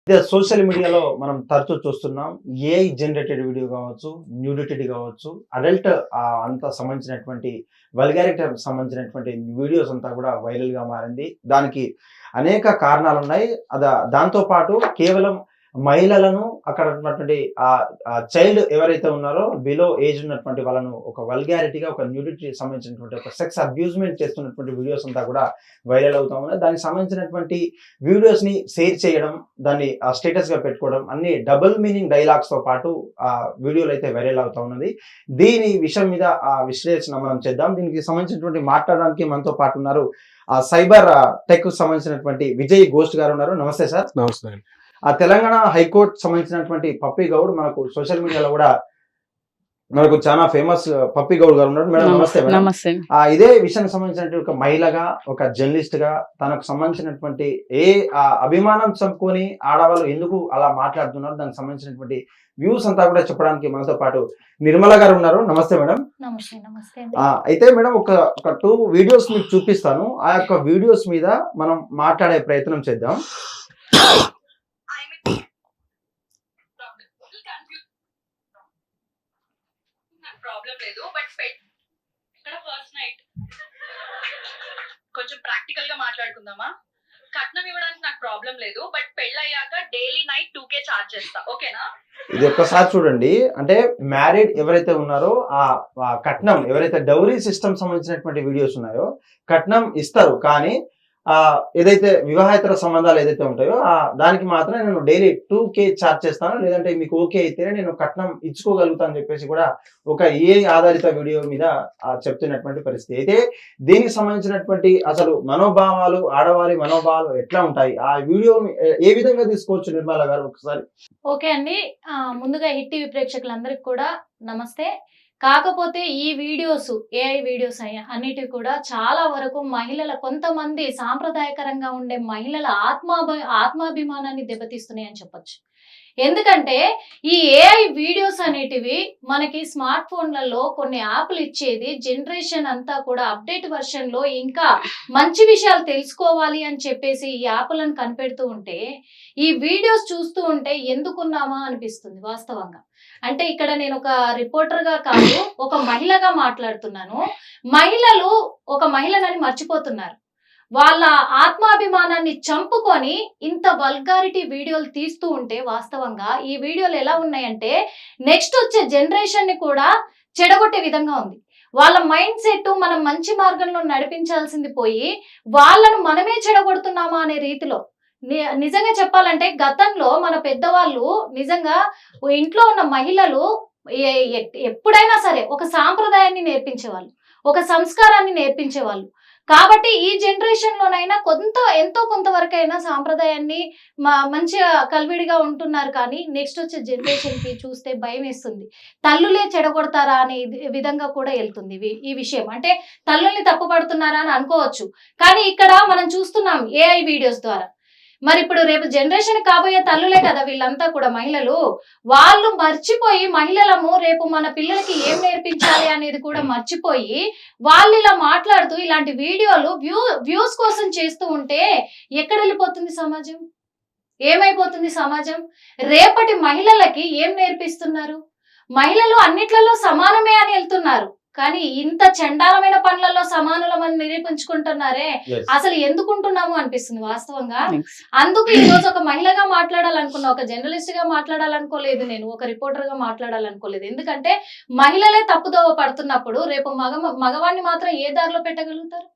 ఇదే సోషల్ మీడియాలో మనం తరచూ చూస్తున్నాం. ఏఐ జనరేటెడ్ వీడియో కావచ్చు, న్యూడిటీ కావచ్చు, అడల్ట్ అంతా సంబంధించినటువంటి వల్గారిటీ సంబంధించినటువంటి వీడియోస్ అంతా కూడా వైరల్‌గా మారింది. దానికి అనేక కారణాలున్నాయి. దాంతో పాటు కేవలం మహిళలను అక్కడ ఉన్నటువంటి చైల్డ్ ఎవరైతే ఉన్నారో బిలో ఏజ్ ఉన్నటువంటి వాళ్ళను ఒక వల్గారిటీగా, ఒక న్యూడిటీ సంబంధించినటువంటి ఒక సెక్స్ అబ్యూజ్‌మెంట్ చేస్తున్నటువంటి వీడియోస్ అంతా కూడా వైరల్ అవుతా ఉన్నాయి. దానికి సంబంధించినటువంటి వీడియోస్‌ని షేర్ చేయడం, దాన్ని స్టేటస్‌గా పెట్టుకోవడం, అన్ని డబుల్ మీనింగ్ డైలాగ్స్‌తో పాటు వీడియోలు అయితే వైరల్ అవుతా ఉన్నది. దీని విషయం మీద విశ్లేషణ మనం చేద్దాం. దీనికి సంబంధించినటువంటి మాట్లాడడానికి మనతో పాటు ఉన్నారు సైబర్ టెక్ సంబంధించినటువంటి విజయ్ ఘోష్ గారు ఉన్నారు. నమస్తే సార్. నమస్తే. తెలంగాణ హైకోర్టు సంబంధించినటువంటి పప్పీ గౌడ్ మనకు సోషల్ మీడియాలో కూడా మనకు చాలా ఫేమస్ పప్పీ గౌడ్ గారు ఉన్నారు. మేడం నమస్తే. నమస్తే. ఇదే విషయానికి సంబంధించినటువంటి ఒక మహిళగా, ఒక జర్నలిస్ట్ గా తనకు సంబంధించినటువంటి అభిమానం చంపుకొని ఆడవాళ్ళు ఎందుకు అలా మాట్లాడుతున్నారు, దానికి సంబంధించినటువంటి వ్యూస్ అంతా కూడా చెప్పడానికి మనతో పాటు నిర్మల గారు ఉన్నారు. నమస్తే మేడం. అయితే మేడం ఒక 2 వీడియోస్ మీకు చూపిస్తాను. ఆ యొక్క వీడియోస్ మీద మనం మాట్లాడే ప్రయత్నం చేద్దాం. ప్రాబ్లం లేదు, బట్ ఇక్కడ ఫస్ట్ నైట్ కొంచెం ప్రాక్టికల్ గా మాట్లాడుకుందామా? కట్నం ఇవ్వడానికి నాకు ప్రాబ్లం లేదు, బట్ పెళ్ళయ్యాక డైలీ నైట్ 2K చార్జ్ చేస్తా, ఓకేనా? ఇది ఒక్కసారి చూడండి. అంటే మ్యారీడ్ ఎవరైతే ఉన్నారో ఆ కట్నం ఎవరైతే డౌరీ సిస్టమ్ సంబంధించినటువంటి వీడియోస్ ఉన్నాయో కట్నం ఇస్తారు, కానీ ఏదైతే వివాహేతర సంబంధాలు ఏదైతే ఉంటాయో దానికి మాత్రం నేను డైలీ 2K చార్జ్ చేస్తాను, లేదంటే మీకు ఓకే అయితేనే నేను కట్నం ఇచ్చుకోగలుగుతాను అని చెప్పేసి కూడా ఒక ఏ ఆధారిత వీడియో మీద చెప్తున్నటువంటి పరిస్థితి. అయితే దీనికి సంబంధించినటువంటి అసలు మనోభావాలు, ఆడవారి మనోభావాలు ఎట్లా ఉంటాయి, ఆ వీడియో ఏ విధంగా తీసుకోవచ్చు నిర్మల గారు ఒకసారి? ఓకే అండి. ముందుగా హిట్ టీవీ ప్రేక్షకులందరికీ కూడా నమస్తే. కాకపోతే ఈ వీడియోస్, ఏఐ వీడియోస్ అన్నిటివి కూడా చాలా వరకు కొంతమంది సాంప్రదాయకరంగా ఉండే మహిళల ఆత్మాభిమానాన్ని దెబ్బతీస్తున్నాయి అని చెప్పొచ్చు. ఎందుకంటే ఈ ఏఐ వీడియోస్ అనేటివి మనకి స్మార్ట్ ఫోన్లలో కొన్ని యాప్లు ఇచ్చేది జనరేషన్ అంతా కూడా అప్డేట్ వర్షన్ లో ఇంకా మంచి విషయాలు తెలుసుకోవాలి అని చెప్పేసి ఈ యాప్లను కనిపెడుతూ ఉంటే ఈ వీడియోస్ చూస్తూ ఉంటే ఎందుకున్నామా అనిపిస్తుంది వాస్తవంగా. అంటే ఇక్కడ నేను ఒక రిపోర్టర్ గా కాదు, ఒక మహిళగా మాట్లాడుతున్నాను. మహిళలు ఒక మహిళనని మర్చిపోతున్నారు. వాళ్ళ ఆత్మాభిమానాన్ని చంపుకొని ఇంత వల్గారిటీ వీడియోలు తీస్తూ ఉంటే వాస్తవంగా ఈ వీడియోలు ఎలా ఉన్నాయంటే నెక్స్ట్ వచ్చే జనరేషన్ ని కూడా చెడగొట్టే విధంగా ఉంది. వాళ్ళ మైండ్ సెట్ మనం మంచి మార్గంలో నడిపించాల్సింది పోయి వాళ్ళను మనమే చెడగొడుతున్నామా అనే రీతిలో. నిజంగా చెప్పాలంటే గతంలో మన పెద్దవాళ్ళు నిజంగా ఇంట్లో ఉన్న మహిళలు ఎప్పుడైనా సరే ఒక సాంప్రదాయాన్ని నేర్పించేవాళ్ళు, ఒక సంస్కారాన్ని నేర్పించేవాళ్ళు. కాబట్టి ఈ జనరేషన్ లోనైనా ఎంతో కొంతవరకైనా సాంప్రదాయాన్ని మంచిగా కలివిడిగా ఉంటున్నారు. కానీ నెక్స్ట్ వచ్చే జనరేషన్ కి చూస్తే భయం వేస్తుంది. తల్లులే చెడగొడతారా అనే విధంగా కూడా వెళ్తుంది ఈ విషయం. అంటే తల్లుల్ని తప్పుపడుతున్నారా అని అనుకోవచ్చు, కానీ ఇక్కడ మనం చూస్తున్నాం ఏఐ వీడియోస్ ద్వారా. మరి ఇప్పుడు రేపు జనరేషన్ కాబోయే తల్లులే కదా వీళ్ళంతా కూడా మహిళలు. వాళ్ళు మర్చిపోయి మహిళలము రేపు మన పిల్లలకి ఏం నేర్పించాలి అనేది కూడా మర్చిపోయి వాళ్ళు ఇలా మాట్లాడుతూ ఇలాంటి వీడియోలు వ్యూస్ కోసం చేస్తూ ఉంటే ఎక్కడ వెళ్ళిపోతుంది సమాజం? ఏమైపోతుంది సమాజం? రేపటి మహిళలకి ఏం నేర్పిస్తున్నారు? మహిళలు అన్నిట్లలో సమానమే అని వెళ్తున్నారు, కానీ ఇంత చండాలమైన పనులలో సమానులమని నిరూపించుకుంటున్నారే, అసలు ఎందుకుంటున్నాము అనిపిస్తుంది వాస్తవంగా. అందుకు ఈ రోజు ఒక మహిళగా మాట్లాడాలనుకున్నా, ఒక జర్నలిస్ట్ గా మాట్లాడాలనుకోలేదు, నేను ఒక రిపోర్టర్ గా మాట్లాడాలనుకోలేదు. ఎందుకంటే మహిళలే తప్పుదోవ పడుతున్నప్పుడు రేపు మగవాడిని మాత్రం ఏ దారిలో పెట్టగలుగుతారు?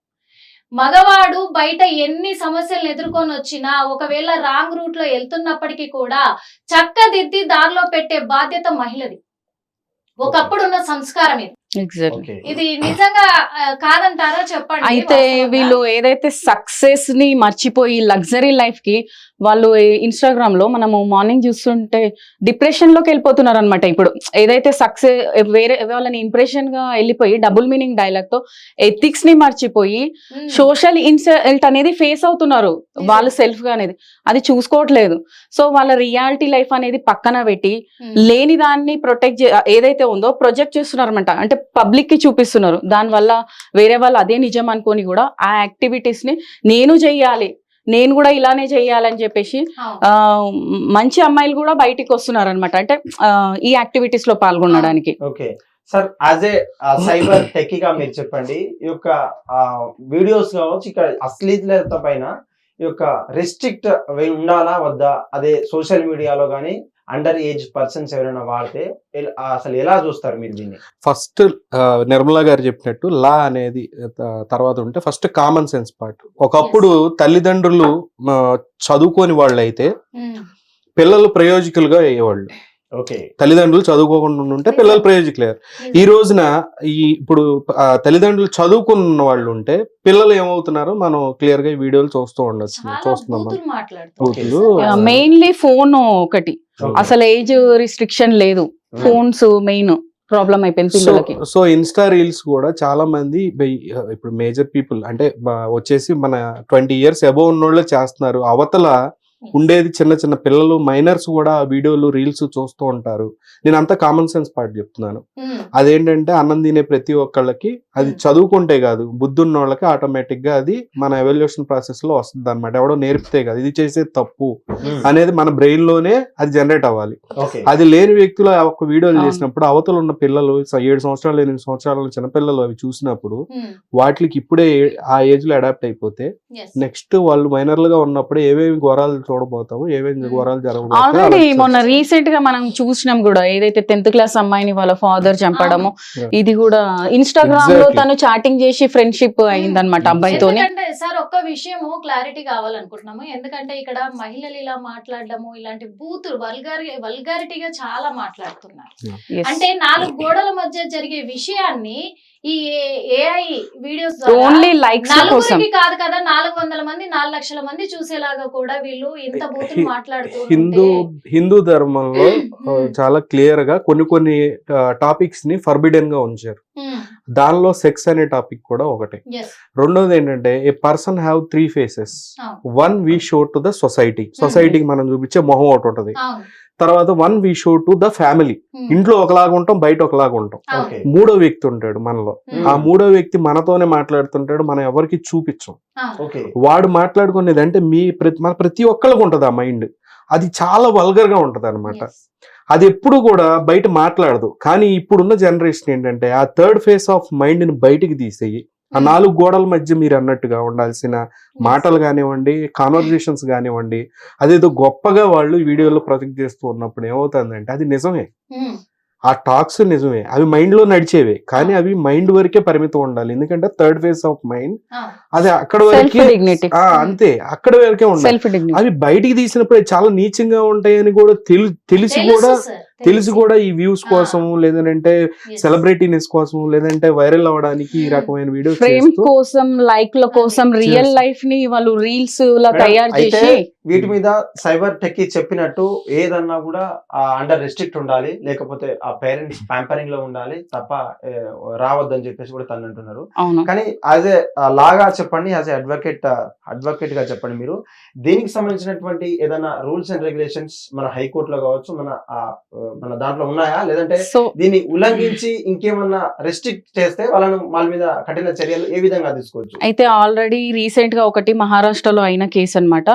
మగవాడు బయట ఎన్ని సమస్యలను ఎదుర్కొని వచ్చినా ఒకవేళ రాంగ్ రూట్ లో వెళ్తున్నప్పటికీ కూడా చక్కదిద్ది దారిలో పెట్టే బాధ్యత మహిళది. ఒకప్పుడు ఉన్న సంస్కారం ఇది నిజంగా కాదంటారా చెప్పండి. అయితే వీళ్ళు ఏదైతే సక్సెస్ ని మర్చిపోయి లగ్జరీ లైఫ్ కి వాళ్ళు ఇన్స్టాగ్రామ్ లో మనము మార్నింగ్ చూస్తుంటే డిప్రెషన్ లోకి వెళ్ళిపోతున్నారు అనమాట. ఇప్పుడు ఏదైతే సక్సెస్ వేరే వాళ్ళని ఇంప్రెషన్ గా వెళ్ళిపోయి డబుల్ మీనింగ్ డైలాగ్ తో ఎథిక్స్ ని మర్చిపోయి సోషల్ ఇన్సల్ట్ అనేది ఫేస్ అవుతున్నారు వాళ్ళు సెల్ఫ్ గా అనేది. అది చూసుకోవట్లేదు. సో వాళ్ళ రియాలిటీ లైఫ్ అనేది పక్కన పెట్టి లేని దాన్ని ప్రొటెక్ట్ ఏదైతే ఉందో ప్రొజెక్ట్ చేస్తున్నారు అనమాట. అంటే పబ్లిక్ కి చూపిస్తున్నారు. దానివల్ల వేరే వాళ్ళు అదే నిజం అనుకొని కూడా ఆ యాక్టివిటీస్ ని నేను చెయ్యాలి, నేను కూడా ఇలానే చెయ్యాలని చెప్పేసి మంచి అమ్మాయిలు కూడా బయటికి వస్తున్నారు అనమాట, అంటే ఈ యాక్టివిటీస్ లో పాల్గొనడానికి. Okay sir, as a cyber టెక్కీగా మీరు చెప్పండి, ఈ యొక్క వీడియోస్ కావచ్చు, ఇక్కడ అశ్లీలత పైన ఈ యొక్క రెస్ట్రిక్ట్ ఉండాలా వద్దా, అదే సోషల్ మీడియాలో కానీ అండర్ ఏజ్ పర్సన్స్ ఎవరైనా వాడితే అసలు ఎలా చూస్తారు మీరు దీన్ని? ఫస్ట్ నిర్మలా గారు చెప్పినట్టు లా అనేది తర్వాత ఉంటే ఫస్ట్ కామన్ సెన్స్ పార్ట్. ఒకప్పుడు తల్లిదండ్రులు చదువుకోని వాళ్ళు అయితే పిల్లలు ప్రయోజకులుగా అయ్యేవాళ్ళు. ఓకే, తల్లిదండ్రులు చదువుకోకుండా ఉంటే పిల్లలు ప్రయోజకులయ్యారు. ఈ రోజున ఇప్పుడు తల్లిదండ్రులు చదువుకున్న వాళ్ళు ఉంటే పిల్లలు ఏమవుతున్నారో మనం క్లియర్ గా ఈ వీడియోలు చూస్తున్నాం. బూతులు మెయిన్లీ ఫోన్ ఒకటి, అసలు ఏజ్ రిస్ట్రిక్షన్ లేదు, ఫోన్స్ మెయిన్ ప్రాబ్లం అయిపోయింది పిల్లలకి. సో ఇన్స్టా రీల్స్ కూడా చాలా మంది ఇప్పుడు మేజర్ పీపుల్ అంటే వచ్చేసి మన 20 years అబోవ్ ఉన్నోళ్ళే చేస్తున్నారు. అవతల ఉండేది చిన్న చిన్న పిల్లలు, మైనర్స్ కూడా వీడియోలు రీల్స్ చూస్తూ ఉంటారు. నేను అంతా కామన్ సెన్స్ పార్ట్ చెప్తున్నాను. అదేంటంటే అన్నం తినే ప్రతి ఒక్కళ్ళకి అది చదువుకుంటే కాదు, బుద్ధి ఉన్న వాళ్ళకి ఆటోమేటిక్ గా అది మన ఎవల్యూషన్ ప్రాసెస్ లో వస్తుంది అనమాట. ఎవడో నేర్పితే కాదు, ఇది చేసేది తప్పు అనేది మన బ్రెయిన్ లోనే అది జనరేట్ అవ్వాలి. అది లేని వ్యక్తులు ఒక వీడియోలు చేసినప్పుడు అవతల ఉన్న పిల్లలు 7 సంవత్సరాలు 8 సంవత్సరాల చిన్నపిల్లలు అవి చూసినప్పుడు వాటికి ఇప్పుడే ఆ ఏజ్ లో అడాప్ట్ అయిపోతే నెక్స్ట్ వాళ్ళు మైనర్లుగా ఉన్నప్పుడు ఏమేమి ఘోరాలు చూడబోతాము, ఏమేమి ఘోరాలు జరగబోతాయి. ఆల్రెడీ మొన్న రీసెంట్ గా మనం చూసినాం కూడా, ఏదైతే 10th క్లాస్ అమ్మాయిని వాళ్ళ ఫాదర్ చంపడము, ఇది కూడా ఇన్స్టాగ్రామ్ లో తను చాటింగ్ చేసి ఫ్రెండ్షిప్ అయిందన్నమాట అబ్బాయితోని. సార్ ఒక్క విషయము క్లారిటీ కావాలనుకుంటున్నాము, ఎందుకంటే ఇక్కడ మహిళలు ఇలా మాట్లాడడము, ఇలాంటి బూతులు వల్గారిటీగా చాలా మాట్లాడుతున్నారు. అంటే 4 గోడల మధ్య జరిగే విషయాన్ని ఈ ఏఐ వీడియోస్ ఓన్లీ లైక్స్ కోసం కాదు కదా, 400 మంది 4 లక్షల మంది చూసేలాగా కూడా వీళ్ళు ఇంత బూతులు మాట్లాడుతూ. హిందూ ధర్మంలో చాలా క్లియర్ గా కొన్ని టాపిక్స్ ని ఫర్బిడెన్ గా ఉంచారు. దానిలో సెక్స్ అనే టాపిక్ కూడా ఒకటి. రెండోది ఏంటంటే ఏ person have 3 faces. 1 we show to the సొసైటీకి మనం చూపించే మొహం ఒకటి ఉంటది. తర్వాత 1 we show to the family. ఇంట్లో ఒకలాగా ఉంటాం, బయట ఒకలాగా ఉంటాం. మూడో వ్యక్తి ఉంటాడు మనలో, ఆ మూడో వ్యక్తి మనతోనే మాట్లాడుతుంటాడు, మనం ఎవరికి చూపించం. వాడు మాట్లాడుకునేది అంటే మన ప్రతి ఒక్కరికి ఉంటది ఆ మైండ్, అది చాలా వల్గర్ గా ఉంటది అనమాట. అది ఎప్పుడు కూడా బయట మాట్లాడదు. కానీ ఇప్పుడున్న జనరేషన్ ఏంటంటే ఆ 3rd phase ఆఫ్ మైండ్ ని బయటికి తీసేయి, ఆ 4 గోడల మధ్య మీరు అన్నట్టుగా ఉండాల్సిన మాటలు కానివ్వండి, కాన్వర్జేషన్స్ కానివ్వండి, అదేదో గొప్పగా వాళ్ళు వీడియోలో ప్రొజెక్ట్ చేస్తూ ఉన్నప్పుడు ఏమవుతుందంటే అది నిజమే, ఆ టాక్స్ నిజమే, అవి మైండ్ లో నడిచేవే, కానీ అవి మైండ్ వరకే పరిమితం ఉండాలి. ఎందుకంటే 3rd phase ఆఫ్ మైండ్ అది అక్కడ వరకే, అంతే, అక్కడ వరకే ఉండాలి. అవి బయటికి తీసినప్పుడు చాలా నీచంగా ఉంటాయని కూడా తెలిసి కూడా ఈ వ్యూస్ కోసం, లేదంటే సెలబ్రిటీనెస్ కోసం, లేదంటే వైరల్ అవ్వడానికి ఈ రకమైన వీడియో కోసం, లైక్ల కోసం రియల్ లైఫ్ ని వాళ్ళు రీల్స్ లా తయారు చేసి వీటి మీద సైబర్ టెక్కీ చెప్పినట్టు ఏదన్నా కూడా అండర్ రెస్ట్రిక్ట్ ఉండాలి, లేకపోతే ఆ పేరెంట్స్ ప్యాంపరింగ్ లో ఉండాలి తప్ప రావద్దని చెప్పేసి కూడా తను అంటున్నారు. కానీ యాజ్ ఏ లాగా చెప్పండి, యాజ్ ఏ అడ్వకేట్ గా చెప్పండి, మీరు దీనికి సంబంధించినటువంటి ఏదైనా రూల్స్ అండ్ రెగ్యులేషన్స్ మన హైకోర్టులో కావచ్చు, మన దాంట్లో ఉన్నాయా, లేదంటే దీన్ని ఉల్లంఘించి ఇంకేమన్నా రెస్ట్రిక్ట్ చేస్తే వాళ్ళ మీద కఠిన చర్యలు ఏ విధంగా తీసుకోవచ్చు? అయితే ఆల్రెడీ రీసెంట్ గా ఒకటి మహారాష్ట్రలో అయిన కేసు అన్నమాట.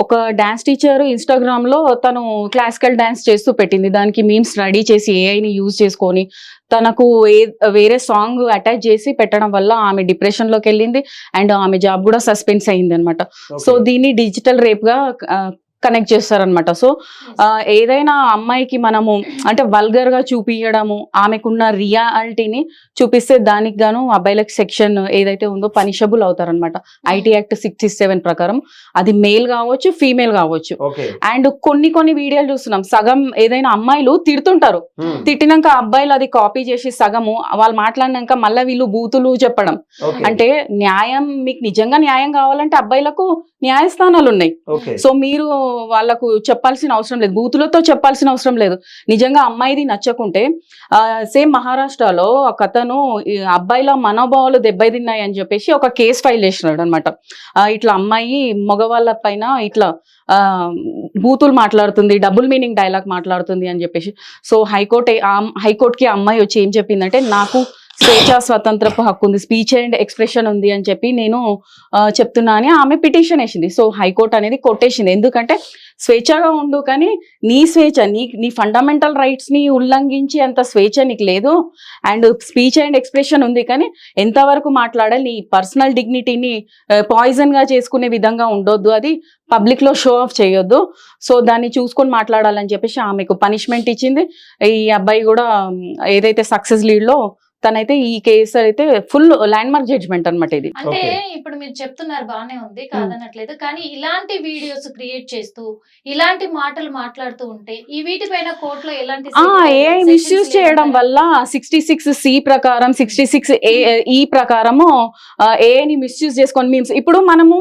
ఒక డాన్స్ టీచర్ ఇన్స్టాగ్రామ్ లో తను క్లాసికల్ డాన్స్ చేస్తూ పెట్టింది, దానికి మీమ్స్ రెడీ చేసి ఏఐని యూజ్ చేసుకొని తనకు వేరే సాంగ్ అటాచ్ చేసి పెట్టడం వల్ల ఆమె డిప్రెషన్ లోకి వెళ్ళింది, అండ్ ఆమె జాబ్ కూడా సస్పెన్స్ అయింది అనమాట. సో దీన్ని డిజిటల్ రేప్ గా కనెక్ట్ చేస్తారనమాట. సో ఏదైనా అమ్మాయికి మనము అంటే వల్గర్ గా చూపించడము, ఆమెకున్న రియాలిటీని చూపిస్తే దానికి గాను అబ్బాయిలకి సెక్షన్ ఏదైతే ఉందో పనిషబుల్ అవుతారనమాట. ఐటీ యాక్ట్ 67 ప్రకారం అది మేల్ కావచ్చు, ఫీమేల్ కావచ్చు. అండ్ కొన్ని వీడియోలు చూస్తున్నాం, సగం ఏదైనా అమ్మాయిలు తిడుతుంటారు, తిట్టినాక అబ్బాయిలు అది కాపీ చేసి సగము వాళ్ళు మాట్లాడినాక మళ్ళీ వీళ్ళు బూతులు చెప్పడం. అంటే న్యాయం, మీకు నిజంగా న్యాయం కావాలంటే అబ్బాయిలకు న్యాయస్థానాలు ఉన్నాయి. సో మీరు వాళ్ళకు చెప్పాల్సిన అవసరం లేదు, బూతులతో చెప్పాల్సిన అవసరం లేదు. నిజంగా అమ్మాయిది నచ్చకుంటే సేమ్ మహారాష్ట్రలో ఒక అతను అబ్బాయిల మనోభావాలు దెబ్బతిన్నాయి అని చెప్పేసి ఒక కేసు ఫైల్ చేసినాడు అనమాట. ఇట్లా అమ్మాయి మగవాళ్ళ పైన ఇట్లా బూతులు మాట్లాడుతుంది, డబుల్ మీనింగ్ డైలాగ్ మాట్లాడుతుంది అని చెప్పేసి. సో హైకోర్టుకి ఆ అమ్మాయి వచ్చి ఏం చెప్పిందంటే, నాకు స్వేచ్ఛ స్వతంత్రపు హక్కు ఉంది, స్పీచ్ అండ్ ఎక్స్ప్రెషన్ ఉంది అని చెప్పి నేను చెప్తున్నా అని ఆమె పిటిషన్ వేసింది. సో హైకోర్టు అనేది కొట్టేసింది. ఎందుకంటే స్వేచ్ఛగా ఉండు, కానీ నీ స్వేచ్ఛ, నీ ఫండమెంటల్ రైట్స్ ని ఉల్లంఘించి అంత స్వేచ్ఛ నీకు లేదు. అండ్ స్పీచ్ అండ్ ఎక్స్ప్రెషన్ ఉంది, కానీ ఎంతవరకు మాట్లాడాలి, నీ పర్సనల్ డిగ్నిటీని పాయిజన్ గా చేసుకునే విధంగా ఉండొద్దు, అది పబ్లిక్ లో షో ఆఫ్ చేయొద్దు. సో దాన్ని చూసుకొని మాట్లాడాలని చెప్పేసి ఆమెకు పనిష్మెంట్ ఇచ్చింది. ఈ అబ్బాయి కూడా ఏదైతే సక్సెస్ లీడ్ లో తనైతే ఈ కేసు అయితే ఫుల్ ల్యాండ్ మార్క్ జడ్జ్మెంట్ అనమాట ఇది. అంటే Okay. ఇప్పుడు మీరు చెప్తున్నారు బానే ఉంది, కాదనట్లేదు, కానీ ఇలాంటి వీడియోస్ క్రియేట్ చేస్తూ ఇలాంటి మాటలు మాట్లాడుతూ ఉంటే ఈ వీటిపైన కోర్టులో ఎలాంటి ఏఐ మిస్యూజ్ చేయడం వల్ల 66C ప్రకారం 66E ప్రకారము ఏఐని మిస్యూజ్ చేసుకొని మీమ్స్ ఇప్పుడు మనము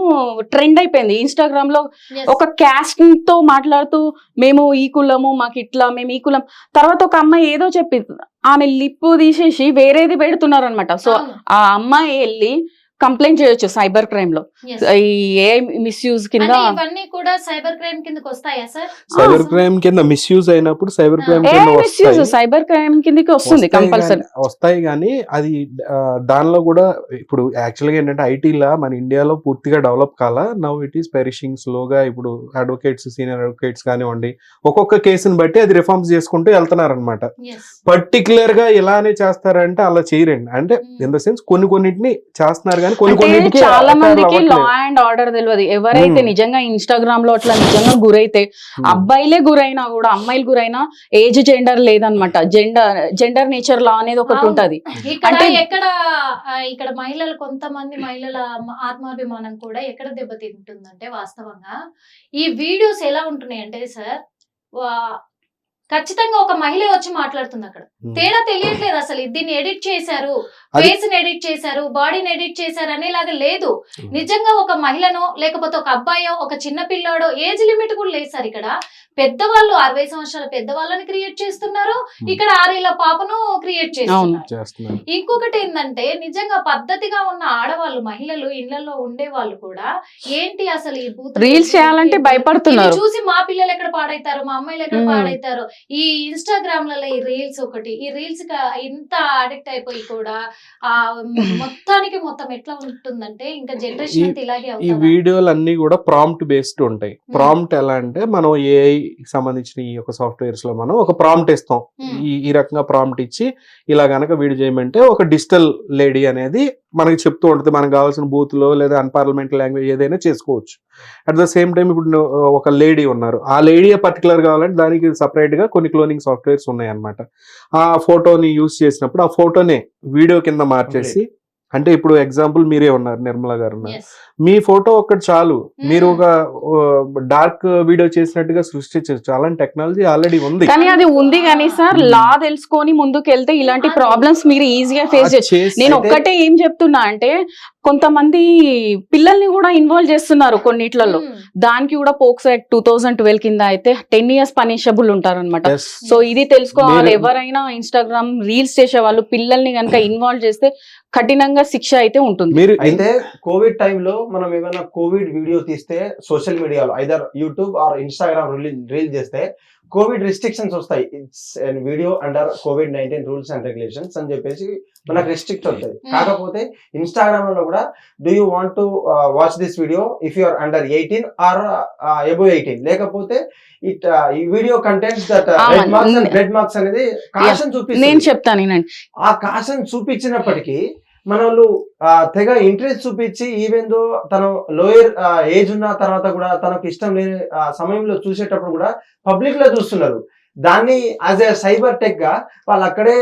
ట్రెండ్ అయిపోయింది ఇన్స్టాగ్రామ్ లో. ఒక క్యాస్ట్ తో మాట్లాడుతూ మేము ఈ కులము, మాకు ఇట్లా, మేము ఈ కులం, తర్వాత ఒక అమ్మాయి ఏదో చెప్పింది, ఆమె లిప్పు తీసేసి వేరేది పెడుతున్నారు అనమాట. సో ఆ అమ్మాయి వెళ్ళి కంప్లైంట్ చేయొచ్చు సైబర్ క్రైమ్ లో, ఈ ఏఐ మిస్యూజ్ కింద. ఇవన్నీ కూడా సైబర్ క్రైమ్ కిందకి వస్తాయా సార్? సైబర్ క్రైమ్ కింద మిస్యూజ్ అయినప్పుడు సైబర్ క్రైమ్ ఏఐ కింద మిస్యూజ్ సైబర్ క్రైమ్ కిందకి వస్తుంది కంపల్సరీ. వస్తాయి కానీ అది దానిలో కూడా ఇప్పుడు యాక్చువల్ గా ఏంటంటే ఐటీలా మన ఇండియాలో పూర్తిగా డెవలప్ కాలా. నవ్ ఇట్ ఈస్ పెరిషింగ్ స్లోగా. ఇప్పుడు అడ్వకేట్స్, సీనియర్ అడ్వకేట్స్ కానివ్వండి, ఒక్కొక్క కేసుని బట్టి అది రిఫార్మ్స్ చేసుకుంటూ వెళ్తున్నారు అనమాట. పర్టికులర్ గా ఇలానే చేస్తారంటే అలా చేయరండి. అంటే ఇన్ ద సెన్స్ కొన్నిటిని చేస్తున్నారు, చాలా మందికి లా అండ్ ఆర్డర్ తెలియదు. ఎవరైతే నిజంగా ఇన్స్టాగ్రామ్ లో అట్లా నిజంగా గురైతే, అబ్బాయిలే గురైనా కూడా అమ్మాయిలు గురైనా ఏజ్ జెండర్ లేదనమాట. జెండర్ నేచర్ లా అనేది ఒకటి ఉంటది. అంటే ఇక్కడ మహిళలు, కొంతమంది మహిళల ఆత్మాభిమానం కూడా ఎక్కడ దెబ్బతింటుందంటే వాస్తవంగా ఈ వీడియోస్ ఎలా ఉంటున్నాయి అంటే సార్, ఖచ్చితంగా ఒక మహిళ వచ్చి మాట్లాడుతుంది అక్కడ, తేడా తెలియట్లేదు అసలు. దీన్ని ఎడిట్ చేశారు, ఫేస్ ని ఎడిట్ చేశారు, బాడీని ఎడిట్ చేశారు అనేలాగా లేదు. నిజంగా ఒక మహిళనో లేకపోతే ఒక అబ్బాయో ఒక చిన్న పిల్లాడో ఏజ్ లిమిట్ కూడా లేదు సార్. ఇక్కడ పెద్దవాళ్ళు 60 సంవత్సరాల పెద్దవాళ్ళని క్రియేట్ చేస్తున్నారు, ఇక్కడ 6 ఏళ్ల పాపను క్రియేట్ చేస్తున్నారు. ఇంకొకటి ఏంటంటే నిజంగా పద్ధతిగా ఉన్న ఆడవాళ్ళు, మహిళలు ఇళ్లలో ఉండే వాళ్ళు కూడా ఏంటి అసలు ఈ రీల్స్ చేయాలంటే భయపడుతున్నారు. చూసి మా పిల్లలు ఎక్కడ పాడైతారు, మా అమ్మాయిలు ఎక్కడ పాడైతారు. ఈ ఇన్స్టాగ్రామ్ లలో ఈ రీల్స్ ఒకటి, ఈ రీల్స్ ఇంత అడిక్ట్ అయిపోయి కూడా ఆ మొత్తానికి మొత్తం ఎట్లా ఉంటుందంటే ఇంకా జనరేషన్ ఇలాగే ఈ వీడియోలు అన్ని కూడా ప్రాంప్ట్ బేస్డ్ ఉంటాయి. ప్రాంప్ట్ ఎలా అంటే మనం ఏఐ సంబంధించిన ఈ యొక్క సాఫ్ట్వేర్స్ లో మనం ఒక ప్రాంప్ట్ ఇస్తాం. ఈ రకంగా ప్రాంప్ట్ ఇచ్చి ఇలా గనక వీడియో చేయమంటే ఒక డిజిటల్ లేడీ అనేది మనకి చెప్తూ ఉంటుంది. మనకు కావాల్సిన బూత్లో లేదా అన్పార్లమెంటరీ లాంగ్వేజ్ ఏదైనా చేసుకోవచ్చు. అట్ ద సేమ్ టైం ఇప్పుడు ఒక లేడీ ఉన్నారు, ఆ లేడీ పర్టికులర్ కావాలంటే దానికి సపరేట్ గా కొన్ని క్లోనింగ్ సాఫ్ట్వేర్స్ ఉన్నాయి అన్నమాట. ఆ ఫోటోని యూజ్ చేసినప్పుడు ఆ ఫోటోనే వీడియో కింద మార్చేసి, అంటే ఇప్పుడు ఎగ్జాంపుల్ మీరే ఉన్నారు, నిర్మలా గారు ఉన్నారు, మీ ఫోటో ఒక్కటి చాలు, మీరు ఒక డార్క్ వీడియో చేసినట్టుగా సృష్టించవచ్చు. అలాంటి టెక్నాలజీ ఆల్రెడీ ఉంది. కానీ అది ఉంది కానీ సార్, లా తెలుసుకొని ముందుకు వెళ్తే ఇలాంటి ప్రాబ్లమ్స్ మీరు ఈజీగా ఫేస్ చేయొచ్చు. నేను ఒక్కటే ఏం చెప్తున్నా అంటే, కొంతమంది పిల్లల్ని కూడా ఇన్వాల్వ్ చేస్తున్నారు కొన్నిట్లలో. దానికి కూడా పోక్సో యాక్ట్ 2012 కింద అయితే 10 years పనిషబుల్ ఉంటారు అనమాట. సో ఇది తెలుసుకోవాలి. ఎవరైనా ఇన్స్టాగ్రామ్ రీల్స్ చేసే వాళ్ళు పిల్లల్ని కనుక ఇన్వాల్వ్ చేస్తే కఠినంగా శిక్ష అయితే ఉంటుంది. అయితే కోవిడ్ టైంలో మనం ఏమైనా కోవిడ్ వీడియో తీస్తే సోషల్ మీడియాలో either YouTube or Instagram reel చేస్తే కోవిడ్ రిస్ట్రిక్షన్స్ వస్తాయి. It's video under COVID-19 rules and regulations అని చెప్పేసి మనకు రిస్ట్రిక్ట్ అవుతుంది. కాకపోతే ఇన్స్టాగ్రామ్ లో కూడా do you want to watch this video if you are under 18 or above 18, లేకపోతే ఈ video contents that red marks and red marks అనేది కాషన్ చూపిస్తుంది. నేను చెప్తాను, ఆ కాషన్ చూపించినప్పటికీ మన వాళ్ళు తెగ ఇంట్రెస్ట్ చూపించి, ఈవెన్ దో తను లోయర్ ఏజ్ ఉన్న తర్వాత కూడా తనకు ఇష్టం లేని సమయంలో చూసేటప్పుడు కూడా పబ్లిక్ లో చూస్తున్నారు. దాన్ని యాజ్ ఏ సైబర్ టెక్ గా వాళ్ళు అక్కడే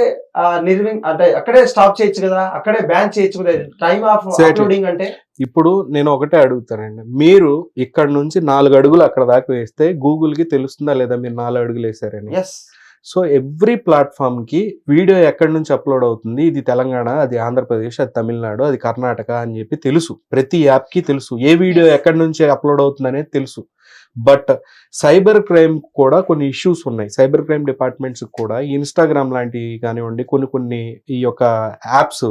అంటే అక్కడే స్టాప్ చేయొచ్చు కదా, అక్కడే బ్యాన్ చేయొచ్చు కదా, టైమ్ ఆఫ్ అప్లోడింగ్ అంటే. ఇప్పుడు నేను ఒకటే అడుగుతానండి, మీరు ఇక్కడ నుంచి 4 అడుగులు అక్కడ దాకా వేస్తే గూగుల్ కి తెలుస్తుందా లేదా మీరు 4 అడుగులు వేసారని? ఎస్. సో ఎవ్రీ ప్లాట్ఫామ్ కి వీడియో ఎక్కడి నుంచి అప్లోడ్ అవుతుంది, ఇది తెలంగాణ, అది ఆంధ్రప్రదేశ్, అది తమిళనాడు, అది కర్ణాటక అని చెప్పి తెలుసు. ప్రతి యాప్ కి తెలుసు ఏ వీడియో ఎక్కడి నుంచి అప్లోడ్ అవుతుంది అనేది తెలుసు. బట్ సైబర్ క్రైమ్ కూడా కొన్ని ఇష్యూస్ ఉన్నాయి. సైబర్ క్రైమ్ డిపార్ట్మెంట్స్ కూడా ఇన్స్టాగ్రామ్ లాంటివి కానివ్వండి, కొన్ని ఈ యొక్క యాప్స్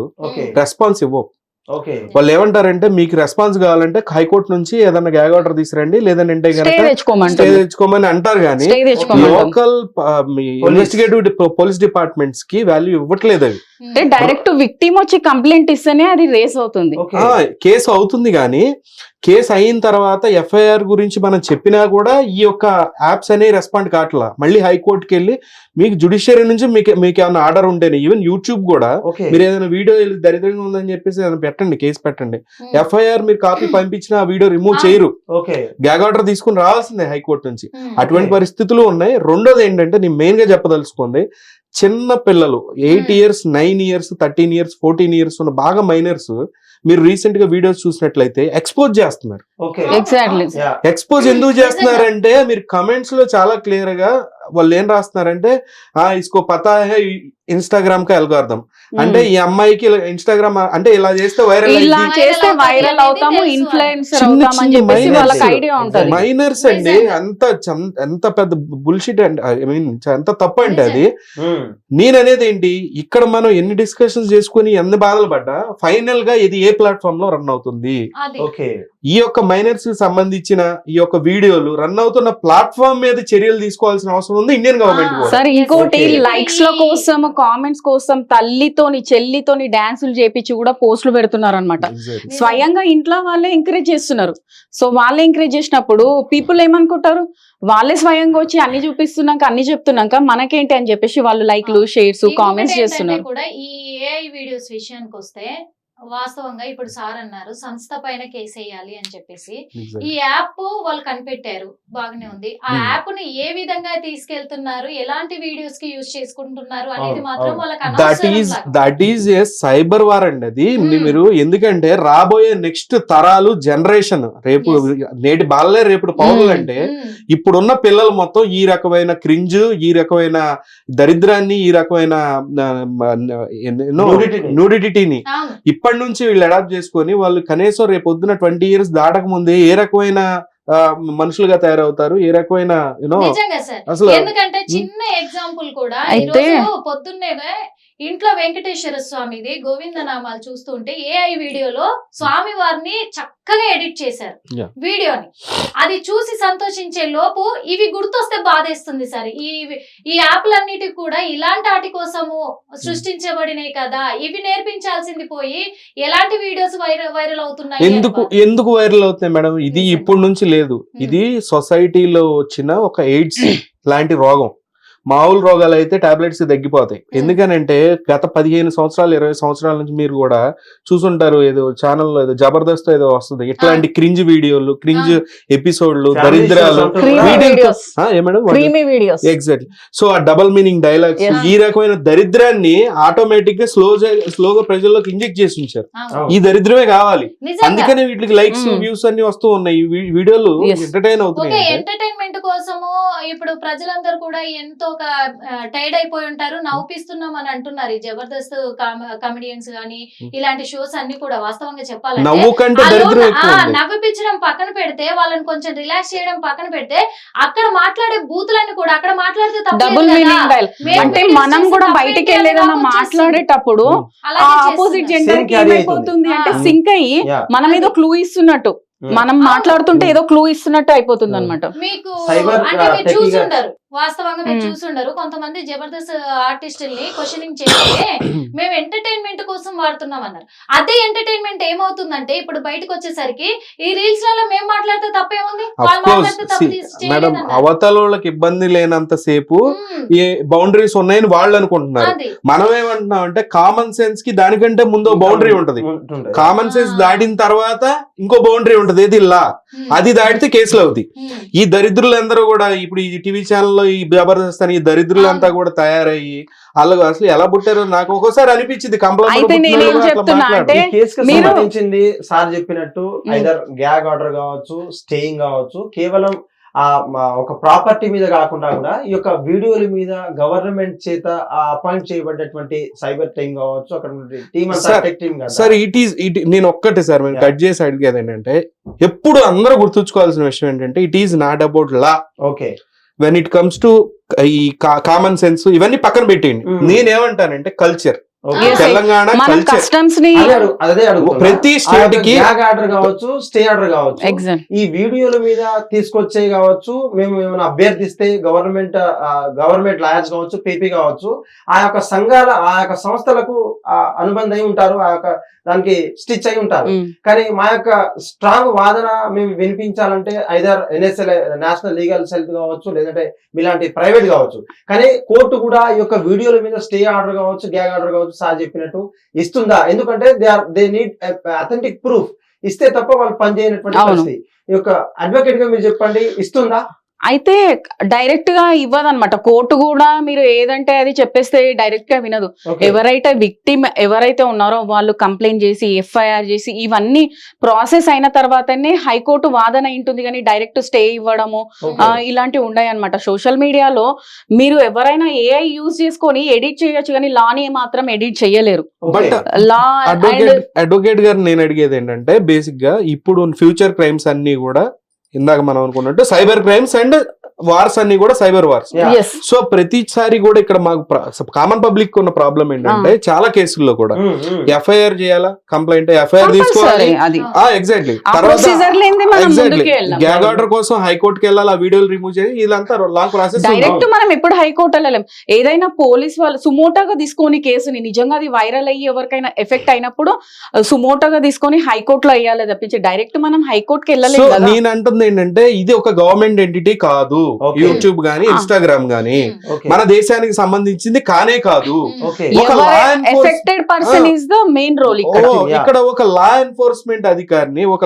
రెస్పాన్స్ ఇవ్వవు. ఓకే. వాళ్ళు ఏమంటారంటే మీకు రెస్పాన్స్ కావాలంటే హైకోర్టు నుంచి ఏదైనా గ్యాగ్ ఆర్డర్ తీసుకురండి, లేదంటే స్టే స్టే తెచ్చుకోమంటారు, తెచ్చుకోమని అంటారు. కానీ స్టే తెచ్చుకోమంటారు. లోకల్ ఇన్వెస్టిగేటివ్ పోలీస్ డిపార్ట్మెంట్స్ కి వాల్యూ ఇవ్వట్లేదు. అవి అంటే డైరెక్ట్ విక్టిమ్ వచ్చి కంప్లైంట్ ఇస్తేనే అది రేస్ అవుతుంది. ఓకే. కేసు అవుతుంది, కానీ కేసు అయిన తర్వాత ఎఫ్ఐఆర్ గురించి మనం చెప్పినా కూడా ఈ యొక్క యాప్స్ అనేవి రెస్పాండ్ కావట్లా. మళ్ళీ హైకోర్టుకి వెళ్ళి మీకు జుడిషియరీ నుంచి మీకు ఏమైనా ఆర్డర్ ఉంటేనే, ఈవెన్ యూట్యూబ్ కూడా ఓకే. మీరు ఏదైనా వీడియో దరిద్రంగా ఉందని చెప్పేసి ఏదైనా పెట్టండి, కేసు పెట్టండి, ఎఫ్ఐఆర్ మీరు కాపీ పంపించిన ఆ వీడియో రిమూవ్ చేయరు, ఓకే. గ్యాగ్ ఆర్డర్ తీసుకుని రావాల్సిందే హైకోర్టు నుంచి. అటువంటి పరిస్థితులు ఉన్నాయి. రెండోది ఏంటంటే నేను మెయిన్ గా చెప్పదలుచుకుంది, చిన్న పిల్లలు 8 years 9 years 13 years 14 years ఉన్న బాగా మైనర్స్ మీరు రీసెంట్ గా వీడియోస్ చూసినట్లయితే ఎక్స్పోజ్ చేస్తున్నారు. ఓకే. ఎగ్జాక్ట్లీ. ఎక్స్పోజ్ ఎందుకు చేస్తున్నారంటే మీరు కమెంట్స్ లో చాలా క్లియర్ గా వాళ్ళు ఏం రాస్తున్నారంటే ఇస్కో పతా హై ఇన్స్టాగ్రామ్ కా అల్గోరిథం, అంటే ఈ అమ్మాయికి ఇన్స్టాగ్రామ్ అంటే ఇలా చేస్తే వైరల్ ఇలా అయ్యింది. చేస్తే వైరల్ అవుతాము, ఇన్ఫ్లుయెన్సర్ అవుతామని చెప్పేసి వాళ్ళకి ఐడియా ఉంటది. మైనర్స్ అండి, ఎంత పెద్ద బుల్షిట్ అండి, ఐ మీన్ ఎంత తప్పు అంటే అది. నేననేది ఏంటి, ఇక్కడ మనం ఎన్ని డిస్కషన్స్ చేసుకుని ఎన్ని బాధలు పడ్డా ఫైనల్ గా ఇది ఏ ప్లాట్ఫామ్ లో రన్ అవుతుంది. ఓకే. ఈ యొక్క మైనర్స్ కి సంబంధించిన ఈ యొక్క వీడియోలు రన్ అవుతున్న ప్లాట్ఫామ్ మీద చర్యలు తీసుకోవాల్సిన అవసరం ఉంది ఇండియన్ గవర్నమెంట్. సరే, ఇంకోటి Okay. లైక్స్ ల కోసం, కామెంట్స్ కోసం తల్లితోని చెల్లితోని డాన్సులు చేపించి కూడా పోస్టులు పెడుతున్నారు అనమాట. స్వయంగా ఇంట్లో వాళ్ళే ఎంకరేజ్ చేస్తున్నారు. సో వాళ్ళే ఎంకరేజ్ చేసినప్పుడు పీపుల్ ఏమనుకుంటారు, వాళ్ళే స్వయంగా వచ్చి అన్ని చూపిస్తున్నాక అన్ని చెప్తున్నాక మనకేంటి అని చెప్పేసి వాళ్ళు లైక్లు, షేర్స్, కామెంట్స్ చేస్తున్నారు. కూడా ఈ ఏఐ వీడియోస్ విషయానికి వస్తే వాస్తవంగా ఇప్పుడు సార్ అన్నారు సంస్థ పైన కేసు వేయాలి అని చెప్పేసి. ఈ యాప్ వాళ్ళు కనిపెట్టారు, బాగానే ఉంది. ఆ యాప్ ని ఏ విధంగా తీసుకెళ్తున్నారు, ఎలాంటి వీడియోస్ కి యూజ్ చేసుకుంటున్నారు అనేది మాత్రం వాళ్ళకి that is a cyber war అండి అది. మీరు ఎందుకంటే రాబోయే నెక్స్ట్ తరాలు జనరేషన్, రేపు నేటి బాలలే రేపు పౌరులు అంటే ఇప్పుడున్న పిల్లలు మొత్తం ఈ రకమైన క్రింజ్, ఈ రకమైన దరిద్రాన్ని, ఈ రకమైన న్యూడిటీని ఇప్పటి నుంచి వీళ్ళు అడాప్ట్ చేసుకొని వాళ్ళు కనీసం రేపు పొద్దున 20 years దాటక ముందే ఏ రకమైన మనుషులుగా తయారవుతారు, ఏ రకమైన అసలు. ఎందుకంటే చిన్న ఎగ్జాంపుల్ కూడా అయితే పొద్దున్నే ఇంట్లో వెంకటేశ్వర స్వామిది గోవింద నామాలు చూస్తుంటే ఏఐ వీడియోలో స్వామి వారిని చక్కగా ఎడిట్ చేశారు వీడియోని. అది చూసి సంతోషించే లోపు ఇవి గుర్తొస్తే బాధేస్తుంది సార్. ఈ యాప్లన్నిటికి కూడా ఇలాంటి వాటి కోసము సృష్టించబడినాయి కదా, ఇవి నేర్పించాల్సింది పోయి ఎలాంటి వీడియోస్ వైరల్ అవుతున్నాయి. ఎందుకు వైరల్ అవుతున్నాయి మేడం? ఇది ఇప్పటి నుంచి లేదు, ఇది సొసైటీలో వచ్చిన ఒక ఎయిడ్స్ లాంటి రోగం. మామూలు రోగాలు అయితే టాబ్లెట్స్ తగ్గిపోతాయి. ఎందుకనంటే గత 15 సంవత్సరాలు 20 సంవత్సరాల నుంచి మీరు కూడా చూసుంటారు, ఏదో ఛానల్లో ఏదో జబర్దస్త్ ఏదో వస్తుంది, ఇట్లాంటి క్రింజ్ వీడియోలు, క్రింజ్ ఎపిసోడ్లు, దరిద్రాలు, ఎగ్జాక్ట్లీ. సో ఆ డబల్ మీనింగ్ డైలాగ్స్, ఈ రకమైన దరిద్రాన్ని ఆటోమేటిక్ గా స్లోగా ప్రజల్లోకి ఇంజెక్ట్ చేసి ఉంచారు. ఈ దరిద్రమే కావాలి, అందుకనే వీటికి లైక్స్, వ్యూస్ అన్ని వస్తూ ఉన్నాయి. ఈ వీడియోలు ఎంటర్టైన్ అవుతున్నాయి. ఎంటర్టైన్మెంట్ కోసము ఇప్పుడు ప్రజలందరూ కూడా ఎంతో ఒక టైర్డ్ అయిపోయి ఉంటారు, నవ్విస్తున్నాం అని అంటున్నారు. ఈ జబర్దస్త్ కామెడియన్స్ గానీ ఇలాంటి షోస్ అన్ని కూడా వాస్తవంగా చెప్పాలంటే నవ్విపించడం పక్కన పెడితే, వాళ్ళని కొంచెం రిలాక్స్ చేయడం పక్కన పెడితే, అక్కడ మాట్లాడే బూతులన్నీ కూడా అక్కడ మాట్లాడితే డబుల్ మీనింగ్ డైల్. అంటే మనం కూడా బయటికి వెళ్ళేదన్నా మాట్లాడేటప్పుడు ఆపోజిట్ జెండర్ కి ఏమైపోతుంది అంటే సింక్ అయ్యి మనం ఏదో క్లూ ఇస్తున్నట్టు, మనం మాట్లాడుతుంటే ఏదో క్లూ ఇస్తున్నట్టు అయిపోతుంది అనమాట. మీకు అంటే మీరు చూసుంటారు, వాస్తవంగా మీరు చూసుండరు, కొంతమంది జబర్దస్త్ ఆర్టిస్టుల్ని క్వశ్చనింగ్ చేస్తే మేము ఎంటర్టైన్మెంట్ కోసం వాడుతున్నాం అన్నారు. అదే ఎంటర్టైన్మెంట్ ఏమవుతుందంటే ఇప్పుడు బయటకు వచ్చేసరికి ఈ రీల్స్ లలో మేము మాట్లాడితే తప్పేముంది, మేడం అవతలకి ఇబ్బంది లేనంత సేపు ఏ బౌండరీస్ ఉన్నాయని వాళ్ళు అనుకుంటున్నారు. మనం ఏమంటున్నాం అంటే కామన్ సెన్స్ కి దానికంటే ముందు బౌండరీ ఉంటది, కామన్ సెన్స్ దాటిన తర్వాత ఇంకో బౌండరీ ఉంటది, ఏది లా, అది దాటితే కేసులు అవుతాయి. ఈ దరిద్రులందరూ కూడా ఇప్పుడు ఈ టీవీ ఛానల్లో ఈ జబర్దస్త్ అని ఈ దరిద్రులంతా కూడా తయారయ్యి వాళ్ళు అసలు ఎలా పుట్టారో నాకు ఒక్కోసారి అనిపించింది. సంబంధించింది సార్ చెప్పినట్టు ఐదర్ గ్యాగ్ ఆర్డర్ కావచ్చు, స్టేయింగ్ కావచ్చు, కేవలం ఒక ప్రాపర్టీ మీద కాకుండా కూడా ఈ యొక్క వీడియోల మీద గవర్నమెంట్ చేత అపాయింట్ చేయబడ్డటువంటి సైబర్ టీమ్ కావచ్చు, అక్కడ టీమ్. సార్ నేను ఒక్కటే సార్ మేము కట్ చేసి అడిగేది ఏంటంటే, ఎప్పుడు అందరూ గుర్తుంచుకోవాల్సిన విషయం ఏంటంటే, it is not about law. Okay, when it comes to ఈ కామన్ సెన్స్ ఇవన్నీ పక్కన పెట్టేయండి. నేనేమంటానంటే కల్చర్, Okay. Yes, తెలంగాణ మనం కల్చర్ కస్టమ్స్ ని అదే అడుగుతున్నా. ప్రతి ఆ యొక్క స్టేట్ కి గ్యాగ్ ఆర్డర్ కావచ్చు, స్టే ఆర్డర్ కావచ్చు, ఎగ్జాక్ట్ ఈ వీడియోల మీద తీసుకొచ్చే కావచ్చు, మేము ఏమైనా అభ్యర్థిస్తే గవర్నమెంట్ లాయర్స్ కావచ్చు, పీపీ కావచ్చు, ఆ యొక్క సంఘాల ఆ యొక్క సంస్థలకు అనుబంధం అయి ఉంటారు, ఆ యొక్క దానికి స్టిచ్ అయి ఉంటారు. కానీ మా యొక్క స్ట్రాంగ్ వాదన మేము వినిపించాలంటే either NSL national legal cell కావచ్చు, లేదంటే ఇలాంటి ప్రైవేట్ కావచ్చు, కానీ కోర్టు కూడా ఈ యొక్క వీడియోల మీద స్టే ఆర్డర్ కావచ్చు, గ్యాగ్ ఆర్డర్ కావచ్చు, సార్ చెప్పినట్టు ఇస్తుందా? ఎందుకంటే దే నీడ్ అథెంటిక్ ప్రూఫ్. ఇస్తే తప్ప వాళ్ళు పనిచేయనటువంటి పరిస్థితి. ఈ యొక్క అడ్వకేట్ గా మీరు చెప్పండి, ఇస్తుందా? అయితే డైరెక్ట్ గా ఇవ్వదన్నమాట. కోర్టు కూడా మీరు ఏదంటే అది చెప్పేస్తే డైరెక్ట్ గా వినదు. ఎవరైతే విక్టిమ్ ఎవరైతే ఉన్నారో వాళ్ళు కంప్లైంట్ చేసి ఎఫ్ఐఆర్ చేసి ఇవన్నీ ప్రాసెస్ అయిన తర్వాతనే హైకోర్టు వాదన ఉంటుంది, కానీ డైరెక్ట్ స్టే ఇవ్వడము ఇలాంటివి ఉన్నాయి అనమాట. సోషల్ మీడియాలో మీరు ఎవరైనా ఏఐ యూజ్ చేసుకొని ఎడిట్ చేయొచ్చు, కానీ లాని మాత్రం ఎడిట్ చేయలేరు. బట్ లా అడ్వకేట్ గారు నేను అడిగేది ఏంటంటే, బేసిక్ గా ఇప్పుడు ఫ్యూచర్ క్రైమ్స్ అన్ని కూడా ఇందాక మనం అనుకున్నట్టు సైబర్ క్రైమ్స్ అండ్ వార్స్ అన్ని కూడా సైబర్ వార్స్. సో ప్రతిసారి కూడా ఇక్కడ మాకు కామన్ పబ్లిక్ ఉన్న ప్రాబ్లం ఏంటంటే, చాలా కేసుల్లో కూడా ఎఫ్ఐఆర్ చేయాలా, కంప్లైంట్ ఎఫ్ఐఆర్ తీసుకోవాలి, ఎగ్జాక్ట్లీ గ్యాగ్ ఆర్డర్ కోసం హైకోర్టుకి వెళ్ళాలి, ఆ వీడియోలు రిమూవ్ చేయాలి, ఇదంతా లాంగ్ ప్రాసెస్. డైరెక్ట్ మనం ఎప్పుడు హైకోర్టు వెళ్ళలేం. ఏదైనా పోలీస్ వాళ్ళు సుమోటాగా తీసుకొని కేసుని నిజంగా అది వైరల్ అయ్యి ఎవరికైనా ఎఫెక్ట్ అయినప్పుడు సుమోటాగా తీసుకొని హైకోర్టులో అయ్యాలి తప్పించి డైరెక్ట్ మనం హైకోర్టుకి వెళ్ళలేం. నేను అంటుంది ఏంటంటే, ఇది ఒక గవర్నమెంట్ ఎంటిటీ కాదు, యూట్యూబ్ గానీ ఇన్స్టాగ్రామ్ గానీ మన దేశానికి సంబంధించింది కానే కాదు. Affected person is the main role. ఇక్కడ ఒక లా ఎన్ఫోర్స్మెంట్ అధికారిని, ఒక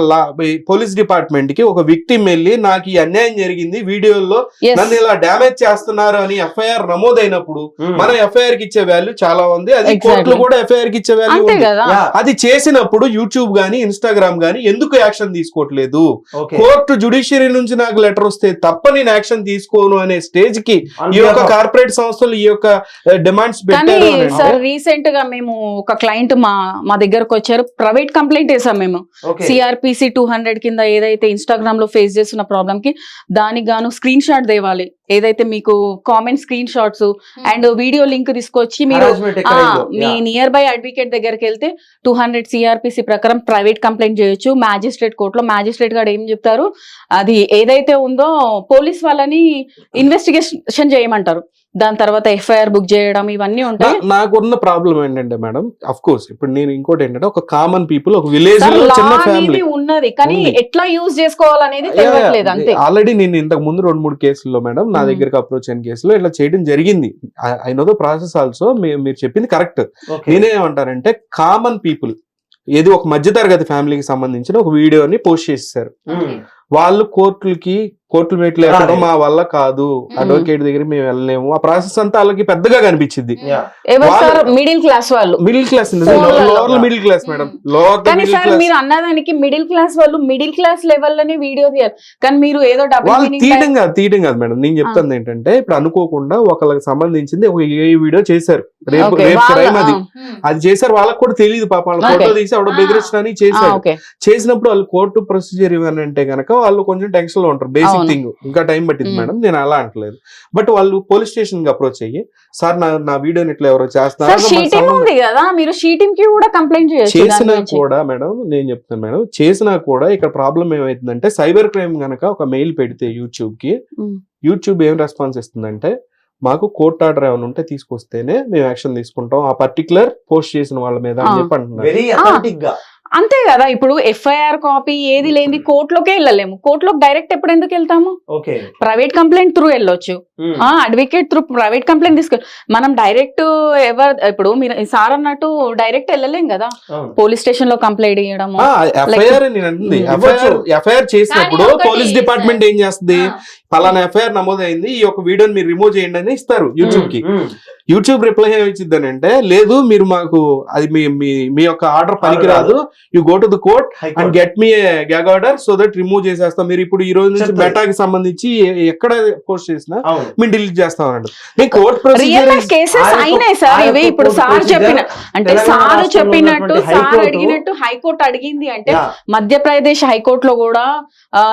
పోలీస్ డిపార్ట్మెంట్ కి ఒక విక్టిమ్ వెళ్ళి నాకు ఈ అన్యాయం జరిగింది, వీడియోలో నన్ను ఇలా డ్యామేజ్ చేస్తున్నారు అని ఎఫ్ఐఆర్ నమోదైనప్పుడు మన ఎఫ్ఐఆర్ కి ఇచ్చే వాల్యూ చాలా ఉంది, అది కోర్టులు కూడా ఎఫ్ఐఆర్ కి ఇచ్చే వాల్యూ ఉంది. అది చేసినప్పుడు యూట్యూబ్ గానీ ఇన్స్టాగ్రామ్ గానీ ఎందుకు యాక్షన్ తీసుకోవట్లేదు? కోర్టు జుడిషియరీ నుంచి నాకు లెటర్ వస్తే తప్ప నేను యాక్షన్ తీసుకోను అనే స్టేజ్ కి ఈ యొక్క కార్పొరేట్ సంస్థలు ఈ యొక్క డిమాండ్స్ పెట్టారు. సార్ రీసెంట్ గా మేము ఒక క్లయింట్ మా దగ్గరకు వచ్చారు, ప్రైవేట్ కంప్లైంట్ చేసాం మేము. సిఆర్పిసి 200 కింద ఏదైతే ఇన్స్టాగ్రామ్ లో ఫేస్ చేస్తున్న ప్రాబ్లం కి దానికి గాను స్క్రీన్ షాట్ తేవాలి, ఏదైతే మీకు comment screen shots and video link తీసుకొచ్చి మీరు మీ నియర్ బై అడ్వకేట్ దగ్గరికి వెళ్తే 200 సిఆర్పిసి ప్రకారం ప్రైవేట్ కంప్లైంట్ చేయొచ్చు. మ్యాజిస్ట్రేట్ కోర్టులో మ్యాజిస్ట్రేట్ గారు ఏం చెప్తారు, అది ఏదైతే ఉందో పోలీస్ వాళ్ళని ఇన్వెస్టిగేషన్ చేయమంటారు, దాని తర్వాత ఎఫ్ఐఆర్ బుక్ చేయడం ఇవన్నీ ఉంటాయి. నాకున్న ప్రాబ్లం ఏంటంటే మేడం, అఫ్ కోర్స్ ఇప్పుడు నేను ఇంకోటి ఏంటంటే, ఒక కామన్ పీపుల్ ఒక విలేజ్ లో చిన్న ఫ్యామిలీ ఉన్నది, కానీ ఎట్లా యూజ్ చేసుకోవాలనేది తెలియట్లేదు అంతే. ఆల్రెడీ నేను ఇంతకు ముందు 2-3 కేసుల్లో మేడం నా దగ్గరకు అప్రోచ్ అయిన కేసులో ఇట్లా చేయడం జరిగింది. I know the process also. మీరు చెప్పింది కరెక్ట్. నేనేమంటానంటే, కామన్ పీపుల్ ఏది ఒక మధ్యతరగతి ఫ్యామిలీకి సంబంధించిన ఒక వీడియోని పోస్ట్ చేశారు, వాళ్ళు కోర్టులు మెట్లు ఎక్కడం మా వల్ల కాదు, అడ్వకేట్ దగ్గర మేము వెళ్ళలేము, ఆ ప్రాసెస్ అంతా వాళ్ళకి పెద్దగా కనిపించింది. మిడిల్ క్లాస్ వాళ్ళు, middle class lower middle class madam, lower కానీ సార్ మీరు అన్నదానికి మిడిల్ క్లాస్ వాళ్ళు మిడిల్ క్లాస్ లెవెల్ లోనే వీడియో తీయాలి, కానీ మీరు ఏదో తీయడం కాదు మేడం. నేను చెప్తాను ఏంటంటే, ఇప్పుడు అనుకోకుండా ఒకళ్ళకి సంబంధించింది ఒక ఏ వీడియో చేశారు, రేపు క్రైమ్ అది చేశారు, వాళ్ళకి కూడా తెలియదు పాప, వాళ్ళు ఫోటో తీసి ఆవిడ బెదిరించడానికి చేశారు. చేసినప్పుడు వాళ్ళు కోర్టు ప్రొసీజర్ ఇవ్వనంటే కనుక వాళ్ళు కొంచెం టెన్షన్ లో ఉంటారు. బేసిక్ థింగ్ ఇంకా టైం పట్టింది మేడం, నేను అలా అంటలేదు. బట్ వాళ్ళు పోలీస్ స్టేషన్ కి అప్రోచ్ అయ్యి, సార్ నా వీడియోని ఇట్లా ఎవరో చేస్తున్నారు చేసినా కూడా మేడం, నేను చెప్తాను మేడం, చేసినా కూడా ఇక్కడ ప్రాబ్లం ఏమైతుందంటే, సైబర్ క్రైమ్ గనక ఒక మెయిల్ పెడితే యూట్యూబ్ కి, యూట్యూబ్ ఏం రెస్పాన్స్ ఇస్తుందంటే, మాకు కోర్ట్ ఆర్డర్ ఏమైనా ఉంటే తీసుకొస్తేనే మేము యాక్షన్ తీసుకుంటాం ఆ పర్టికులర్ పోస్ట్ చేసిన వాళ్ళ మీద అని చెప్పి అంటున్నారు. అంతే కదా. ఇప్పుడు ఎఫ్ఐఆర్ కాపీ ఏది లేని కోర్టులోకే వెళ్ళలేము, కోర్టులోకి డైరెక్ట్ ఎప్పుడు ఎందుకు వెళ్తాము? ప్రైవేట్ కంప్లైంట్ త్రూ వెళ్ళొచ్చు, అడ్వకేట్ త్రూ ప్రైవేట్ కంప్లైంట్ తీసుకెళ్ళి మనం డైరెక్ట్ ఇప్పుడు మీరు సార్ అన్నట్టు డైరెక్ట్ వెళ్ళలేం కదా. పోలీస్ స్టేషన్ లో కంప్లైంట్ చేయడము, ఎఫ్ఐఆర్ చేసినప్పుడు పోలీస్ డిపార్ట్మెంట్ ఏం చేస్తుంది, పలానా ఎఫ్ఐఆర్ నమోదైంది, ఈ యొక్క వీడియోని మీరు రిమూవ్ చేయండి అని ఇస్తారు యూట్యూబ్ కి. యూట్యూబ్ రిప్లై ఏమిచ్చిద్దని అంటే, లేదు మీరు మాకు అది మీ యొక్క ఆర్డర్ పనికిరాదు, you go to the court and get me gag order so that remove చేసేస్తాం. మీరు ఇప్పుడు ఈ రోజు నుంచి మెటాకి సంబంధించి ఎక్కడ పోస్ట్ చేసినా మేము డిలీట్ చేస్తామన్నట్టు. నేను court real procedure life cases ఆ యొక్క- అయినాయి సార్. ఆ ఇవి యొక్క ఇప్పుడు కోర్టు సార్ procedure చెప్పిన అంటే తెలంగాణ సార్ రాష్ట్రంలో చెప్పినట్టు ఉన్నటువంటి సార్ హైకోర్టు- అడిగినట్టు హైకోర్టు అడిగింది అంటే యా, మధ్యప్రదేశ్ హైకోర్టులో కూడా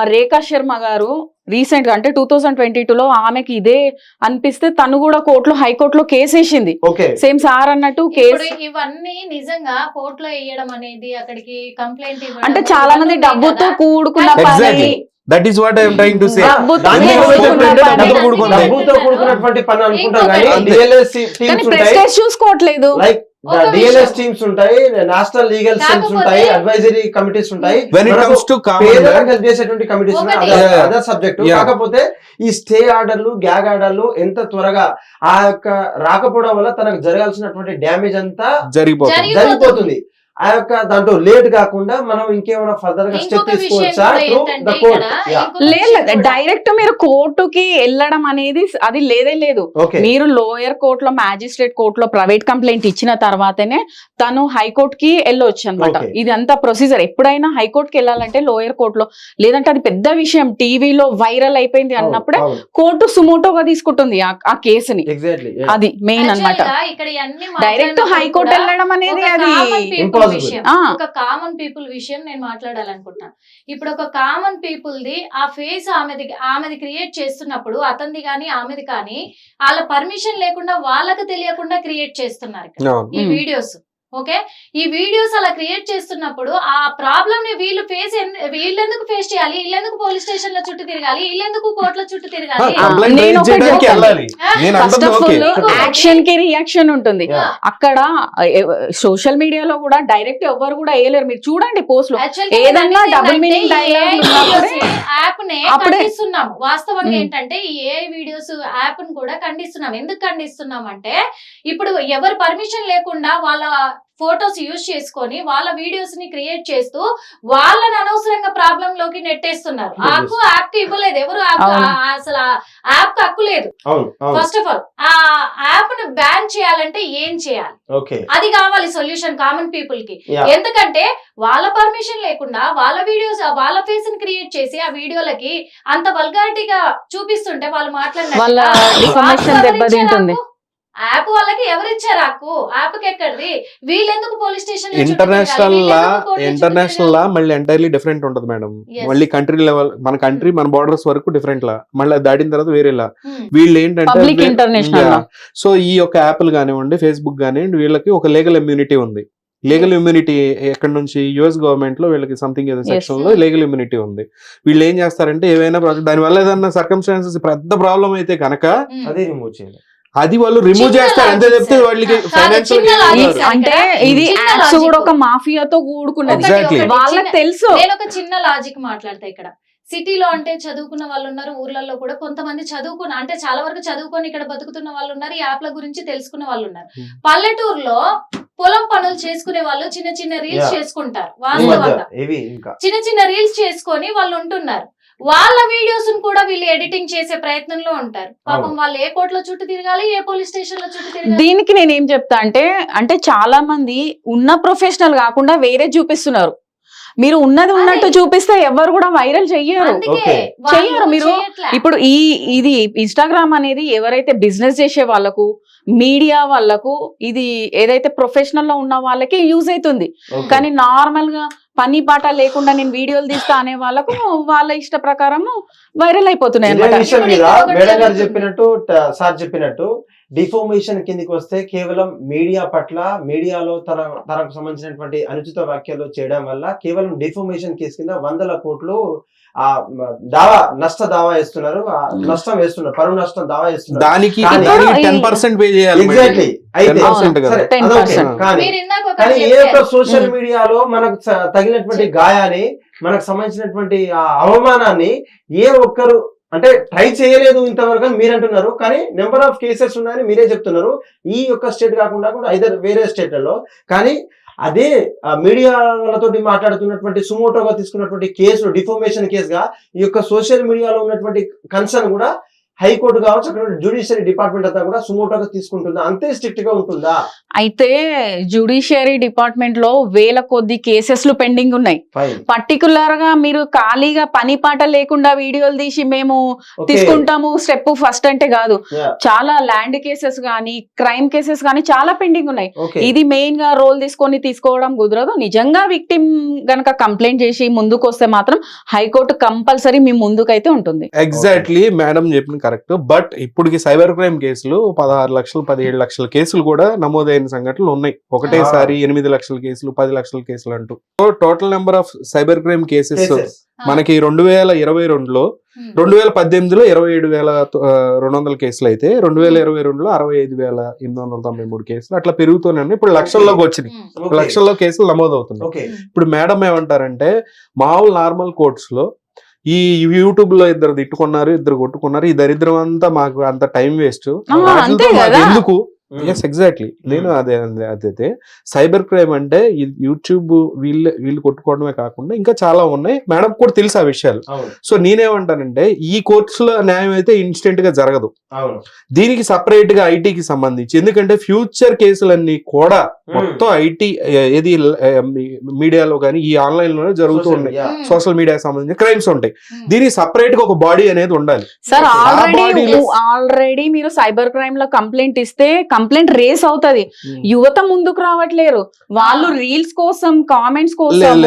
రేఖా శర్మ గారు రీసెంట్ గా అంటే 2022లో ఆమెకి ఇదే అనిపిస్తే తను కూడా హైకోర్టులో కేసు వేసింది. ఓకే సేమ్ సార్ అన్నట్టు ఇప్పుడు కేసు ఇవన్నీ నిజంగా కోర్టులో వేయడం అనేది అక్కడికి కంప్లైంట్ అంటే చాలా మంది డబ్బుతో కూడుకున్న పని. Exactly. That is what I'm trying to say. డబ్బుతో దాన్ని కూడుకున్న పని. డబ్బుతో కూడుకున్నటువంటి పని అనుకుంటారు కానీ ఇంకొకటి- డిఎల్ఎస్ కానీ టీమ్స్ ఉంటాయి, ప్రెస్టేజ్ చూసుకోవట్లేదు. లైక్ ఒక డిఎల్ఎస్ విషయం. టీమ్స్ ఉంటాయి, నేషనల్ లీగల్ సెల్స్ కాకపోతే- ఉంటాయి, అడ్వైజరీ కమిటీస్ ఉంటాయి. When it comes to common పేదలకు man, help చేసేటువంటి కమిటీస్ ఉన్నాయి. ఒకటి. అదే- Yeah. అదే సబ్జెక్ట్. Yeah. కాకపోతే ఈ స్టే ఆర్డర్లు, గ్యాగ్ ఆర్డర్లు ఎంత త్వరగా ఆ యొక్క రాకపోవడం వల్ల తనకు జరగాల్సినటువంటి డ్యామేజ్ అంతా జరిగిపోతుంది. జరిగిపోతుంది. ఆ యొక్క దాంట్లో లేట్ కాకుండా మనం ఇంకేమైనా ఫర్దర్ గా స్టెప్ ఇంకొక విషయం తీసుకోవచ్చా కూడా త్రూ ఏంటంటే ద ఇక్కడ కోర్ట్? ఇంకొక విషయం లేదు కూడా- డైరెక్ట్ మీరు కోర్టుకి వెళ్ళడం అనేది అది లేదు. ఓకే మీరు లోయర్ కోర్టులో మ్యాజిస్ట్రేట్ కోర్టులో ప్రైవేట్ కంప్లైంట్ ఇచ్చిన తర్వాతనే తను హైకోర్టుకి వెళ్ళొచ్చు అనమాట. Okay. ఇది అంతా ప్రొసీజర్. ఎప్పుడైనా హైకోర్టుకి వెళ్ళాలంటే లోయర్ కోర్టులో, లేదంటే అది పెద్ద విషయం టీవీలో వైరల్ అయిపోయింది అన్నప్పుడే కోర్టు సుమోటోగా తీసుకుంటుంది ఆ కేసుని. ఎగ్జాక్ట్లీ అది మెయిన్ అన్నమాట. Actually గా ఇక్కడ ఇవన్నీ డైరెక్ట్ మాట్లాడినప్పుడు హైకోర్టు కూడా వెళ్ళడం అనేది ఒక అది common people impossible. విషయం. ఆ. ఒక కామన్ పీపుల్ విషయం నేను మాట్లాడాలనుకుంటున్నాను. ఇప్పుడు ఒక కామన్ పీపుల్ ది ఆ ఫేస్ ఆమెది క్రియేట్ చేస్తున్నప్పుడు అతనిది కానీ ఆమెది కానీ వాళ్ళ పర్మిషన్ లేకుండా వాళ్ళకి తెలియకుండా క్రియేట్ చేస్తున్నారు ఇక్కడ అవును. ఈ వీడియోస్. ఓకే, ఈ వీడియోస్ అలా క్రియేట్ చేస్తున్నప్పుడు ఆ ప్రాబ్లమ్ ని వీళ్ళెందుకు ఫేస్ చేయాలి, వీళ్ళెందుకు పోలీస్ స్టేషన్ లో చుట్టూ తిరగాలి, వీళ్ళెందుకు కోర్టుల చుట్టూ తిరగాలి. కంప్లైంట్ నేను రైజ్ ఒకటి చేయడానికి చెప్తాను. వెళ్ళాలి. నేను ఫస్ట్ అంటుంది ఆఫ్ ఓకే. ఆల్ యాక్షన్ కి రియాక్షన్ ఉంటుంది. Yeah. అక్కడ సోషల్ మీడియాలో కూడా డైరెక్ట్ ఎవరు కూడా వేయలేరు. మీరు చూడండి పోస్ట్ లో Actually గా ఏదన్నా నేను double ఏంటంటే meaning ఈ dialogue AI ఉన్నప్పుడే videos యాప్ నే అప్పుడే- ఖండిస్తున్నాం. వాస్తవంగా Hmm. ఏంటంటే ఈ ఏఐ వీడియోస్ యాప్ ను కూడా ఖండిస్తున్నాం. ఎందుకు ఖండిస్తున్నాం అంటే ఇప్పుడు ఎవరు పర్మిషన్ లేకుండా వాళ్ళ ఫోటోస్ యూజ్ చేసుకొని వాళ్ళ వీడియోస్ ని క్రియేట్ చేస్తూ వాళ్ళని అనవసరంగా ప్రాబ్లం లోకి నెట్టేస్తున్నారు. ఆ హక్కు యాప్ కి ఇవ్వలేదు. ఎవరు అవును. అసలు యాప్ కి హక్కు లేదు. అవును అవును ఫస్ట్ ఆఫ్ ఆల్ ఆ యాప్ ను బ్యాన్ చేయాలంటే ఏం చేయాలి, ఓకే అది కావాలి సొల్యూషన్ కామన్ పీపుల్ కి. Yeah. ఎందుకంటే వాళ్ళ పర్మిషన్ లేకుండా వాళ్ళ వీడియోస్ వాళ్ళ ఫేస్ ని క్రియేట్ చేసి ఆ వీడియోలకి అంత వల్గారిటీగా చూపిస్తుంటే వాళ్ళు వాళ్ళ డిఫర్మేషన్ దెబ్బతింటుంది. యాప్ వాళ్ళకి ఎవరిచ్చారు హక్కు? యాప్ కి ఎక్కడిది? వీళ్ళెందుకు పోలీస్ స్టేషన్ ఇంటర్నేషనల్ లా మళ్ళీ ఎంటైర్లీ డిఫరెంట్ ఉంటది మేడం. Yes. మళ్ళీ కంట్రీ లెవెల్, మన కంట్రీ మన బార్డర్స్ వరకు డిఫరెంట్ లా, మళ్ళీ అది దాటిన తర్వాత వేరే లా. వీళ్ళు పబ్లిక్ ఏంటంటే ఇంటర్నేషనల్ సో ఈ యొక్క యాప్లు కానివ్వండి, ఫేస్బుక్ కానివ్వండి, వీళ్ళకి ఒక లీగల్ ఇమ్యూనిటీ ఉంది. లీగల్ ఇమ్యూనిటీ ఎక్కడ నుంచి యుఎస్ గవర్నమెంట్ లో వీళ్ళకి సంథింగ్ ఏదో సెక్షన్ లో లీగల్ ఇమ్యూనిటీ ఉంది. వీళ్ళు ఏం చేస్తారంటే ఏవైనా దాని వల్ల ఏదన్నా సర్కమ్స్టాన్సెస్ పెద్ద ప్రాబ్లం అయితే కనుక అదే రిమూవ్ చేయాలి. అది వాళ్ళు రిమూవ్ చిన్న చేస్తారు. అంతే logic చెప్తే sir. వాళ్ళకి కాదు, ఫైనాన్షియల్ చిన్న logic sir. అంటే ఇది చిన్న యాప్స్ logic. కూడా ఒక మాఫియాతో కూడుకున్నది. Exactly. వాళ్ళకి తెలుసు. నేను ఒక చిన్న లాజిక్ మాట్లాడతా ఇక్కడ. సిటీలో అంటే చదువుకున్న వాళ్ళు ఉన్నారు, ఊర్లలో కూడా కొంతమంది అంటే చాలా వరకు చదువుకొని ఇక్కడ బతుకుతున్న వాళ్ళు ఉన్నారు, ఈ యాప్ల గురించి తెలుసుకున్న వాళ్ళు ఉన్నారు. పల్లెటూరులో పొలం పనులు చేసుకునే వాళ్ళు చిన్న చిన్న రీల్స్ Yeah. చేసుకుంటారు. వాస్తవంగా ఇవి ఇంకా చిన్న చిన్న రీల్స్ చేసుకొని వాళ్ళు ఉంటున్నారు. వాళ్ళ వీడియోస్ కూడా వీళ్ళు ఎడిటింగ్ చేసే ప్రయత్నంలో ఉంటారు. పాపం వాళ్ళు ఏ కోర్టులో చుట్టూ తిరగాలి, ఏ పోలీస్ స్టేషన్ లో చుట్టూ తిరగాలి. దీనికి నేను ఏం చెప్తా అంటే చాలా మంది ఉన్న ప్రొఫెషనల్ కాకుండా వేరే చూపిస్తున్నారు. మీరు ఉన్నది ఉన్నట్టు చూపిస్తే ఎవరు కూడా వైరల్ చెయ్యరు. అందుకే Okay. వాళ్ళు చెయ్యరు. మీరు చేయట్లే. ఇప్పుడు ఇది ఇన్స్టాగ్రామ్ అనేది ఎవరైతే బిజినెస్ చేసే వాళ్ళకు, మీడియా వాళ్ళకు, ఇది ఏదైతే ప్రొఫెషనల్ లో ఉన్న వాళ్ళకి యూజ్ అవుతుంది. Okay. కానీ నార్మల్ గా పని పాట లేకుండా నేను వీడియోలు తీస్తా అనే వాళ్ళకు వాళ్ళ ఇష్ట ప్రకారము వైరల్ అయిపోతున్నాయి ఇదే అనమాట. విషయం మీద ఇప్పుడు మేడం గారు జరుగుతుంది. చెప్పినట్టు సార్ చెప్పినట్టు డిఫార్మేషన్ కిందికి వస్తే కేవలం మీడియా పట్ల, మీడియాలో తనకు సంబంధించినటువంటి అనుచిత వ్యాఖ్యలు చేయడం వల్ల కేవలం డిఫార్మేషన్ కేసు కింద 100 కోట్లు ఆ నష్ట దావా వేస్తున్నారు, నష్టం వేస్తున్నారు, పరువు నష్టం దావా వేస్తున్నారు. దానికి కానీ 10% పే చేయాలి. ఎగ్జాక్ట్లీ. అయితే 10% కదా. సరే, 10%. అదొకే. కానీ మీరు ఇందాక ఒకటి కానీ ఏ చెప్పారు. ఒక్క సోషల్ మీడియాలో మనకు తగినటువంటి గాయాన్ని, మనకు సంబంధించినటువంటి ఆ అవమానాన్ని ఏ ఒక్కరు అంటే ట్రై చేయలేదు ఇంతవరకు అని మీరు అంటున్నారు. కానీ నెంబర్ ఆఫ్ కేసెస్ ఉన్నాయని మీరే చెప్తున్నారు. ఈ యొక్క స్టేట్ కాకుండా కూడా ఐదర్ వేరే స్టేట్లలో. కానీ అదే మీడియా వాళ్ళతోటి మాట్లాడుతున్నటువంటి సుమోటోగా తీసుకున్నటువంటి కేసు డిఫార్మేషన్ కేసుగా ఈ యొక్క సోషల్ మీడియాలో ఉన్నటువంటి కన్సర్న్ కూడా హైకోర్టు కావచ్చు, అక్కడ జ్యుడిషియరీ డిపార్ట్మెంట్ అంతా కూడా సుమోటోగా తీసుకుంటుందా, అంతే స్ట్రిక్ట్ గా ఉంటుందా? అయితే జ్యుడిషియరీ డిపార్ట్మెంట్ లో వేల కొద్ది కేసెస్లు పెండింగ్ ఉన్నాయి. ఫైన్. పర్టికులర్ గా మీరు ఖాళీగా పని పాట లేకుండా వీడియోలు తీసి మేము తీసుకుంటాము స్టెప్ ఫస్ట్ అంటే కాదు. Yeah. చాలా ల్యాండ్ కేసెస్ గానీ క్రైమ్ కేసెస్ గానీ చాలా పెండింగ్ ఉన్నాయి. Okay. ఇది మెయిన్ గా రోల్ తీసుకోవడం కుదరదు. నిజంగా విక్టిమ్ గనక కంప్లైంట్ చేసి ముందుకు వస్తే మాత్రం హైకోర్టు కంపల్సరీ మీ ముందుకైతే ఉంటుంది. ఎగ్జాక్ట్లీ మేడం చెప్పిన కరెక్ట్. బట్ ఇప్పటికి సైబర్ క్రైమ్ కేసులు 16 లక్షలు 17 లక్షల కేసులు కూడా నమోదైన సంఘటనలు ఉన్నాయి. ఒకటేసారి 8 లక్షల కేసులు 10 లక్షల కేసులు అంటూ. Total number of cyber crime cases Cases. మనకి 2022లో 2018లో 27,200 కేసులు అయితే 2022లో 65,893 కేసులు అట్లా పెరుగుతూనే ఉన్నాయి. ఇప్పుడు లక్షల్లోకి వచ్చినాయి. Okay. లక్షల్లో కేసులు నమోదవుతున్నాయి. Okay. ఇప్పుడు మేడం ఏమంటారంటే మామూలు నార్మల్ కోర్ట్స్ లో ఈ యూట్యూబ్ లో ఇద్దరు తిట్టుకున్నారు, ఇద్దరు కొట్టుకున్నారు, ఈ దరిద్రం అంతా మాకు అంత టైం వేస్ట్, అంతే కదా. ఎందుకు? Yes exactly. నేను అదే సైబర్ క్రైమ్ అంటే యూట్యూబ్ వీళ్ళు కొట్టుకోవడమే కాకుండా ఇంకా చాలా ఉన్నాయి. మేడం కూడా తెలుసు ఆ విషయాలు. సో నేనేమంటానంటే ఈ కోర్ట్స్ లో న్యాయం అయితే ఇన్స్టెంట్ గా జరగదు. దీనికి సపరేట్ గా ఐటీకి సంబంధించి, ఎందుకంటే ఫ్యూచర్ కేసులన్నీ కూడా మొత్తం ఐటీ ఏది మీడియాలో కానీ ఈ ఆన్లైన్ లోనే జరుగుతూ ఉన్నాయి. సోషల్ మీడియాకి సంబంధించిన క్రైమ్స్ ఉంటాయి. దీనికి సపరేట్ గా ఒక బాడీ అనేది ఉండాలి. సార్ ఆల్రెడీ మీరు సైబర్ క్రైమ్ లో కంప్లైంట్ ఇస్తే కంప్లైంట్ రేస్ అవుతది. యువత ముందుకు రావట్లేరు. వాళ్ళు రీల్స్ కోసం కామెంట్స్ కోసం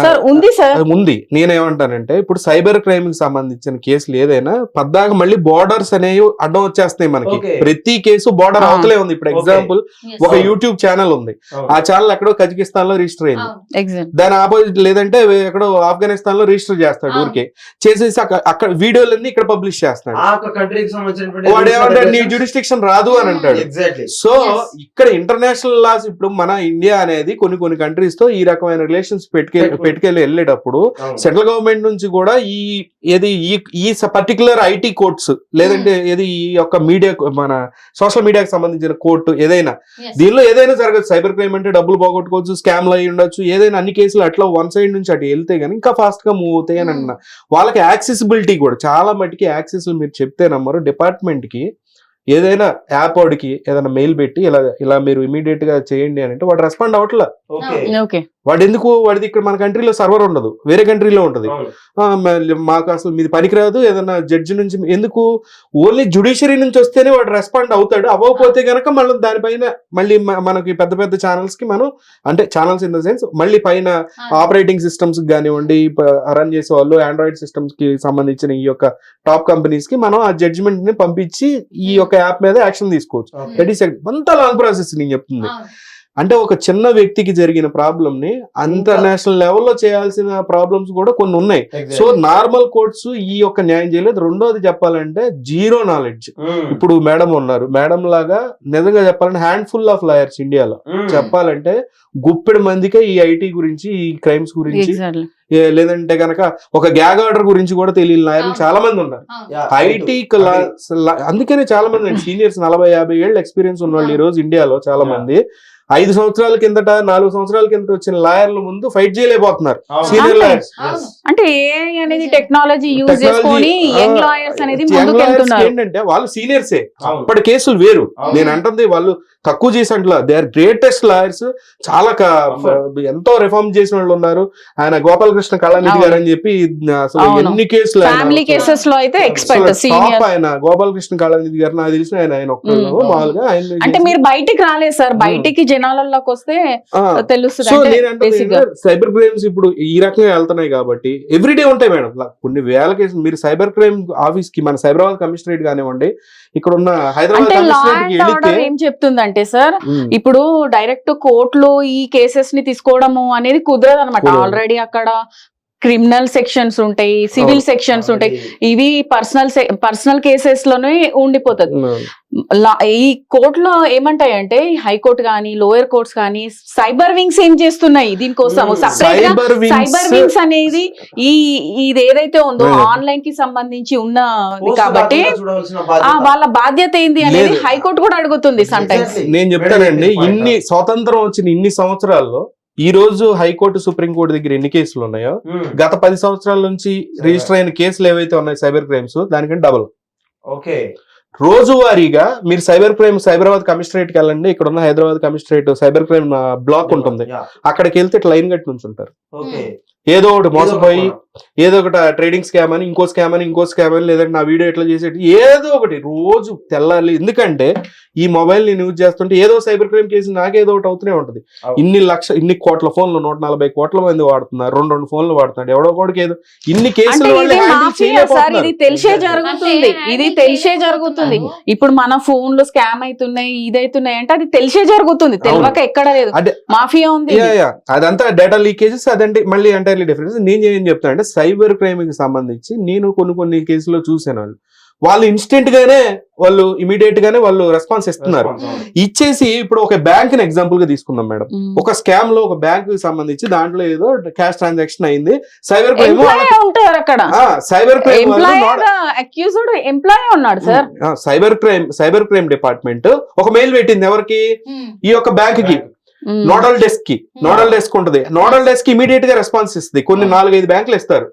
సార్ ఉంది సార్ ఉంది. నేనేమంటానంటే ఇప్పుడు సైబర్ క్రైమ్ కి సంబంధించిన కేసులు ఏదైనా పద్దాక మళ్ళీ బోర్డర్స్ అనేవి అడ్డం వచ్చేస్తున్నాయి మనకి. ప్రతి కేసు బోర్డర్ అవతలే ఉంది. ఇప్పుడు ఎగ్జాంపుల్ ఒక యూట్యూబ్ ఛానల్ ఉంది. ఆ ఛానల్ ఎక్కడో కజకిస్తాన్ లో రిజిస్టర్ అయింది. దాని ఆపోజిట్ లేదంటే ఎక్కడో ఆఫ్ఘనిస్తాన్ లో రిజిస్టర్ చేస్తాడు. ఊరికే చేసేసి అక్కడ వీడియోలన్నీ ఇక్కడ పబ్లిష్ చేస్తాడు. వాడు ఏమంటాడు, నీ జ్యూరిస్డిక్షన్ రాదు అని అంటాడు. సో ఇక్కడ ఇంటర్నేషనల్ లాస్, ఇప్పుడు మన ఇండియా అనేది కొన్ని కంట్రీస్ తో ఈ రకమైన రిలేషన్స్ పెట్టుకెళ్ళి వెళ్ళేటప్పుడు సెంట్రల్ గవర్నమెంట్ నుంచి కూడా ఈ పర్టికులర్ ఐటీ కోర్ట్స్ లేదంటే ఏది ఈ యొక్క మీడియా మన సోషల్ మీడియాకి సంబంధించిన కోర్టు ఏదైనా దీనిలో ఏదైనా జరగదు. సైబర్ క్రైమ్ అంటే డబ్బులు పోగొట్టుకోవచ్చు, స్కామ్లు అయి ఉండొచ్చు, ఏదైనా అన్ని కేసులు అట్లా వన్ సైడ్ నుంచి అటు వెళ్తే గానీ ఇంకా ఫాస్ట్ గా మూవ్ అవుతాయి అని అన్నా. వాళ్ళకి యాక్సెసిబిలిటీ కూడా చాలా మటుకి యాక్సెస్ మీరు చెప్తే నమ్మరు. డిపార్ట్మెంట్ కి ఏదైనా యాప్ వాడికి ఏదైనా మెయిల్ పెట్టి ఇలా మీరు ఇమీడియట్ గా చేయండి అని అంటే వాడు రెస్పాండ్ అవ్వట్లా. వాడు ఎందుకు? వాడిది ఇక్కడ మన కంట్రీలో సర్వర్ ఉండదు, వేరే కంట్రీలో ఉంటది. మాకు అసలు మీది పనికిరాదు, ఏదైనా జడ్జి నుంచి ఎందుకు? ఓన్లీ జ్యుడిషియరీ నుంచి వస్తేనే వాడు రెస్పాండ్ అవుతాడు. అవ్వకపోతే గనక మళ్ళీ దానిపైన మళ్ళీ మనకి పెద్ద ఛానల్స్ కి మనం అంటే ఛానల్స్ ఇన్ ద సెన్స్ మళ్ళీ పైన ఆపరేటింగ్ సిస్టమ్స్ కానివ్వండి, రన్ చేసే వాళ్ళు ఆండ్రాయిడ్ సిస్టమ్స్ కి సంబంధించిన ఈ యొక్క టాప్ కంపెనీస్ కి మనం ఆ జడ్జిమెంట్ ని పంపించి ఈ యొక్క యాప్ మీద యాక్షన్ తీసుకోవచ్చు. దట్ ఈస్ అంత లాంగ్ ప్రాసెస్ నేను చెప్తుంది. అంటే ఒక చిన్న వ్యక్తికి జరిగిన ప్రాబ్లమ్ ని ఇంటర్నేషనల్ లెవెల్లో చేయాల్సిన ప్రాబ్లమ్స్ కూడా కొన్ని ఉన్నాయి. సో నార్మల్ కోర్ట్స్ ఈ యొక్క న్యాయం చేయలేదు. రెండోది చెప్పాలంటే జీరో నాలెడ్జ్. ఇప్పుడు మేడం ఉన్నారు, మేడం లాగా నిజంగా చెప్పాలంటే హ్యాండ్ఫుల్ ఆఫ్ లాయర్స్ ఇండియాలో చెప్పాలంటే గుప్పెడు మందికే ఈ ఐటీ గురించి ఈ క్రైమ్స్ గురించి లేదంటే గనక ఒక గ్యాగ్ ఆర్డర్ గురించి కూడా తెలియని లాయర్లు చాలా మంది ఉన్నారు. ఐటీ అందుకనే చాలా మంది సీనియర్స్ 40-50 ఏళ్ళ ఎక్స్పీరియన్స్ ఉన్న వాళ్ళు ఈ రోజు ఇండియాలో చాలా మంది 5 సంవత్సరాల కిందట 4 సంవత్సరాల కిందట వచ్చిన లాయర్ల ముందు ఫైట్ చేయలేకపోతున్నారు సీనియర్ లాయర్స్. అంటే ఏఐ అనేది టెక్నాలజీ యూజ్ చేసుకొని యంగ్ లాయర్స్ అనేది ముందుకు వెళ్తున్నారు. ఏంటంటే వాళ్ళు సీనియర్సే, అప్పటి కేసులు వేరు. నేను అంటుంది వాళ్ళు తక్కువ చేసి అంటలా, దే ఆర్ గ్రేటెస్ట్ లాయర్స్. చాలా ఎంతో రిఫార్మ్ చేసిన వాళ్ళు ఉన్నారు. ఆయన గోపాలకృష్ణ కళానిధి గారు అని చెప్పి అసలు ఎన్ని కేసులు ఫ్యామిలీ కేసెస్ లో అయితే ఎక్స్పర్ట్ సీనియర్. ఆయన గోపాలకృష్ణ కళానిధి గారు నాకు తెలిసిన ఆయన ఒక్కరు మామూలుగా ఆయన. అంటే మీరు బయటికి రాలేదు సార్, బయటికి జనాలలోకి వస్తే తెలుస్తుంది. సో నేను సైబర్ క్రైమ్స్ ఇప్పుడు ఈ రకంగా వెళ్తున్నాయి కాబట్టి ఎవ్రీడే ఉంటాయి మేడం కొన్ని వేల కేసులు. మీరు సైబర్ క్రైమ్ ఆఫీస్ కి మన సైబరాబాద్ కమిషనరేట్ కానివ్వండి, ఇక్కడ ఉన్న హైదరాబాద్ కమిషనరేట్ ఏం చెప్తుందంటే సార్, ఇప్పుడు డైరెక్ట్ కోర్టులో ఈ కేసెస్ ని తీసుకోవడము అనేది కుదరదు అనమాట. ఆల్రెడీ అక్కడ క్రిమినల్ సెక్షన్స్ ఉంటాయి, సివిల్ సెక్షన్స్ ఉంటాయి. ఇవి పర్సనల్ కేసెస్ లోనే ఉండిపోతుంది. ఈ కోర్టులో ఏమంటాయంటే హైకోర్టు కానీ లోయర్ కోర్ట్స్ కానీ సైబర్ వింగ్స్ ఏం చేస్తున్నాయి దీనికోసం సపరేట్ గా. సైబర్ వింగ్స్ అనేది ఇది ఏదైతే ఉందో ఆన్లైన్ కి సంబంధించి ఉన్నది కాబట్టి వాళ్ళ బాధ్యత ఏంది అనేది హైకోర్టు కూడా అడుగుతుంది సమ్ టైమ్స్. నేను చెప్తానండి, ఇన్ని స్వాతంత్రం వచ్చిన ఇన్ని సంవత్సరాల్లో ఈ రోజు హైకోర్టు సుప్రీంకోర్టు దగ్గర ఎన్ని కేసులు ఉన్నాయో గత 10 సంవత్సరాల నుంచి రిజిస్టర్ అయిన కేసులు ఏవైతే ఉన్నాయి సైబర్ క్రైమ్స్ దానికంటే డబుల్. ఓకే. రోజువారీగా మీరు సైబర్ క్రైమ్ సైబరాబాద్ కమిషనరేట్కి వెళ్ళండి, ఇక్కడ ఉన్న Hyderabad commissionerate cyber crime block ఉంటుంది, యా. అక్కడికి వెళ్తే ఇట్లా లైన్ కట్టి నుంచి ఉంటారు. ఓకే. ఏదో ఒకటి మోసపోయి ఏదో ఒకటి ట్రేడింగ్ స్కామ్ అని ఇంకో స్కామ్ అని లేదంటే నా వీడియో ఎట్లా చేసేది ఏదో ఒకటి రోజు తెల్లాలి. ఎందుకంటే ఈ మొబైల్ నేను యూజ్ చేస్తుంటే ఏదో సైబర్ క్రైమ్ కేసు నాకేదో ఒకటి అవుతూనే ఉంటుంది. ఇన్ని కోట్ల ఫోన్లు 140 కోట్ల మంది వాడుతున్నారు, రెండు ఫోన్లు వాడుతున్నాడు, ఎవడో ఒకటికి ఏదో ఇన్ని కేసులు ఇది మాఫియా సార్, ఇది తెలిసే జరుగుతుంది, ఇది తెలిసే జరుగుతుంది. ఇప్పుడు మన ఫోన్లు స్కామ్ అవుతున్నాయి, ఇదైతున్నాయి అంటే అది తెలిసే జరుగుతుంది, తెలియక ఎక్కడ లేదు, మాఫియా ఉంది. అదంతా డేటా లీకేజెస్, అదంటే మళ్ళీ ఎంటైర్లీ డిఫరెన్స్. నేను ఏం చెప్తాను అంటే సైబర్ క్రైమ్ కి సంబంధించి నేను కొన్ని కేసుల్లో చూసాను. వాళ్ళు ఇన్స్టెంట్ గానే వాళ్ళు ఇమీడియట్ గానే వాళ్ళు రెస్పాన్స్ ఇస్తున్నారు. ఇచ్చేసి ఇప్పుడు ఒక బ్యాంక్ ని ఎగ్జాంపుల్ గా తీసుకుందాం మేడం. ఒక స్కామ్ లో ఒక బ్యాంక్ కి సంబంధించి దాంట్లో ఏదో క్యాష్ ట్రాన్సాక్షన్ అయింది, సైబర్ క్రైమ్ ఉంటారు అక్కడ, సైబర్ క్రైమ్ అక్యూజ్డ్ ఎంప్లాయీ ఉన్నాడు సార్. సైబర్ క్రైమ్ డిపార్ట్మెంట్ ఒక మెయిల్ పెట్టింది ఎవరికి, ఈ యొక్క బ్యాంక్ కి, నోడల్ డెస్క్ ఉంటుంది. నోడల్ డెస్క్ ఇమీడియట్ గా రెస్పాన్స్ ఇస్తుంది. కొన్ని 4-5 బ్యాంకులు ఇస్తారు,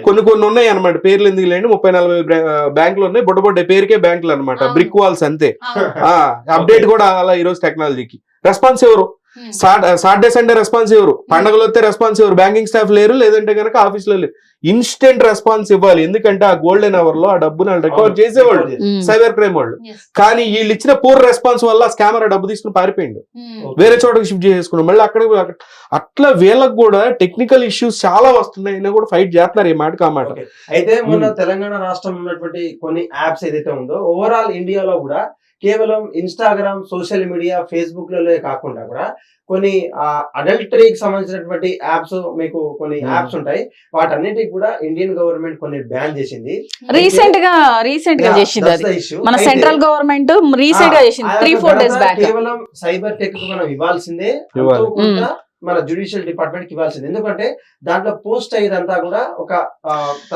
కొన్ని ఉన్నాయి అనమాట. పేర్లు ఎందుకు లేండి, 30-40 బ్యాంకులు ఉన్నాయి, బుడ్డ పేరుకే బ్యాంకులు అనమాట, బ్రిక్ వాల్స్ అంతే. అప్డేట్ కూడా అలా ఈ రోజు టెక్నాలజీకి. రెస్పాన్స్ ఎవరు? సాటర్డే సండే రెస్పాన్స్ ఎవరు? పండుగలు వస్తే రెస్పాన్స్ ఎవరు? బ్యాంకింగ్ స్టాఫ్ లేరు, లేదంటే కనుక ఆఫీస్ లో లేరు. ఇన్స్టెంట్ రెస్పాన్స్ ఇవ్వాలి, ఎందుకంటే ఆ గోల్డెన్ అవర్ లో ఆ డబ్బును రికవర్ చేసేవాళ్ళు సైబర్ క్రైమ్ వాళ్ళు. కానీ వీళ్ళు ఇచ్చిన పూర్ రెస్పాన్స్ వల్ల స్కామర్ డబ్బు తీసుకుని పారిపోయిండు, వేరే చోటకి షిఫ్ట్ చేసుకున్నాం. మళ్ళీ అక్కడ అట్లా వీళ్ళకి కూడా టెక్నికల్ ఇష్యూస్ చాలా వస్తున్నాయి, అయినా కూడా ఫైట్ చేస్తున్నారు ఈ మాటకు ఆ మాట. అయితే మొన్న తెలంగాణ రాష్ట్రంలో ఉన్నటువంటి కొన్ని యాప్స్ ఏదైతే ఉందో ఓవరాల్ ఇండియాలో కూడా కేవలం ఇన్స్టాగ్రామ్, సోషల్ మీడియా, ఫేస్బుక్ లలో కాకుండా కూడా కొన్ని అడల్టరీకి సంబంధించినటువంటి యాప్స్, మీకు కొన్ని యాప్స్ ఉంటాయి, వాటన్నిటికి కూడా ఇండియన్ గవర్నమెంట్ కొన్ని బ్యాన్ చేసింది. రీసెంట్ గా చేసింది అది మన సెంట్రల్ గవర్నమెంట్ రీసెంట్ గా చేసింది 3-4 days బ్యాక్. కేవలం సైబర్ టెక్ కు మనం ఇవ్వాల్సిందే, మన జ్యుడిషియల్ డిపార్ట్మెంట్ కి ఇవ్వాల్సింది. ఎందుకంటే దాంట్లో పోస్ట్ అయ్యేదంతా కూడా ఒక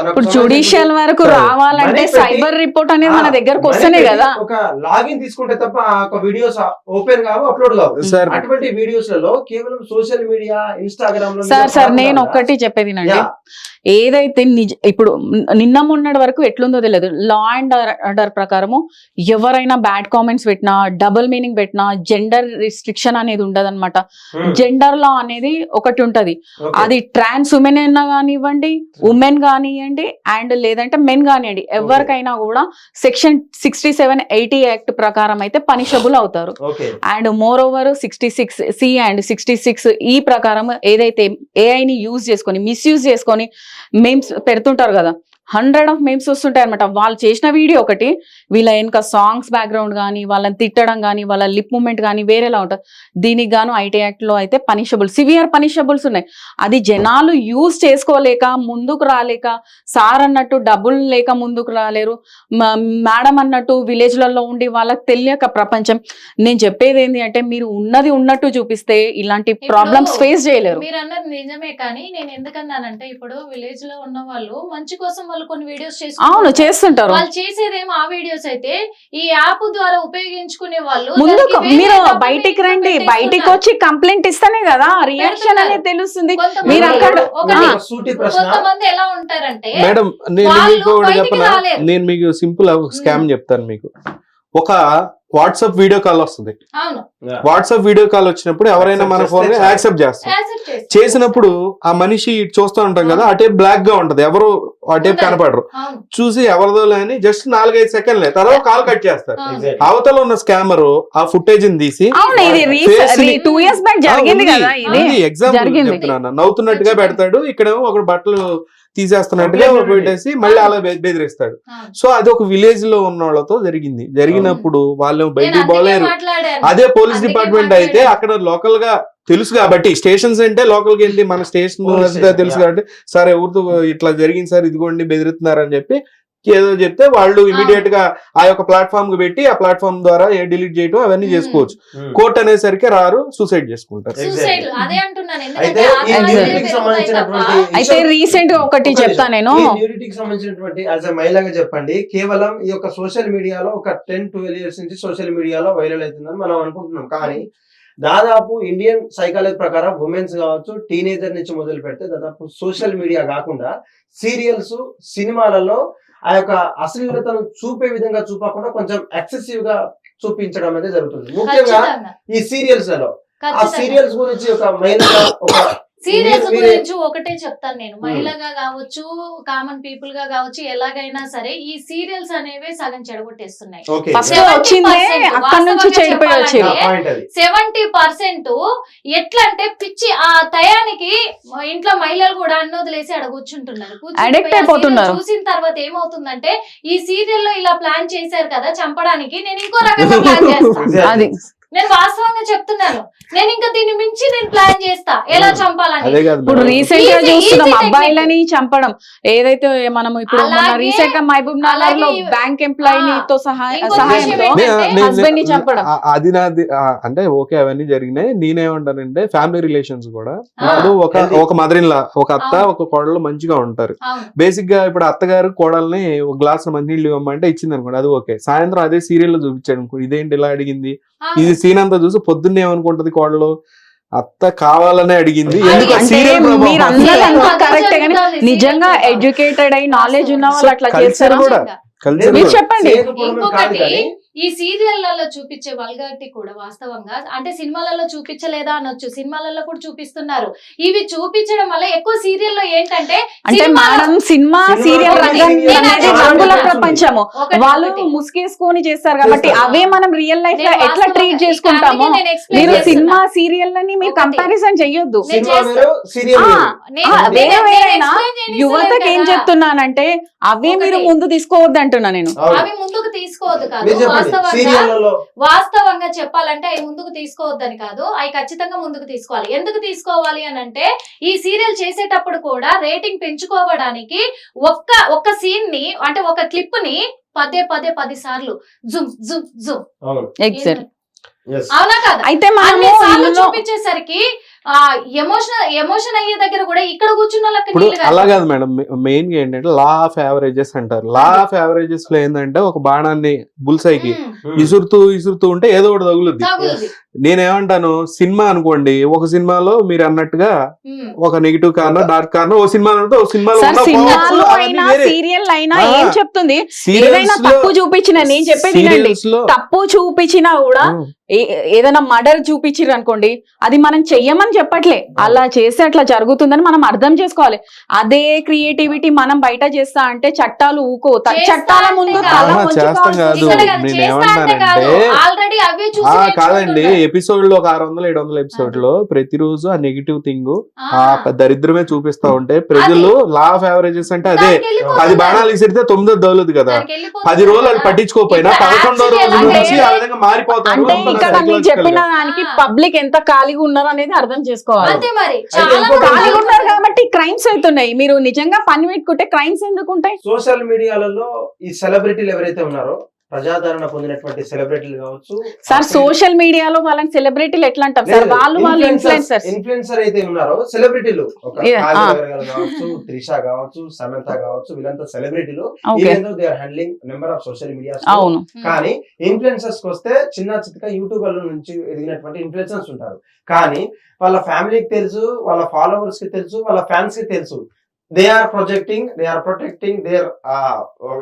ఇప్పుడు జ్యుడిషియల్ వరకు రావాలంటే సైబర్ రిపోర్ట్ అనేది మన దగ్గరకు వస్తేనే కదా. ఒక లాగిన్ తీసుకుంటే తప్ప ఒక వీడియోస్ ఓపెన్ కావు, అప్లోడ్ కావు. అటువంటి వీడియోస్ లలో కేవలం సోషల్ మీడియా, ఇన్స్టాగ్రామ్ లో సార్ నేను ఒక్కటి చెప్పేది నండి, ఏదైతే ఇప్పుడు నిన్న మొన్నటి వరకు ఎట్లుందో తెలియదు, లా అండ్ ఆర్డర్ ప్రకారము ఎవరైనా బ్యాడ్ కామెంట్స్ పెట్టినా, డబుల్ మీనింగ్ పెట్టినా, జెండర్ రిస్ట్రిక్షన్ అనేది ఉండదు అనమాట. జెండర్ లా అనేది ఒకటి ఉంటది, అది ట్రాన్స్ ఉమెన్ అయినా కానివ్వండి, ఉమెన్ కానివ్వండి, అండ్ లేదంటే మెన్ కానివ్వండి, ఎవరికైనా కూడా సెక్షన్ 67-80 యాక్ట్ ప్రకారం అయితే పనిషబుల్ అవుతారు. And more over 66C and 66E ప్రకారం ఏదైతే ఏఐని యూజ్ చేసుకొని మిస్యూజ్ చేసుకొని మేమ్స్ పెడుతుంటారు కదా, 100 of memes వస్తుంటాయి అనమాట. వాళ్ళు చేసిన వీడియో ఒకటి, వీళ్ళ వెనక సాంగ్స్ బ్యాక్గ్రౌండ్ కానీ, వాళ్ళని తిట్టడం కానీ, వాళ్ళ లిప్ మూమెంట్ కానీ వేరేలా ఉంటుంది. దీనికి గాను ఐటీ యాక్ట్ లో అయితే సివియర్ పనిషబుల్స్ ఉన్నాయి. అది జనాలు యూజ్ చేసుకోలేక, ముందుకు రాలేక, సార్ అన్నట్టు డబ్బులు లేక ముందుకు రాలేరు, మేడం అన్నట్టు విలేజ్లలో ఉండి వాళ్ళకి తెలియక ప్రపంచం. నేను చెప్పేది ఏంటి అంటే, మీరు ఉన్నది ఉన్నట్టు చూపిస్తే ఇలాంటి ప్రాబ్లమ్స్ ఫేస్ చేయలేరు. మీరు అన్నది నిజమే, కానీ నేను ఎందుకన్నానంటే ఇప్పుడు విలేజ్ లో ఉన్న వాళ్ళు మంచి కోసం వాళ్ళు కొన్ని వీడియోస్ చేస్తుంటారు. వాళ్ళు చేసేదేమో ఆ వీడియోస్ అయితే ఈ యాప్ ద్వారా ఉపయోగించుకునే వాళ్ళు ముందుకు మీరు బయటికి రండి, బయటికి వచ్చి కంప్లైంట్ ఇస్తేనే కదా రియాక్షన్ అనేది తెలుస్తుంది. మీరు అక్కడ కొంతమంది ఎలా ఉంటారంటే, మేడం నేను మీకు సింపుల్ స్కామ్ చెప్తాను మీకు. ఒక వాట్సాప్ వీడియో కాల్ వస్తుంది, వాట్సాప్ వీడియో కాల్ వచ్చినప్పుడు ఎవరైనా మన ఫోన్ యాక్సెప్ట్ చేస్తారు. చేసినప్పుడు ఆ మనిషి చూస్తూ ఉంటాం కదా, ఆ టేప్ బ్లాక్ గా ఉంటది, ఎవరు ఆ టేప్ కనపడరు. చూసి ఎవరిదో అని జస్ట్ 4-5 సెకండ్లే తర్వాత కాల్ కట్ చేస్తారు. అవతల ఉన్న స్కామర్ ఆ ఫుటేజ్ తీసి ఎగ్జాంపుల్ చెప్తున్నాను, నవ్వుతున్నట్టుగా పెడతాడు, ఇక్కడేమో ఒక బట్టలు తీసేస్తున్నట్టుగా పెట్టేసి మళ్ళీ అలా బెదిరిస్తాడు. సో అది ఒక విలేజ్ లో ఉన్న వాళ్ళతో జరిగినప్పుడు వాళ్ళు బయటికి పోలేరు. అదే పోలీస్ డిపార్ట్మెంట్ అయితే అక్కడ లోకల్ గా తెలుసు కాబట్టి, స్టేషన్స్ అంటే లోకల్ కి వెళ్ళి మన స్టేషన్ తెలుసు కాబట్టి, సార్ ఎవరితో ఇట్లా జరిగింది సార్, ఇదిగోండి బెదిరిస్తున్నారు అని చెప్పి ఏదో చెప్తే వాళ్ళు ఇమీడియట్ గా ఆ యొక్క ప్లాట్ఫామ్ కి పెట్టి ఆ ప్లాట్ఫామ్ ద్వారా డిలీట్ చేయడం అవన్నీ చేసుకోవచ్చు. కోర్ట్ అనేసరికి రారు, సూసైడ్ చేసుకుంటారు. అయితే రీసెంట్ గా ఒకటి చెప్తా నేను, న్యూడిటీకి సంబంధించినటువంటి యాజ్ ఎ మహిళగా చెప్పండి, కేవలం ఈ యొక్క సోషల్ మీడియాలో ఒక 10-12 years నుంచి సోషల్ మీడియాలో వైరల్ అవుతుందని మనం అనుకుంటున్నాం. కానీ దాదాపు ఇండియన్ సైకాలజీ ప్రకారం ఉమెన్స్ కావచ్చు, టీనేజర్ నుంచి మొదలు పెడితే దాదాపు సోషల్ మీడియా కాకుండా సీరియల్స్, సినిమాలలో ఆ యొక్క అశ్లీలతను చూపే విధంగా చూపకుండా కొంచెం ఎక్సెసివ్ గా చూపించడం అనేది జరుగుతుంది. ముఖ్యంగా ఖచ్చితంగా ఈ సీరియల్స్ లలో ఆ ఖచ్చితంగా సీరియల్స్ గురించి ఒక మహిళగా ఒక సీరియల్స్ మీరే- గురించి ఒకటే చెప్తాను నేను, మహిళగా కావచ్చు కామన్ పీపుల్ గా కావచ్చు ఎలాగైనా సరే ఈ సీరియల్స్ అనేవి సగం చెడగొట్టేస్తున్నాయి. ఓకే ఫస్ట్ 70% వచ్చిందే అక్కడ నుంచి వాస్తవంగా చెడిపోయి వచ్చేది. చెప్పాలంటే పాయింట్ అది 70% ఎట్లా అంటే పిచ్చి ఆ టయానికి ఇంట్లో మహిళలు కూడా అన్ని వదిలేసి అక్కడ కూర్చుంటున్నారు. Addict ఆ అయిపోతున్నారు. serial చూసిన తర్వాత ఏమవుతుందంటే ఈ సీరియల్ లో ఇలా ప్లాన్ చేశారు కదా చంపడానికి, నేను ఇంకో రకంగా ప్లాన్ చేస్తాను. అది నేను వాస్తవంగా చెప్తున్నాను, నేను ఇంకా దీన్ని మించి నేను ప్లాన్ చేస్తా ఎలా చంపాలని. అదే కాదు ఇప్పుడు మేడం. రీసెంట్ గా Easy చూస్తున్నాం technique. అబ్బాయిలని చంపడం. ఏదైతే మనం ఇప్పుడు మొన్న అలాగే- రీసెంట్ గా మహబూబ్ నగర్ లో అలాగే బ్యాంక్ ఎంప్లాయీ తో ఇంకొక సహాయంతో విషయం ఏంటంటే, husband ని చంపడం. అది నాది అంటే ఓకే అవన్నీ జరిగినాయి. నేనేమంటానంటే ఫ్యామిలీ రిలేషన్స్ కూడా ఆ, ఇప్పుడు Healthy. ఒక మదర్ ఇన్ లా, ఒక అత్త అవును. ఒక కోడలు మంచిగా ఉంటారు. అవును. బేసిక్ గా ఇప్పుడు అత్తగారు కోడల్ని ఒక గ్లాస్ మంచినీళ్ళు ఇవ్వమంటే ఇచ్చింది అనుకోండి, అది ఓకే. సాయంత్రం అదే సీరియల్ లో చూపించాడు అనుకో, ఇదేంటి ఇలా అడిగింది, అవును. ఇది సీన్ అంతా చూసి పొద్దున్నే ఏమనుకుంటది కోడలు, అత్త కావాలనే అడిగింది. అది ఎందుకు అంటే సీరియల్ మీరు అందరూ Serial అంతా అదే కరెక్టే కానీ జరుగుతుంది. నిజంగా Serial ఎడ్యుకేటెడ్ అయి నాలెడ్జ్ ఉన్న వాళ్ళు అట్లా Culture చేస్తారా? కూడా. కల్చర్ మీరు చెప్పండి. చేయకపోవడమే కాదు ఇంకొకటి కానీ ఈ సీరియళ్లలో చూపించే వల్గారిటీ కూడా వాస్తవంగా అంటే సినిమాలలో చూపించలేదా అనొచ్చు, సినిమాలలో కూడా చూపిస్తున్నారు. ఇవి చూపించడం వల్ల ఎక్కువ సీరియల్లో ఏంటంటే అంటే సినిమాలో- మేడం సినిమా సీరియల్ సినిమాలో రంగం నేను అనేది అదే రంగుల చెప్తున్నా. ప్రపంచము. ఒకటి- వాళ్ళు ఒకటి. ముసుగేసుకొని చేస్తారు కాబట్టి చేస్తారు. అవే మనం రియల్ లైఫ్ లో నేను ఎట్లా వాస్తవంగా ట్రీట్ ఇక్కడ చేసుకుంటామో అందుకే నేను explain మీరు చేస్తున్నా. సినిమా సీరియల్ అని మీరు ఒకటి. కంపారిజన్ చెయ్యొద్దు. నేను సినిమా చేస్తా. వేరు సీరియల్ వేరు. నేను- ఆ, నేను- వేరే నేను వేరేనా? explain చేయనీస్తలేదు యువతకి ఏం కదా. చెప్తున్నానంటే అవే మీరు ఒకటి. ముందు తీసుకోవద్దు అంటున్నా నేను. అవును. అవి ముందుకు తీసుకోవద్దు కాదు, మీరు చెప్పండి సీరియళ్లలో వాస్తవంగా చెప్పాలంటే అవి ముందుకు తీసుకోవద్దని కాదు, అవి ఖచ్చితంగా ముందుకు తీసుకోవాలి. ఎందుకు తీసుకోవాలి అని అంటే ఈ సీరియల్ చేసేటప్పుడు కూడా రేటింగ్ పెంచుకోవడానికి ఒక్క సీన్ ని అంటే ఒక క్లిప్ ని పదే 10 సార్లు జుమ్ జుమ్ జుమ్, అవును ఎగ్జాక్ట్. yes. అవునా కదా? అయితే మనము అన్ని సార్లు ఇందులో చూపించేసరికి ఎమోషన్ అయ్యే దగ్గర కూడా ఇక్కడ కూర్చున్న వాళ్ళకి ఇప్పుడు నీళ్ళు అలా కాదు. కాదు మేడం. మెయిన్ గా ఏంటంటే లా ఆఫ్ యావరేజెస్ అంటారు. లా ఆఫ్ యావరేజెస్ లో ఏంటంటే ఒక బాణాన్ని బుల్సైకి ఉమ్, ఇసురుతూ ఉంటే ఏదో ఒకటి తగులుద్ది. తగులుద్ది. నేనేమంటాను, సినిమా అనుకోండి, ఒక సినిమాలో మీరు అన్నట్టుగా ఉమ్. ఒక నెగిటివ్ కార్నర్ డార్క్ కార్నర్ ఒక సినిమా ఉంటే ఒక సినిమాలో సార్ ఉన్న సినిమాలో powerful అవన్నీ అయినా వేరే. సీరియల్ అయినా ఆ. ఏం చెప్తుంది? Serials ఏదైనా లో- తప్పు చూపించిన నేను చెప్పేది వినండి, serials లో తప్పు చూపించినా కూడా ఏదైనా మర్డర్ చూపించారు అనుకోండి, అది మనం చెయ్యమని చెప్పట్లే, అలా చేస్తే అట్లా జరుగుతుందని మనం అర్థం చేసుకోవాలి. అదే క్రియేటివిటీ మనం బయట చేస్తా అంటే చట్టాలు ఊకో, చేస్తా చట్టాల ముందు అంటే తల ఆహా, వంచుకోవాల్సి చేస్తాం కాదు. ఇక్కడ వస్తుంది. కాదు, నేను చేస్తా అంటే కాదు, ఏమన్నానంటే- ఆల్రెడీ అవే చూసి కాదండి, నేర్చుకుంటున్నారు. ఎపిసోడ్ లో ఒక 600-700 ఎపిసోడ్ లో ప్రతిరోజు ఆ నెగిటివ్ థింగ్ ఆ, ఆ దరిద్రమే చూపిస్తా ఉంటే ప్రజలు లా ఆఫ్ యావరేజెస్ అంటే అదే. దానికి వెళ్ళిపోతున్నారు. 10 బాణాలు విసిరితే 9 దౌలదు కదా. దానికి వెళ్ళిపోతున్నారు 10 రోజులు అది కదా. పట్టించుకోకపోయినా ఇక్కడ 11వ రోజు actually నుంచి ఆ అంటే- విధంగా మారిపోతారు. అంటే అంటున్నారు ఇక్కడ మీరు psychological చెప్పిన గా. దానికి ఆ. పబ్లిక్ ఎంత ఖాళీగా ఉన్నారు అనేది అర్థం చేసుకోవాలి. అంతే మరి అయితే చాలా ఇంకొకటి మంది ఖాళీగా ఉన్నారు కాబట్టి క్రైమ్స్ అవుతున్నాయి. మీరు నిజంగా పని పెట్టుకుంటే క్రైమ్స్ ఎందుకు ఉంటాయి? సోషల్ మీడియాలలో ఈ సెలబ్రిటీలు ఎవరైతే ఉన్నారో ప్రజాదరణ పొందినటువంటి సెలబ్రిటీలు కావచ్చు, సార్ సోషల్ మీడియాలో వాళ్ళని సెలబ్రిటీలు ఎట్లా అంటాం సార్? వాళ్ళు ఇన్ఫ్లుయెన్సర్స్. ఇన్ఫ్లుయెన్సర్ అయితే ఉన్నారో సెలబ్రిటీలు ఒక Yeah, కాజల్ ah. అగర్వాల్ కావచ్చు, త్రిష కావచ్చు, సమంత కావచ్చు, వీళ్ళంతా సెలబ్రిటీలు. Okay, even though they are handling number of social media. అవును. కానీ ఇన్ఫ్లుయెన్సర్స్ కి వస్తే చిన్న చిన్న యూట్యూబర్ల నుంచి ఎదిగినటువంటి ఇన్ఫ్లుయెన్సర్స్ ఉంటారు. కానీ వాళ్ళ ఫ్యామిలీకి తెలుసు, వాళ్ళ ఫాలోవర్స్ కి తెలుసు, వాళ్ళ ఫ్యాన్స్ కి తెలుసు. దే ఆర్ ప్రొటెక్టింగ్ దేర్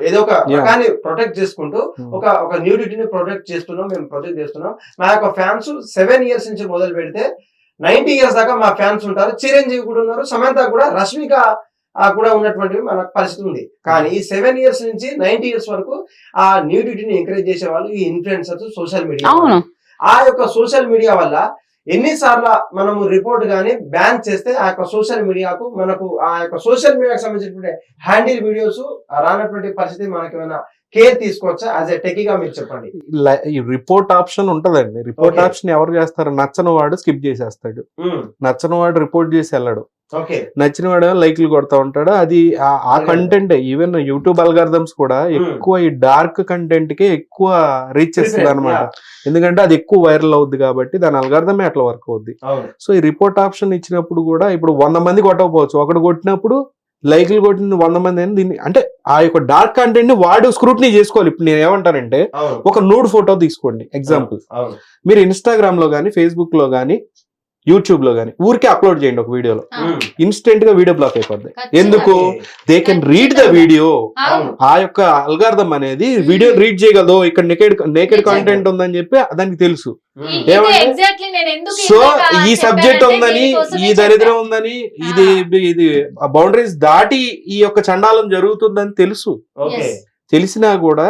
ఏదో ఒక Yeah. రకాన్ని ప్రొటెక్ట్ చేసుకుంటూ Hmm. ఒక న్యూడిటీని ప్రొటెక్ట్ చేస్తున్నాం, మేము ప్రొటెక్ట్ చేస్తున్నాం. మా యొక్క ఫ్యాన్స్ 7 years నుంచి మొదలు పెడితే 90 years దాకా మా ఫ్యాన్స్ ఉంటారు. చిరంజీవి కూడా ఉన్నారు, సమంత కూడా, రష్మిక కూడా ఉన్నటువంటి మనకు పరిస్థితి ఉంది. కానీ ఈ 7 years నుంచి 90 years వరకు ఆ న్యూడిటీని ఎంకరేజ్ చేసే వాళ్ళు ఈ ఇన్ఫ్లుయెన్సర్స్, సోషల్ మీడియా. అవును. ఆ యొక్క సోషల్ మీడియా వల్ల ఎన్నిసార్లు మనము రిపోర్ట్ గానీ బ్యాన్ చేస్తే ఆ యొక్క సోషల్ మీడియాకు మనకు ఆ యొక్క సోషల్ మీడియాకు సంబంధించినటువంటి హ్యాండిల్ వీడియోస్ రానటువంటి పరిస్థితి మనకి ఏమైనా కేర్ తీసుకోవచ్చా? యాజ్ ఎ టెకీగా మీరు చెప్పండి. ఈ రిపోర్ట్ ఆప్షన్ ఉంటదండి. Report Okay. ఆప్షన్ ఎవరు చేస్తారు? నచ్చని వాడు స్కిప్ చేసేస్తాడు, నచ్చని వాడు రిపోర్ట్ చేసి వెళ్ళడు, ఓకే, నచ్చిన వాడు లైక్లు కొడతా ఉంటాడు. అది ఆ కంటెంట్ ఈవెన్ యూట్యూబ్ అల్గారిథమ్స్ కూడా ఎక్కువ ఈ డార్క్ కంటెంట్ కి ఎక్కువ రీచ్ ఇస్తుంది అనమాట. ఎందుకంటే అది ఎక్కువ వైరల్ అవుద్ది కాబట్టి దాని అల్గారిథమే అట్లా వర్క్ అవుద్ది. అవును, సో ఈ రిపోర్ట్ ఆప్షన్ ఇచ్చినప్పుడు కూడా ఇప్పుడు 100 మంది కొట్టకపోవచ్చు, ఒకడు కొట్టినప్పుడు లైక్లు కొట్టిన 100 మంది అని దీన్ని అంటే ఆ యొక్క డార్క్ కంటెంట్ ని వాడు స్క్రూటినీ చేసుకోవాలి. ఇప్పుడు నేను ఏమంటానంటే అవును, ఒక నూడ్ ఫోటో తీసుకోండి ఎగ్జాంపుల్. అవును, మీరు ఇన్స్టాగ్రామ్ లో కానీ ఫేస్బుక్ లో కానీ యూట్యూబ్ లో కానీ ఊరికే అప్లోడ్ చేయండి ఒక వీడియోలో, ఇన్స్టెంట్ గా వీడియో బ్లాక్ అయిపోద్ది. ఖచ్చితంగా. ఎందుకు? They can read the video. అవును. ఆ యొక్క అల్గార్థం అనేది వీడియో రీడ్ చేయగలదు, ఇక్కడ నేకెడ్ కంటెంట్ ఉందని చెప్పి దానికి తెలుసు. ఏమంటే ఎగ్జాక్ట్లీ నేను ఎందుకు సో ఇందాక ఈ సబ్జెక్ట్ చెప్పానంటే ఉందని, దీనికోసమే ఈ దరిద్రం ఉందని, ఇది బౌండరీస్ దాటి ఈ యొక్క చండాలం జరుగుతుందని తెలుసు. ఓకే. Yes. తెలిసినా కూడా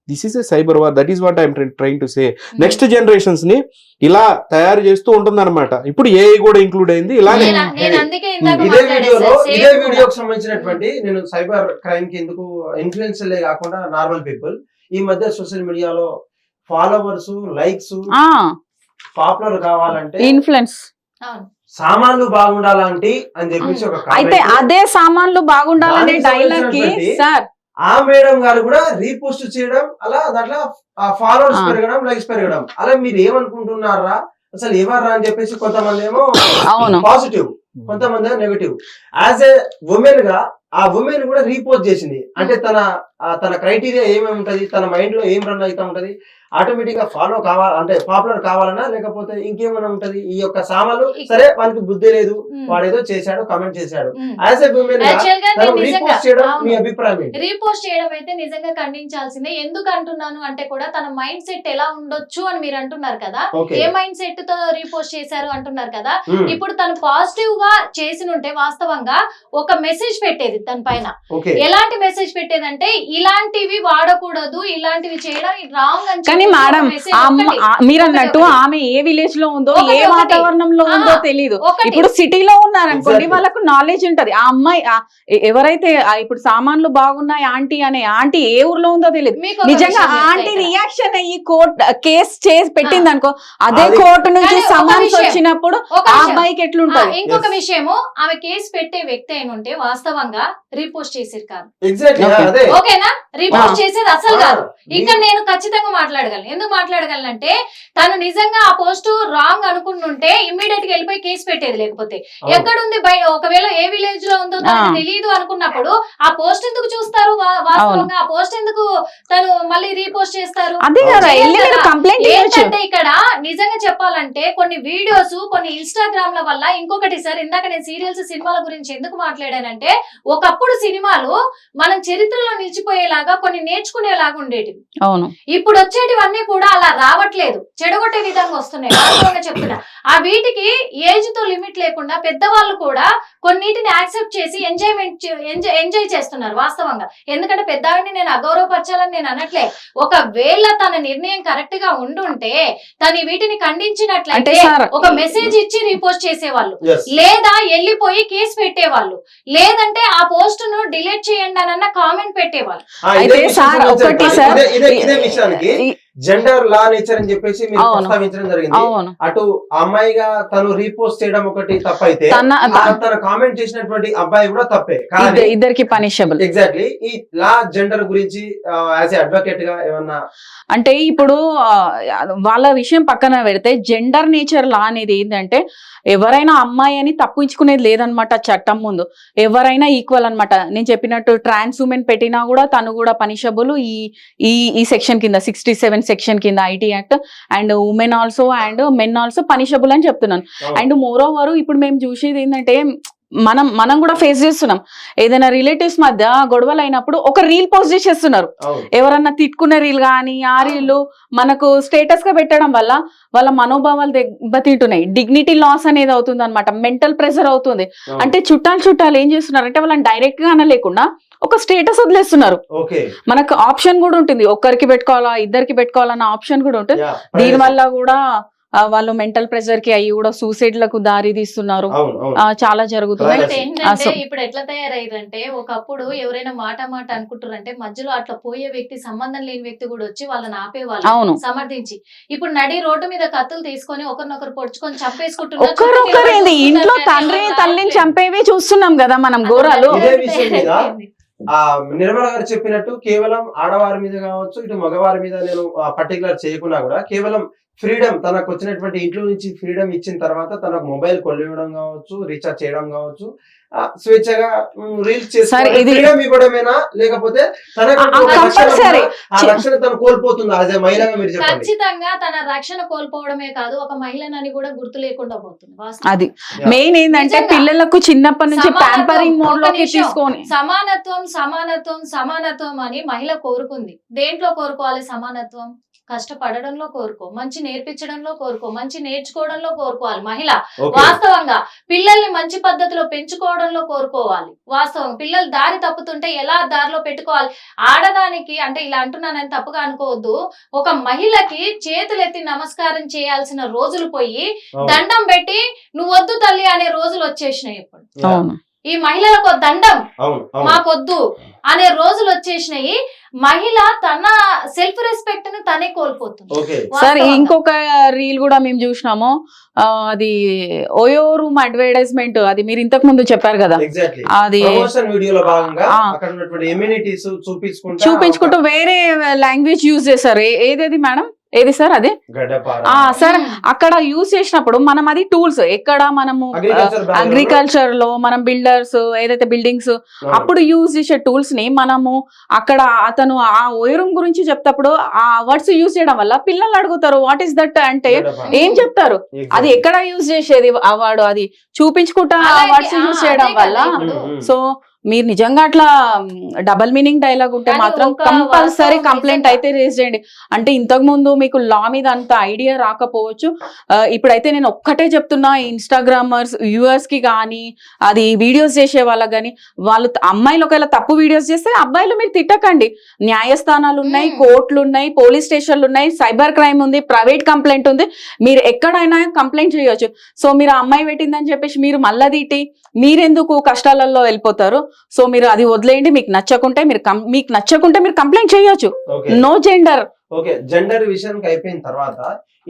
this is a cyber war. That is what I'm trying to say. Next generations ని ఇలా తయారు చేస్తూ ఉంటుంది అనమాట. ఇప్పుడు ఏఐ కూడా ఇంక్లూడ్ అయింది ఇలానే. నేను అందుకే ఇందాక ఇదే మాట్లాడాను వీడియోలో సార్, ఇదే same వీడియోకి కూడా. సంబంధించినటువంటి నేను సైబర్ క్రైమ్ కి ఎందుకు ఇన్ఫ్లుయెన్సర్లే కాకుండా నార్మల్ పీపుల్ ఈ మధ్య సోషల్ మీడియాలో ఫాలోవర్స్, లైక్స్, పాపులర్ కావాలంటే ఇన్ఫ్లుయెన్స్. అవును. సామాన్లు బాగుండాలంటే అని చెప్పేసి ఒక అయితే comment. అదే సామాన్లు బాగుండాలనే దానికి డైలాగ్ కి సంబంధించినటువంటి సార్ ఆ మేడం గారు కూడా రీపోస్ట్ చేయడం, అలా దాంట్లో ఫాలోవర్స్ పెరగడం, లైక్స్ పెరగడం. అలా మీరు ఏమనుకుంటున్నారా, అసలు ఎవర్రా అని చెప్పేసి కొంతమంది ఏమో అవును. పాజిటివ్, కొంతమంది ఏమో నెగటివ్. యాజ్ ఏ ఉమెన్ గా ఆ ఉమెన్ కూడా రీపోస్ట్ చేసింది అంటే తన క్రైటీరియా ఏమేమి ఉంటది, తన మైండ్ లో ఏం రన్ అవుతా ఉంటది, ఆటోమేటిక్ గా ఫాలో కావాలా అంటే పాపులర్ కావాలన్నా లేకపోతే ఇంకేమైనా ఉంటది. ఈ యొక్క సామాన్లు సరే వానికి బుద్ధి లేదు, వాడేదో చేశాడు, కమెంట్ చేశాడు. యాజ్ ఏ ఉమెన్ గా Actual గా తను నేను నిజంగా రీపోస్ట్ చేయడం మీ అవును. అభిప్రాయం ఏంటి? రీపోస్ట్ చేయడం అయితే నిజంగా ఖండించాల్సిందే. ఎందుకు అంటున్నాను అంటే కూడా తన మైండ్ సెట్ ఎలా ఉండొచ్చు అని మీరు అంటున్నారు కదా. ఓకే. ఏ మైండ్ సెట్ తో రీపోస్ట్ చేశారు అంటున్నారు కదా. మ్మ్. ఇప్పుడు తను పాజిటివ్ గా చేసినుంటే వాస్తవంగా ఒక మెసేజ్ పెట్టేది తన పైన. ఓకే. ఎలాంటి మెసేజ్ పెట్టేదంటే ఇలాంటివి వాడకూడదు, ఇలాంటివి చేయడం రాంగ్ అని కానీ చెప్పేసి మేడం ఒక message ఒకటి. మీరు అన్నట్టు ఒకటి. ఆమె ఏ విలేజ్ లో ఉందో, ఒకటి, ఏ ఒకటి. వాతావరణంలో ఉందో ఆహా. తెలియదు. ఒకటి. ఇప్పుడు సిటీలో ఉన్నారనుకోండి, Exactly. వాళ్ళకు నాలెడ్జ్ ఉంటది. ఆ అమ్మాయి ఎవరైతే ఇప్పుడు సామాన్లు బాగున్నాయి ఆంటీ అనే ఆంటీ ఏ ఊర్లో ఉందో తెలియదు. మీకు ఒక నిజంగా విషయం చెప్తా ఆంటీ ఇక్కడ. రియాక్షన్ అయ్యి కోర్ట్ కేసు చేసి పెట్టింది అనుకో, అదే అది- కోర్టు నుంచి కానీ ఒక సమన్స్ విషయం. వచ్చినప్పుడు ఒక ఆ విషయం. అబ్బాయికి ఎట్లుంటది? ఇంకొక Yes. విషయము, ఆమె కేసు పెట్టే వ్యక్తి అయిన ఉంటే వాస్తవంగా రీపోస్ట్ చేసేది కాదు. Exactly Okay. అదే. ఓకేనా? రీపోస్ట్ చేసేది అసలు కాదు. మీ- ఇక్కడ నేను ఖచ్చితంగా మాట్లాడగలను. ఎందుకు మాట్లాడగలను అంటే తను నిజంగా ఆ పోస్ట్ రాంగ్ అనుకుంటుంటే ఇమ్మీడియట్ గా వెళ్ళిపోయి కేసు పెట్టేది. లేకపోతే అవును. ఎక్కడుంది ఒకవేళ ఏ విలేజ్ లో ఉందో తనకు తెలియదు అనుకున్నప్పుడు ఆ పోస్ట్ ఎందుకు చూస్తారు? వాస్తవంగా ఆ పోస్ట్ ఎందుకు తను మళ్ళీ రీపోస్ట్ చేస్తారు? అదే కదా, చేయరు వెళ్ళి మీరు కదా. కంప్లైంట్ చేయొచ్చు. ఏంటంటే ఇక్కడ నిజంగా చెప్పాలంటే కొన్ని వీడియోస్, కొన్ని ఇన్స్టాగ్రామ్ ల వల్ల ఇంకొకటి సార్, ఇందాక నేను సీరియల్స్, సినిమాల గురించి ఎందుకు మాట్లాడానంటే ఒకప్పుడు సినిమాలు మనం చరిత్రలో నిలిచిపోయేలాగా కొన్ని నేర్చుకునేలాగా ఉండేటివి. అవును. ఇప్పుడు వచ్చేటివన్నీ కూడా అలా రావట్లేదు, చెడగొట్టే విధంగా వస్తున్నాయి. వాస్తవంగా చెప్తున్నా. ఆ వీటికి ఏజ్ తో లిమిట్ లేకుండా పెద్దవాళ్ళు కూడా కొన్నిటిని యాక్సెప్ట్ చేసి ఎంజాయ్ చేస్తున్నారు వాస్తవంగా. ఎందుకంటే పెద్దవాడిని నేను అగౌరవపరచాలని నేను అనట్లే. ఒకవేళ తన నిర్ణయం కరెక్ట్ గా ఉండుంటే తను వీటిని అంటే ఖండించినట్లయితే సార్ ఒక మెసేజ్ ఇచ్చి రీపోస్ట్ చేసేవాళ్ళు, Yes. లేదా వెళ్ళిపోయి కేసు పెట్టేవాళ్ళు, లేదంటే ఆ పోస్ట్ ను డిలీట్ చేయండి అని కామెంట్ పెట్టేవాళ్ళు. ఇదే అయితే విషయం సార్ సంబంధించిన- ఒకటి సార్, ఇదే విషయానికి జెండర్ లా నేచర్ అని చెప్పేసి మీరు అవును. ప్రస్తావించడం జరిగింది. అవును. అటు అమ్మాయిగా తను రీపోస్ట్ చేయడం ఒకటి తప్పైతే తన కామెంట్ చేసినటువంటి అబ్బాయి కూడా తప్పే. కానీ ఇద్దరికి పనిషబుల్. ఎగ్జాక్ట్లీ ఈ లా జెండర్ గురించి యాజ్ ఏ అడ్వకేట్ గా ఏమన్నా అంటే ఇప్పుడు వాళ్ళ విషయం పక్కన పెడితే జెండర్ నేచర్ లా అనేది ఏంటంటే ఎవరైనా అమ్మాయి అని తప్పించుకునేది లేదనమాట చట్టం ముందు. ఎవరైనా ఈక్వల్ అన్నమాట. నేను చెప్పినట్టు ట్రాన్స్ ఉమెన్ పెట్టినా కూడా తను కూడా పనిషబుల్ ఈ సెక్షన్ కింద 67 సెక్షన్ కింద IT act. And women also and men also punishable అని చెప్తున్నాను. అండ్ మోర్ ఓవర్ ఇప్పుడు మేము చూసేది ఏంటంటే మనం కూడా ఫేస్ చేస్తున్నాం. ఏదైనా రిలేటివ్స్ మధ్య గొడవలు అయినప్పుడు ఒక రీల్ పోస్ట్ చేసేస్తున్నారు. ఎవరన్నా తిట్టుకునే రీల్ కానీ ఆ రీల్ మనకు స్టేటస్ గా పెట్టడం వల్ల వాళ్ళ మనోభావాలు దెబ్బతింటున్నాయి. డిగ్నిటీ లాస్ అనేది అవుతుంది అనమాట. మెంటల్ ప్రెషర్ అవుతుంది. అంటే చుట్టాలు ఏం చేస్తున్నారు అంటే వాళ్ళని డైరెక్ట్ గా అనలేకుండా ఒక స్టేటస్ వదిలేస్తున్నారు. మనకు ఆప్షన్ కూడా ఉంటుంది, ఒక్కరికి పెట్టుకోవాలా ఇద్దరికి పెట్టుకోవాలన్న ఆప్షన్ కూడా ఉంటుంది. దీని వల్ల కూడా వాళ్ళు మెంటల్ ప్రెషర్ కి అయ్యి కూడా సూసైడ్ లకు దారి తీస్తున్నారు. చాలా జరుగుతున్నాయి. ఏంటంటే ఇప్పుడు ఎట్లా తయారయ్యారంటే ఒకప్పుడు ఎవరైనా మాట అనుకుంటారంటే మధ్యలో అట్లా పోయే వ్యక్తి, సంబంధం లేని వ్యక్తి కూడా వచ్చి వాళ్ళని ఆపేవాళ్ళు అవును. సమర్థించి. ఇప్పుడు నడి రోడ్డు మీద కత్తులు తీసుకొని ఒకరినొకరు పొడుచుకొని ఒక్కరొక్కరు ఏంది ఇంట్లో తల్లిని చంపేవి చూస్తున్నాం కదా మనం ఘోరాలు. నిర్మల గారు చెప్పినట్టు కేవలం ఆడవారి మీద కావచ్చు, ఇటు మగవారి మీద నేను పర్టికులర్ చేయకున్నా కూడా కేవలం ఫ్రీడమ్ తనకు వచ్చినటువంటి ఇంట్లో నుంచి ఫ్రీడమ్ ఇచ్చిన తర్వాత తనకు మొబైల్ కొనివ్వడం కావచ్చు, రీఛార్జ్ చేయడం కావచ్చు, స్వేచ్ఛగా రీల్స్ Sir, ఇది- ఫ్రీడమ్ ఇవ్వడమేనా లేకపోతే తనకు ఒక రక్షణ compulsory. ఉందా? ఆ రక్షణ తను కోల్పోతుంది అదే మహిళగా మీరు చెప్పండి. ఖచ్చితంగా తన రక్షణ కోల్పోవడమే కాదు, ఒక మహిళనని కూడా గుర్తు లేకుండా పోతుంది వాస్తవం. అది Yeah. మెయిన్ ఏంటంటే నిజంగా. పిల్లలకు చిన్నప్పటి నుంచి సమానత్వం, ప్యాంపరింగ్ మోడ్ ఒక్క లోకి నిమిషం. తీసుకొని సమానత్వం సమానత్వం సమానత్వం అని మహిళ కోరుకుంది. దేంట్లో కోరుకోవాలి సమానత్వం? కష్టపడడంలో కోరుకో, మంచి నేర్పించడంలో కోరుకో, మంచి నేర్చుకోవడంలో కోరుకోవాలి మహిళ. Okay. వాస్తవంగా పిల్లల్ని మంచి పద్ధతిలో పెంచుకోవడంలో కోరుకోవాలి. వాస్తవం పిల్లలు దారి తప్పుతుంటే ఎలా దారిలో పెట్టుకోవాలి. ఆడదానికి అంటే ఇలా అంటున్నానని తప్పుగా అనుకోవద్దు, ఒక మహిళకి చేతులెత్తి నమస్కారం చేయాల్సిన రోజులు పోయి అవును. దండం పెట్టి నువ్వు వద్దు తల్లి అనే రోజులు వచ్చేసినాయి. ఇప్పుడు Yeah. అవును ఈ మహిళలకు దండం అవును అవును మాకొద్దు అనే రోజులు వచ్చేసినాయి. మహిళ తన సెల్ఫ్ రెస్పెక్ట్ ని తనే కోల్పోతుంది. ఓకే సార్ వాస్తవంగా. ఇంకొక రీల్ కూడా మేము చూసినాము, అది ఓయో రూమ్ అడ్వర్టైజ్మెంట్, అది మీరు ఇంతకు ముందు చెప్పారు కదా, ఎగ్జాక్ట్లీ అది ప్రమోషన్ వీడియోలో భాగంగా ఆ. అక్కడ ఉన్నటువంటి ఎమ్యూనిటీస్ చూపించుకుంటూ వేరే లాంగ్వేజ్ యూజ్ చేశారు. ఏదేది మేడం, ఏది సార్ అది? గడ్డపార సార్ అక్కడ యూజ్ చేసినప్పుడు మనం అది టూల్స్ ఎక్కడ మనము అగ్రికల్చర్ లో మనం బిల్డర్స్ ఏదైతే బిల్డింగ్స్ అప్పుడు యూజ్ చేసే టూల్స్ ని మనము అక్కడ అతను ఆ ఓయరూమ్ గురించి చెప్తప్పుడు ఆ వర్డ్స్ యూజ్ చేయడం వల్ల పిల్లలు అడుగుతారు వాట్ ఈస్ దట్ అంటే ఏం చెప్తారు, అది ఎక్కడ యూజ్ చేసేది ఆ వాడు, అది చూపించుకుంటా ఆ అలాగే, వర్డ్స్ యూజ్ చేయడం అదే వల్ల. కదా ఇప్పుడు. సో మీరు నిజంగా అట్లా డబల్ మీనింగ్ డైలాగ్ ఉంటే కానీ మాత్రం ఒక కంపల్సరీ వాస్తవం కంప్లైంట్ నిజంగా. అయితే రేజ్ చేయండి. అంటే ఇంతకు ముందు మీకు లా మీద అంత ఐడియా రాకపోవచ్చు, ఇప్పుడైతే నేను ఒక్కటే చెప్తున్నా, ఇన్స్టాగ్రామర్స్ వ్యూవర్స్ కి కానీ అది వీడియోస్ చేసే వాళ్ళకి కానీ, వాళ్ళు అమ్మాయిలు ఒకవేళ తప్పు వీడియోస్ చేస్తే అబ్బాయిలు మీరు తిట్టకండి. న్యాయస్థానాలు ఉన్నాయి, కోర్టులు ఉన్నాయి, పోలీస్ స్టేషన్లు ఉన్నాయి, సైబర్ క్రైమ్ ఉంది, ప్రైవేట్ కంప్లైంట్ ఉంది, మీరు ఎక్కడైనా కంప్లైంట్ చేయొచ్చు. సో మీరు ఆ అమ్మాయి పెట్టిందని చెప్పేసి మీరు మళ్ళా తిట్టి మీరెందుకు కష్టాలలో వెళ్ళిపోతారు. సో మీరు అది వదిలేయండి. మీకు నచ్చకుంటే మీరు కంప్లైంట్ చేయొచ్చు. No gender. ఓకే జెండర్ విషయానికి అయిపోయిన తర్వాత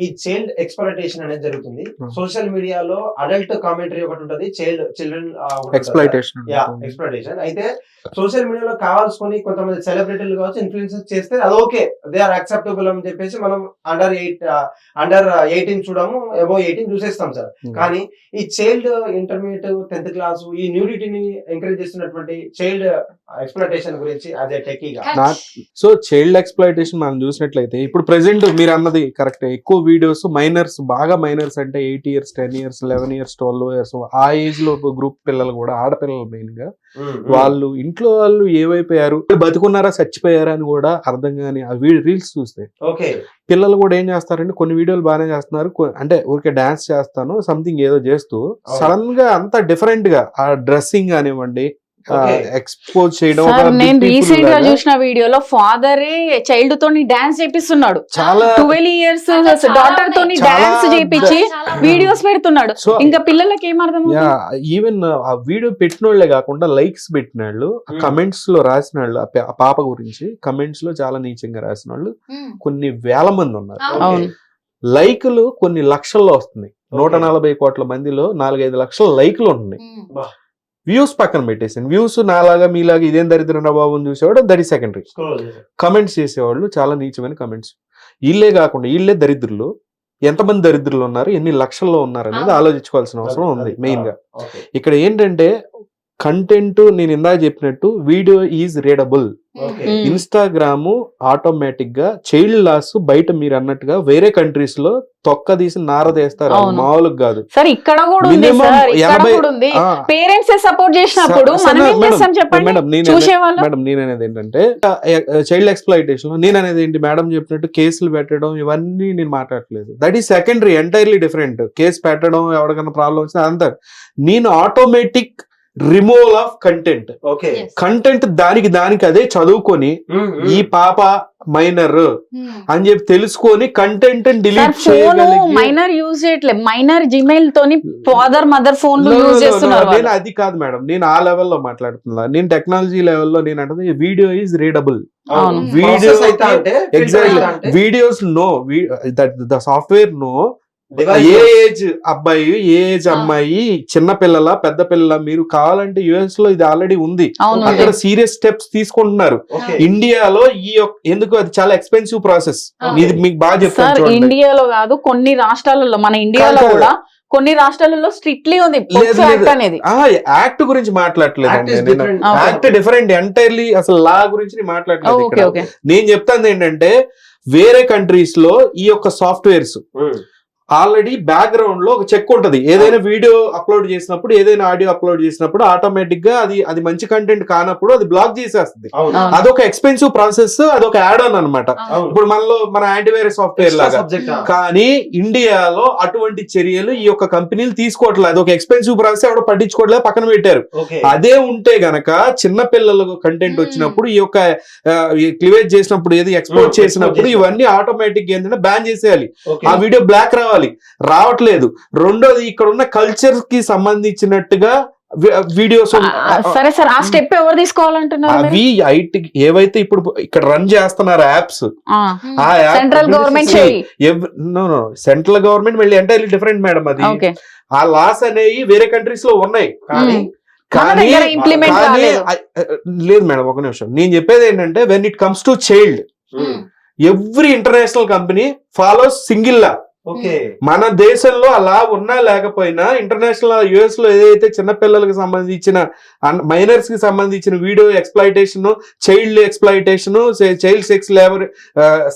ఈ చైల్డ్ ఎక్స్ప్లాయిటేషన్ అనేది జరుగుతుంది. సోషల్ మీడియాలో అడల్ట్ కామెంటరీ ఒకటి ఉంటుంది, చిల్డ్రన్ ఎక్స్ప్లాయిటేషన్. ఎక్స్ప్లాయిటేషన్. అయితే సోషల్ మీడియాలో కావాల్సుకొని కొంతమంది సెలబ్రిటీలు కావచ్చు, ఇన్ఫ్లుయెన్సర్స్ చేస్తే అది ఓకే, దే ఆర్ యాక్సెప్టబుల్ అని చెప్పేసి మనం అండర్ 18 చూడము, అబౌవ్ 18 చూసేస్తాం సార్. కానీ ఈ చైల్డ్ ఇంటర్మీడియట్ 10th క్లాస్ ఈ న్యూడిటీని ఎంకరేజ్ చేస్తున్నటువంటి చైల్డ్ ఎక్స్ప్లాయిటేషన్ గురించి అదే టెక్కీగా. సో చైల్డ్ ఎక్స్ప్లాయిటేషన్ మనం చూసినట్లయితే ఇప్పుడు ప్రెసెంట్ మీరు అన్నది కరెక్ట్, ఎక్కువ వీడియోస్ మైనర్స్, బాగా మైనర్స్ అంటే 8 years 10 years 11 years 12 years ఆ ఏజ్ లో గ్రూప్ పిల్లలు కూడా, ఆడపిల్లలు మెయిన్ గా, వాళ్ళు ఇంట్లో వాళ్ళు ఏమైపోయారు, బతుకున్నారా చచ్చిపోయారా అని కూడా అర్థం కాని ఆ రీల్స్ చూస్తే ఓకే పిల్లలు కూడా ఏం చేస్తారంటే కొన్ని వీడియోలు బాగానే చేస్తున్నారు, అంటే ఊరికే డాన్స్ చేస్తాను సంథింగ్ ఏదో చేస్తూ సడన్ గా అంత డిఫరెంట్ గా ఆ డ్రెస్సింగ్ కానివ్వండి ఎక్స్పోజ్ చేయడం. సార్ నేను రీసెంట్ గా చూసిన వీడియోలో ఫాదరే చైల్డ్ తోని డాన్స్ చేపిస్తున్నాడు. చాలా 12 years డాటర్ తోని చాలా డాన్స్ చేపించి వీడియోస్ పెడుతున్నాడు. సో ఇంకా పిల్లలకి ఏం అర్థం అవుతుంది? ఈవెన్ ఆ వీడియో పెట్టిన వాళ్ళే కాకుండా లైక్స్ పెట్టిన వాళ్ళు, కమెంట్స్ లో రాసిన వాళ్ళు, ఆ పాప గురించి కమెంట్స్ లో చాలా నీచంగా రాసిన వాళ్ళు కొన్ని వేల మంది ఉన్నారు. అవును. లైకులు కొన్ని లక్షల్లో వస్తున్నాయి. 140 కోట్ల మందిలో 4-5 లక్షల లైకులు ఉన్నాయి. వ్యూస్ పక్కన పెట్టేసాను. వ్యూస్ నాలాగా మీలాగా ఇదేం దరిద్రం బాబు అని చూసేవాడు, దట్ ఈస్ సెకండరీ. కమెంట్స్ చేసేవాళ్ళు చాలా నీచమైన కమెంట్స్. వీళ్ళే కాకుండా వీళ్ళే దరిద్రులు. ఎంతమంది దరిద్రులు ఉన్నారు, ఎన్ని లక్షల్లో ఉన్నారు అనేది ఆలోచించుకోవాల్సిన అవసరం ఉంది మెయిన్ గా. ఇక్కడ ఏంటంటే కంటెంట్ నేను ఇందాక చెప్పినట్టు video is readable. Instagram automatic గా చైల్డ్ లాస్ బయట మీరు అన్నట్టుగా వేరే కంట్రీస్ లో తొక్క తీసి నారదేస్తారు, మామూలుగా కాదు సార్. ఇక్కడ కూడా ఉంది సార్, ఇక్కడ కూడా ఉంది. పేరెంట్స్ సపోర్ట్ చేసినప్పుడు మనం ఏం చేస్తాం చెప్పండి చూసేవాళ్ళు. మేడం నేననేది ఏంటంటే చైల్డ్ ఎక్స్ప్లాయిటేషన్ లో నేననేది ఏంటి, మేడం చెప్పినట్టు కేసులు పెట్టడం ఇవన్నీ నేను మాట్లాడట్లేదు. That is secondary, entirely different. Case పెట్టడం ఎవరికైనా ప్రాబ్లం వచ్చినా అంతా నేను automatic removal of content. Content దానికి అదే చదువుకొని ఈ పాప మైనర్ అని చెప్పి తెలుసుకొని కంటెంట్ డిలీట్ చేయగలిగి మైనర్ యూజ్ చేయట్లేదు. మైనర్ జిమెయిల్ తోని ఫాదర్ మదర్ ఫోన్ యూజ్ చేస్తున్నారు. నేను అది కాదు మేడం, నేను ఆ లెవెల్లో మాట్లాడుతున్నా. నేను టెక్నాలజీ లెవెల్లో నేను అంటే video is readable. Video exactly videos no, the software no a age అబ్బాయి ఏ ఏజ్ అమ్మాయి, చిన్న పిల్లల పెద్ద పిల్లల, మీరు కావాలంటే యుఎస్ లో ఇది ఆల్రెడీ ఉంది, అవును అక్కడ సీరియస్ స్టెప్స్ తీసుకుంటున్నారు. ఇండియాలో ఎందుకు అది చాలా ఎక్స్పెన్సివ్ ప్రాసెస్. ఇది మీకు బాగా సార్ చెప్తాను చూడండి. ఇండియాలో కాదు కొన్ని రాష్ట్రాలలో, మన ఇండియాలో కాదు. కూడా కొన్ని రాష్ట్రాలలో స్ట్రిక్ట్లీ ఉంది పోక్సో యాక్ట్ అనేది. యాక్ట్ గురించి మాట్లాడలేదండి Act is నేను. different. యాక్ట్ డిఫరెంట్ ఎంటైర్లీ, అసలు లా గురించి నేను మాట్లాడలేదు ఓకే ఇక్కడ. ఓకే నేను చెప్తాను ఏంటంటే వేరే కంట్రీస్ లో ఈ యొక్క సాఫ్ట్వేర్స్ ఆల్రెడీ బ్యాక్గ్రౌండ్ లో ఒక చెక్ ఉంటది. ఏదైనా వీడియో అప్లోడ్ చేసినప్పుడు, ఏదైనా ఆడియో అప్లోడ్ చేసినప్పుడు ఆటోమేటిక్ గా అది మంచి కంటెంట్ కానప్పుడు అది బ్లాక్ చేసేస్తుంది. అదొక ఎక్స్పెన్సివ్ ప్రాసెస్, అదొక యాడ్ ఆన్ అనమాట. ఇప్పుడు మన యాంటీవైరస్ సాఫ్ట్వేర్ లాగా. కానీ ఇండియాలో అటువంటి చర్యలు ఈ యొక్క కంపెనీలు తీసుకోవట్లేదు. అదొక ఎక్స్పెన్సివ్ ప్రాసెస్, ఎవడో పట్టించుకోవట్లేదు, పక్కన పెట్టారు. అదే ఉంటే గనక చిన్న పిల్లలకు కంటెంట్ వచ్చినప్పుడు ఈ యొక్క క్లివేజ్ చేసినప్పుడు, ఏది ఎక్స్పోర్ట్ చేసినప్పుడు ఇవన్నీ ఆటోమేటిక్ ఏంటంటే బ్యాన్ చేసేయాలి. ఆ వీడియో బ్లాక్ రావట్లేదు. రెండోది ఇక్కడ ఉన్న కల్చర్ కి సంబంధించినట్టుగా వీడియోస్. సరే సార్, ఆ స్టెప్ ఎవరు తీసుకోవాలంటున్నారు? అవి ఐటీ ఏవైతే ఇప్పుడు ఇక్కడ రన్ చేస్తున్నారు యాప్స్, ఆ సెంట్రల్ గవర్నమెంట్ సెంట్రల్ గవర్నమెంట్ మళ్ళీ ఎంటైర్లీ డిఫరెంట్ మేడం. అది ఆ లాస్ అనేవి వేరే కంట్రీస్ లో ఉన్నాయి, కానీ లేదు మేడం. ఒక నిమిషం, నేను చెప్పేది ఏంటంటే when it comes to child, every international company follows single law. మన దేశంలో అలా ఉన్నా లేకపోయినా ఇంటర్నేషనల్ యుఎస్ లో ఏదైతే చిన్నపిల్లలకు సంబంధించిన మైనర్స్ కి సంబంధించిన video exploitation, child exploitation, child sex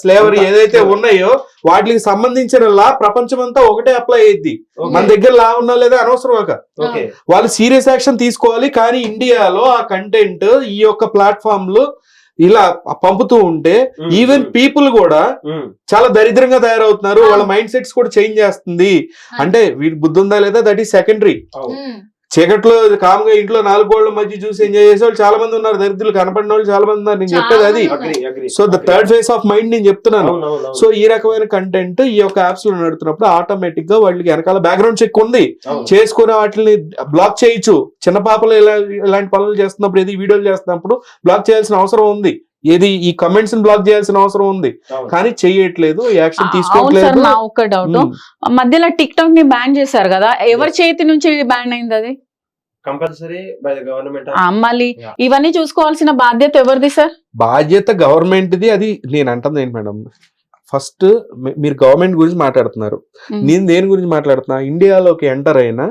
slavery ఏదైతే ఉన్నాయో వాటికి సంబంధించిన లా ప్రపంచమంతా ఒకటే అప్లై అయ్యిద్ది. మన దగ్గర లా ఉన్నా లేదా అనవసరం. వాళ్ళు సీరియస్ యాక్షన్ తీసుకోవాలి. కానీ ఇండియాలో ఆ కంటెంట్ ఈ యొక్క ప్లాట్ఫామ్లు ఇలా పంపుతూ ఉంటే ఈవెన్ పీపుల్ కూడా చాలా దరిద్రంగా తయారవుతున్నారు. వాళ్ళ మైండ్ సెట్స్ కూడా చేంజ్ చేస్తుంది. అంటే వీడి బుద్ధి ఉందా లేదా దట్ ఈస్ సెకండరీ. చీకట్లో కామ్గా ఇంట్లో 4 గోళ్ల మధ్య చూసి ఎంజాయ్ చేసే వాళ్ళు చాలా మంది ఉన్నారు, దరిద్రులు కనపడిన వాళ్ళు చాలా మంది ఉన్నారు. నేను చెప్పేది అది. So the third phase of mind నేను చెప్తున్నాను. సో ఈ రకమైన కంటెంట్ ఈ యొక్క యాప్స్ లో నడుతున్నప్పుడు ఆటోమేటిక్ గా వాళ్ళకి వెనకాల బ్యాక్గ్రౌండ్ చెక్ ఉంది, చేసుకునే వాటిని బ్లాక్ చేయొచ్చు. చిన్న పాపలు ఇలాంటి పనులు చేస్తున్నప్పుడు, ఏది వీడియోలు చేస్తున్నప్పుడు బ్లాక్ చేయాల్సిన అవసరం ఉంది. ఏది ఈ కమెంట్స్ బ్లాక్ చేయాల్సిన అవసరం ఉంది, కానీ చెయ్యట్లేదు, యాక్షన్ తీసుకోవట్లేదు. నా ఒక్క డౌట్, మధ్యలో టిక్ టాక్ ని బ్యాన్ చేశారు కదా, ఎవరి చేతి నుంచి బ్యాన్ అయింది? అది కంపల్సరీ బై ద గవర్నమెంట్. మళ్ళీ ఇవన్నీ చూసుకోవాల్సిన బాధ్యత ఎవరిది సార్? బాధ్యత గవర్నమెంట్ ది. అది నేను అంటుంది ఏంటి మేడం, ఫస్ట్ మీరు గవర్నమెంట్ గురించి మాట్లాడుతున్నారు, నేను దేని గురించి మాట్లాడుతున్నా? ఇండియాలోకి ఎంటర్ అయిన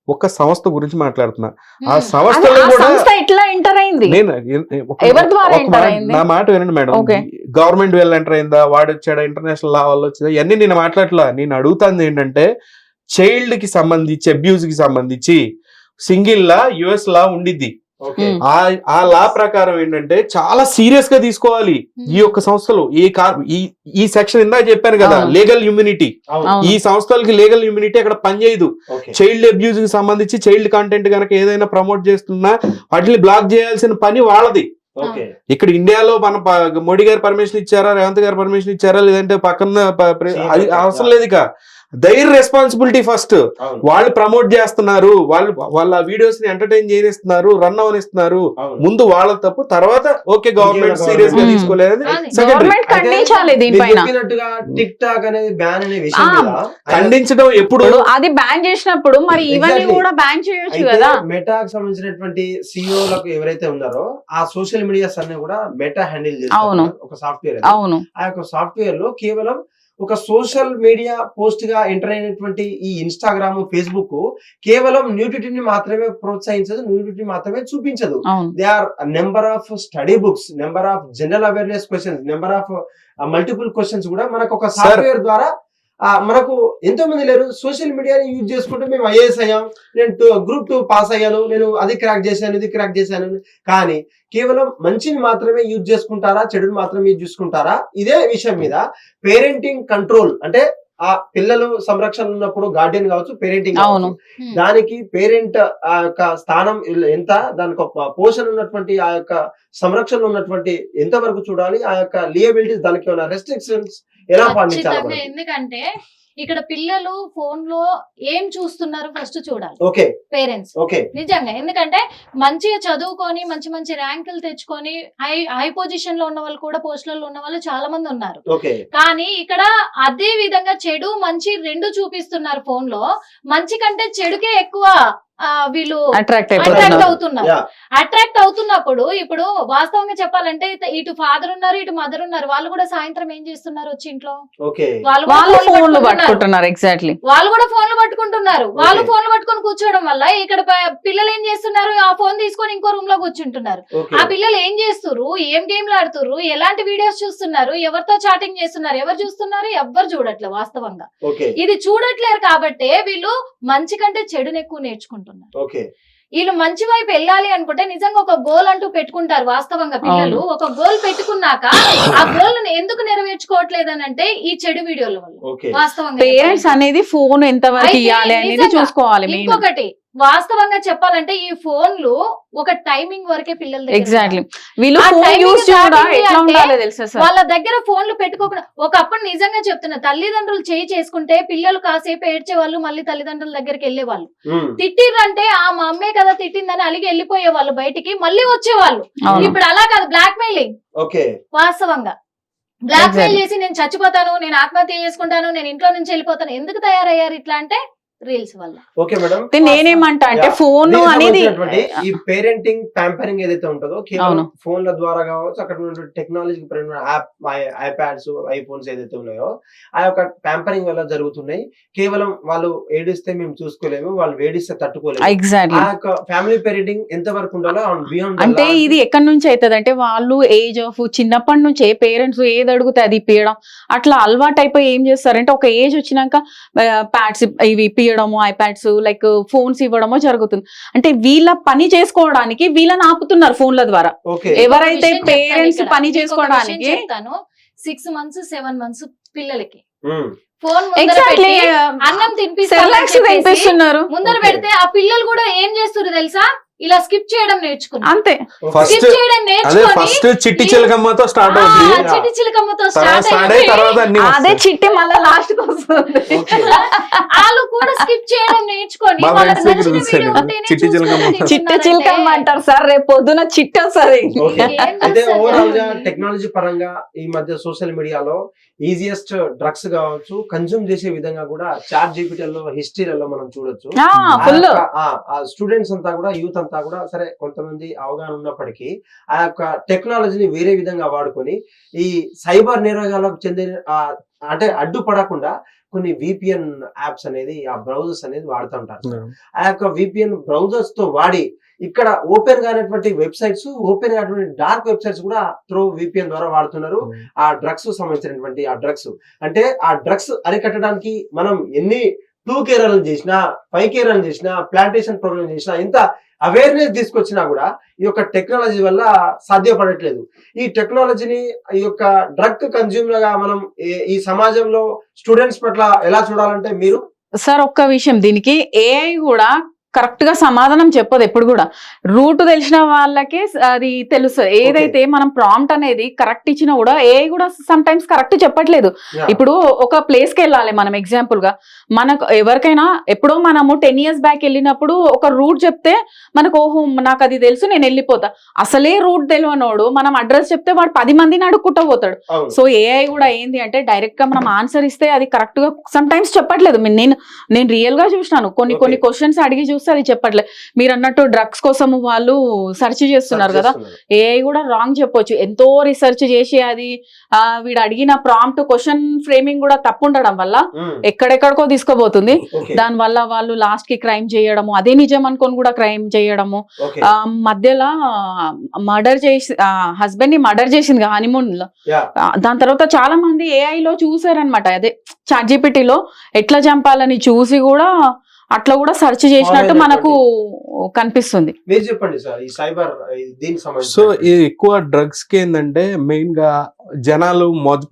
ఒక సంస్థ గురించి మాట్లాడుతున్నా. ఆ సంస్థలో కూడా ఎట్లా ఎంటర్ అయింది, నా మాట వినండి మేడం. గవర్నమెంట్ వెళ్ళి ఎంటర్ అయిందా, వాడు వచ్చాడా, ఇంటర్నేషనల్ లా వల్ల వచ్చిందా, ఇవన్నీ నేను మాట్లాడలా. నేను అడుగుతాను ఏంటంటే చైల్డ్ కి సంబంధించి, అబ్యూజ్ కి సంబంధించి సింగిల్ లా యుఎస్ లా ఉండిద్ది. ఆ లా ప్రకారం ఏంటంటే చాలా సీరియస్ గా తీసుకోవాలి ఈ యొక్క సంస్థలు. ఈ సెక్షన్ ఇందా చెప్పాను కదా, లీగల్ ఇమ్యూనిటీ. ఈ సంస్థలకి లీగల్ ఇమ్యూనిటీ అక్కడ పనిచేయదు. చైల్డ్ అబ్యూజ్ కి సంబంధించి చైల్డ్ కంటెంట్ కనుక ఏదైనా ప్రమోట్ చేస్తున్నా వాటిని బ్లాక్ చేయాల్సిన పని వాళ్ళది. ఇక్కడ ఇండియాలో మన మోడీ గారు పర్మిషన్ ఇచ్చారా, రేవంత్ గారు పర్మిషన్ ఇచ్చారా, లేదంటే పక్కన అవసరం లేదు. ఇక దైర్ రెస్పాన్సిబిలిటీ ఫస్ట్. వాళ్ళు ప్రమోట్ చేస్తున్నారు, వాళ్ళ వీడియోస్ ని ఎంటర్టైన్ చేయనిస్తున్నారు, రన్ అవనిస్తున్నారు. ముందు వాళ్ళ తప్పు, తర్వాత ఓకే గవర్నమెంట్ సీరియస్ గా తీసుకోలేదు. టిక్ టాక్ అనేది బ్యాన్ అనే విషయం ఖండించడం ఎప్పుడు అది బ్యాన్ చేసినప్పుడు మరి ఇవన్నీ కూడా బ్యాన్ చేయొచ్చు కదా. మెటాకు సంబంధించినటువంటి సిఇఓలకు ఎవరైతే ఉన్నారో ఆ సోషల్ మీడియాస్ అన్ని కూడా మెటా హ్యాండిల్ చేస్తారు. ఒక సాఫ్ట్వేర్. అవును, ఆ యొక్క సాఫ్ట్వేర్ లో కేవలం ఒక సోషల్ మీడియా పోస్ట్ గా ఎంటర్ అయినటువంటి ఈ ఇన్స్టాగ్రామ్, ఫేస్బుక్ కేవలం న్యూడిటీని మాత్రమే ప్రోత్సహించదు, న్యూడిటీ మాత్రమే చూపించదు. They are number of study books, number of general awareness questions, number of multiple questions కూడా మనకు ఒక సాఫ్ట్వేర్ ద్వారా మనకు ఎంతో మంది లేరు సోషల్ మీడియాని యూజ్ చేసుకుంటూ మేము ఐఏఎస్ అయ్యాం, నేను గ్రూప్ 2 పాస్ అయ్యాను, నేను అది క్రాక్ చేశాను, ఇది క్రాక్ చేశాను. కానీ కేవలం మంచిని మాత్రమే యూజ్ చేసుకుంటారా, చెడుని మాత్రమే యూజ్ చేసుకుంటారా? ఇదే విషయం మీద పేరెంటింగ్ కంట్రోల్, అంటే ఆ పిల్లలు సంరక్షణ ఉన్నప్పుడు గార్డియన్ కావచ్చు, పేరెంటింగ్ కావచ్చు, దానికి పేరెంట్ ఆ యొక్క స్థానం ఎంత, దానికి ఒక పోషణ ఉన్నటువంటి ఆ యొక్క సంరక్షణ ఉన్నటువంటి ఎంత వరకు చూడాలి, ఆ యొక్క లియబిలిటీస్, దానికి ఉన్న రెస్ట్రిక్షన్స్ ఎలా పాటించాలి? ఎందుకంటే ఇక్కడ పిల్లలు ఫోన్ లో ఏం చూస్తున్నారు ఫస్ట్ చూడాలి ఓకే పేరెంట్స్. ఓకే నిజంగా, ఎందుకంటే మంచిగా చదువుకొని మంచి మంచి ర్యాంకులు తెచ్చుకొని హై పొజిషన్ లో ఉన్న వాళ్ళు కూడా పోస్టులలో ఉన్న వాళ్ళు చాలా మంది ఉన్నారు. ఓకే కానీ ఇక్కడ అదే విధంగా చెడు మంచి రెండు చూపిస్తున్నారు ఫోన్ లో. మంచి కంటే చెడుకే ఎక్కువ వీళ్ళు అట్రాక్ట్ అట్రాక్ట్ అవుతున్నారు. Yeah. అట్రాక్ట్ అవుతున్నప్పుడు ఇప్పుడు వాస్తవంగా చెప్పాలంటే ఇటు ఫాదర్ ఉన్నారు, ఇటు మదర్ ఉన్నారు. వాళ్ళు కూడా సాయంత్రం ఏం చేస్తున్నారు వచ్చి ఇంట్లో? ఓకే వాళ్ళు వాళ్ళు కూడా ఫోన్లు పట్టుకుంటున్నారు. పట్టుకుంటున్నారు. ఎగ్జాక్ట్లీ. వాళ్ళు కూడా ఫోన్లు పట్టుకుంటున్నారు. వాళ్ళు Okay. ఫోన్లు పట్టుకొని కూర్చోవడం వల్ల ఇక్కడ పిల్లలు ఏం చేస్తున్నారు? ఆ ఫోన్ తీసుకొని ఇంకో రూమ్ లో కూర్చుంటున్నారు. ఓకే ఆ పిల్లలు ఏం చేస్తున్నారు, ఏం గేమ్లు ఆడుతున్నారు, ఎలాంటి వీడియోస్ చూస్తున్నారు, ఎవరితో చాటింగ్ చేస్తున్నారు, ఎవరు చూస్తున్నారు? ఎవ్వరు చూడట్లేదు వాస్తవంగా. ఓకే ఇది చూడట్లేరు కాబట్టే వీళ్ళు మంచి కంటే చెడుని ఎక్కువ నేర్చుకుంటున్నారు. ఓకే వీళ్ళు మంచి వైపు వెళ్ళాలి అనుకుంటే నిజంగా ఒక గోల్ అంటూ పెట్టుకుంటారు. వాస్తవంగా పిల్లలు ఒక గోల్ పెట్టుకున్నాక ఆ గోల్ ఎందుకు నెరవేర్చుకోవట్లేదు అని అంటే ఈ చెడు వీడియోల వల్ల. ఓకే వాస్తవంగా పేరెంట్స్ అనేది ఫోన్ ఎంత వరకు అయితే ఇవ్వాలి అనేది నిజంగా చూసుకోవాలి మెయిన్. ఇంకొకటి వాస్తవంగా చెప్పాలంటే ఈ ఫోన్లు ఒక టైమింగ్ వరకే పిల్లల దగ్గర ఎగ్జాక్ట్లీ. ఉండాలి. వీళ్ళు ఆ ఫోన్ timing యూస్ కూడా దాటింది ఎట్లా అంటే ఉండాలో తెలుసా సార్? వాళ్ళ దగ్గర ఫోన్లు పెట్టుకోకుండా ఒకప్పుడు నిజంగా చెప్తున్నా తల్లిదండ్రులు చేయి చేసుకుంటే పిల్లలు కాసేపు ఏడ్చే వాళ్ళు, మళ్ళీ తల్లిదండ్రుల దగ్గరికి వెళ్లే వాళ్ళు. తిట్టిర్రంటే ఆ మా అమ్మే కదా తిట్టిందని అలిగి వెళ్ళిపోయే వాళ్ళు, బయటికి మళ్ళీ వచ్చేవాళ్ళు. అవును. ఇప్పుడు అలా కాదు, బ్లాక్ మెయిలింగ్. ఓకే వాస్తవంగా బ్లాక్ మెయిల్ Exactly. చేసి నేను చచ్చిపోతాను, నేను ఆత్మహత్య చేసుకుంటాను, నేను ఇంట్లో నుంచి వెళ్ళిపోతాను. ఎందుకు తయారయ్యారు ఇట్లా అంటే రీల్స్ వల్ల. Okay madam. అయితే నేనేమంటా అంటే Yeah. ఫోన్ దీనికి అనేది సంబంధించినటువంటి ఈ పేరెంటింగ్ ప్యాంపరింగ్ ఏదైతే ఉంటుందో కేవలం అవును. ఫోన్ల ద్వారా కావచ్చు, అక్కడ ఉన్నటువంటి టెక్నాలజీకి ఐప్యాడ్స్, ఐఫోన్స్ ఏదైతే ఉన్నాయో ఆ యొక్క ప్యాంపరింగ్ వల్ల జరుగుతున్నాయి. కేవలం వాళ్ళు ఏడిస్తే మేము చూసుకోలేము, వాళ్ళు వేడిస్తే తట్టుకోలేము. ఎగ్జాక్ట్లీ. ఆ యొక్క ఫ్యామిలీ పేరెంటింగ్ ఎంత వరకు ఉండాలో బియాండ్ అంటే ఇది ఎక్కడి నుంచి అవుతుంది అంటే వాళ్ళు ఏజ్ ఆఫ్ చిన్నప్పటి నుంచే పేరెంట్స్ ఏది అడిగితే అది ఇప్పియడం, అట్లా అలవాటు అయిపోయి ఏం చేస్తారంటే ఒక ఏజ్ వచ్చినాక ప్యాడ్స్ ఇవి ఇప్పియడము, ఐప్యాడ్స్ లైక్ ఫోన్స్ ఇవ్వడమో జరుగుతుంది. అంటే వీళ్ళ పని చేసుకోవడానికి వీళ్ళని ఆపుతున్నారు ఫోన్ల ద్వారా. ఓకే ఎవరైతే విషయం చెప్తాను పేరెంట్స్ ఇక్కడ. పని మీకు ఒక విషయం చేసుకోవడానికి చెప్తాను. 6 months 7 months పిల్లలకి ఫోన్ ముందర ఎగ్జాక్ట్లీ పెట్టి అన్నం సెర్లాక్స్ తినిపిస్తారు తినిపిస్తున్నారు ముందర Okay. పెడితే ఆ పిల్లలు కూడా ఏం చేస్తున్నారు తెలుసా? ఇలా స్కిప్ చేయడం నేర్చుకున్నారు. అంతే. ఫస్ట్ స్కిప్ చేయడం అదే నేర్చుకొని ఫస్ట్ చిట్టి చిలకమ్మతో స్టార్ట్ అవుతుంది. చిటి చిలకమ్మతో స్టార్ట్ స్టార్ట్ అయ్యి తర్వాత అన్ని అదే వస్తాయి. చిట్టి మళ్ళా లాస్ట్ వస్తుంది. Okay. వాళ్ళు కూడా స్కిప్ చేయడం నేర్చుకొని మా వాళ్ళకి friends దగ్గర నచ్చిన చూసాను. వీడియో ఉంటేనే చిట్టి చిలకమ్మ. చూసుకొని చిట్ట తింటున్నారంటే చిలకమ్మ అంటారు సార్, రేపు పొద్దున చిట్ట వస్తుంది. ఓకే ఏం అయితే చేస్తారు? ఓవరాల్ గా టెక్నాలజీ పరంగా ఈ మధ్య సోషల్ మీడియాలో ఈజియెస్ట్ డ్రగ్స్ కావచ్చు కన్జ్యూమ్ చేసే విధంగా కూడా చాట్ జీపీటీలో హిస్టరీలలో మనం చూడొచ్చు. ఫుల్ స్టూడెంట్స్ అంతా కూడా యూత్ అంతా కూడా సరే కొంతమంది అవగాహన ఉన్నప్పటికీ ఆ యొక్క టెక్నాలజీని వేరే విధంగా వాడుకొని ఈ సైబర్ నేరగాలకు చెందిన అంటే అడ్డుపడకుండా కొన్ని విపిఎన్ యాప్స్ అనేది ఆ బ్రౌజర్స్ అనేది వాడుతూ ఉంటారు. ఆ యొక్క విపిఎన్ బ్రౌజర్స్ తో వాడి ఇక్కడ ఓపెన్ కానటువంటి వెబ్సైట్స్, ఓపెన్ కానటువంటి డార్క్ వెబ్సైట్స్ కూడా త్రూ విపిఎన్ ద్వారా వాడుతున్నారు. ఆ డ్రగ్స్ సంబంధించినటువంటి ఆ డ్రగ్స్ అంటే ఆ డ్రగ్స్ అరికట్టడానికి మనం ఎన్ని 2K రన్ చేసినా 5K రన్ చేసినా ప్లాంటేషన్ ప్రోగ్రామ్ చేసినా ఎంత అవేర్నెస్ తీసుకొచ్చినా కూడా ఈ యొక్క టెక్నాలజీ వల్ల సాధ్యపడట్లేదు. ఈ టెక్నాలజీని ఈ యొక్క డ్రగ్ కన్జ్యూమర్ గా మనం ఈ సమాజంలో స్టూడెంట్స్ పట్ల ఎలా చూడాలంటే మీరు సార్ ఒక్క విషయం, దీనికి ఏఐ కూడా కరెక్ట్ గా సమాధానం చెప్పదు ఎప్పుడు కూడా. రూట్ తెలిసిన వాళ్ళకి అది తెలుస్తుంది. ఏదైతే మనం ప్రాంప్ట్ అనేది కరెక్ట్ ఇచ్చినా కూడా ఏఐ కూడా సమ్ టైమ్స్ కరెక్ట్ చెప్పట్లేదు. ఇప్పుడు ఒక ప్లేస్ కి వెళ్ళాలి మనం, ఎగ్జాంపుల్ గా మనకు ఎవరికైనా ఎప్పుడో మనము 10 years బ్యాక్ వెళ్ళినప్పుడు ఒక రూట్ చెప్తే మనకు ఓహో నాకు అది తెలుసు నేను వెళ్ళిపోతా. అసలే రూట్ తెలియనోడు మనం అడ్రస్ చెప్తే వాడు 10 మందిని అడుక్కుంటూ పోతాడు. సో ఏఐ కూడా ఏంది అంటే డైరెక్ట్ గా మనం ఆన్సర్ ఇస్తే అది కరెక్ట్ గా సమ్ టైమ్స్ చెప్పట్లేదు. నేను రియల్ గా చూసినాను, కొన్ని క్వశ్చన్స్ అడిగి చూస్తే అది చెప్పట్లేదు. మీరు అన్నట్టు డ్రగ్స్ కోసం వాళ్ళు సెర్చ్ చేస్తున్నారు కదా, ఏఐ కూడా రాంగ్ చెప్పొచ్చు. ఎంతో రీసెర్చ్ చేసి అది వీడు అడిగిన ప్రాంప్ట్ క్వశ్చన్ ఫ్రేమింగ్ కూడా తప్పు ఉండడం వల్ల ఎక్కడెక్కడికో తీసుకోబోతుంది. దాని వల్ల వాళ్ళు లాస్ట్ కి క్రైమ్ చేయడము, అదే నిజం అనుకొని కూడా క్రైమ్ చేయడము. మధ్యలో మర్డర్ చేసి హస్బెండ్ ని మర్డర్ చేసింది హనీమూన్ లో. దాని తర్వాత చాలా మంది ఏఐ లో చూసారనమాట, అదే చాట్ జీపీటీలో ఎట్లా చంపాలని చూసి కూడా అట్లా కూడా సెర్చ్ చేసినట్టు మనకు కనిపిస్తుంది. మీరు చెప్పండి సార్ ఈ సైబర్ దీనికి సంబంధించి. సో ఈ ఎక్కువ డ్రగ్స్ కి ఏంటంటే మెయిన్ గా జనాలు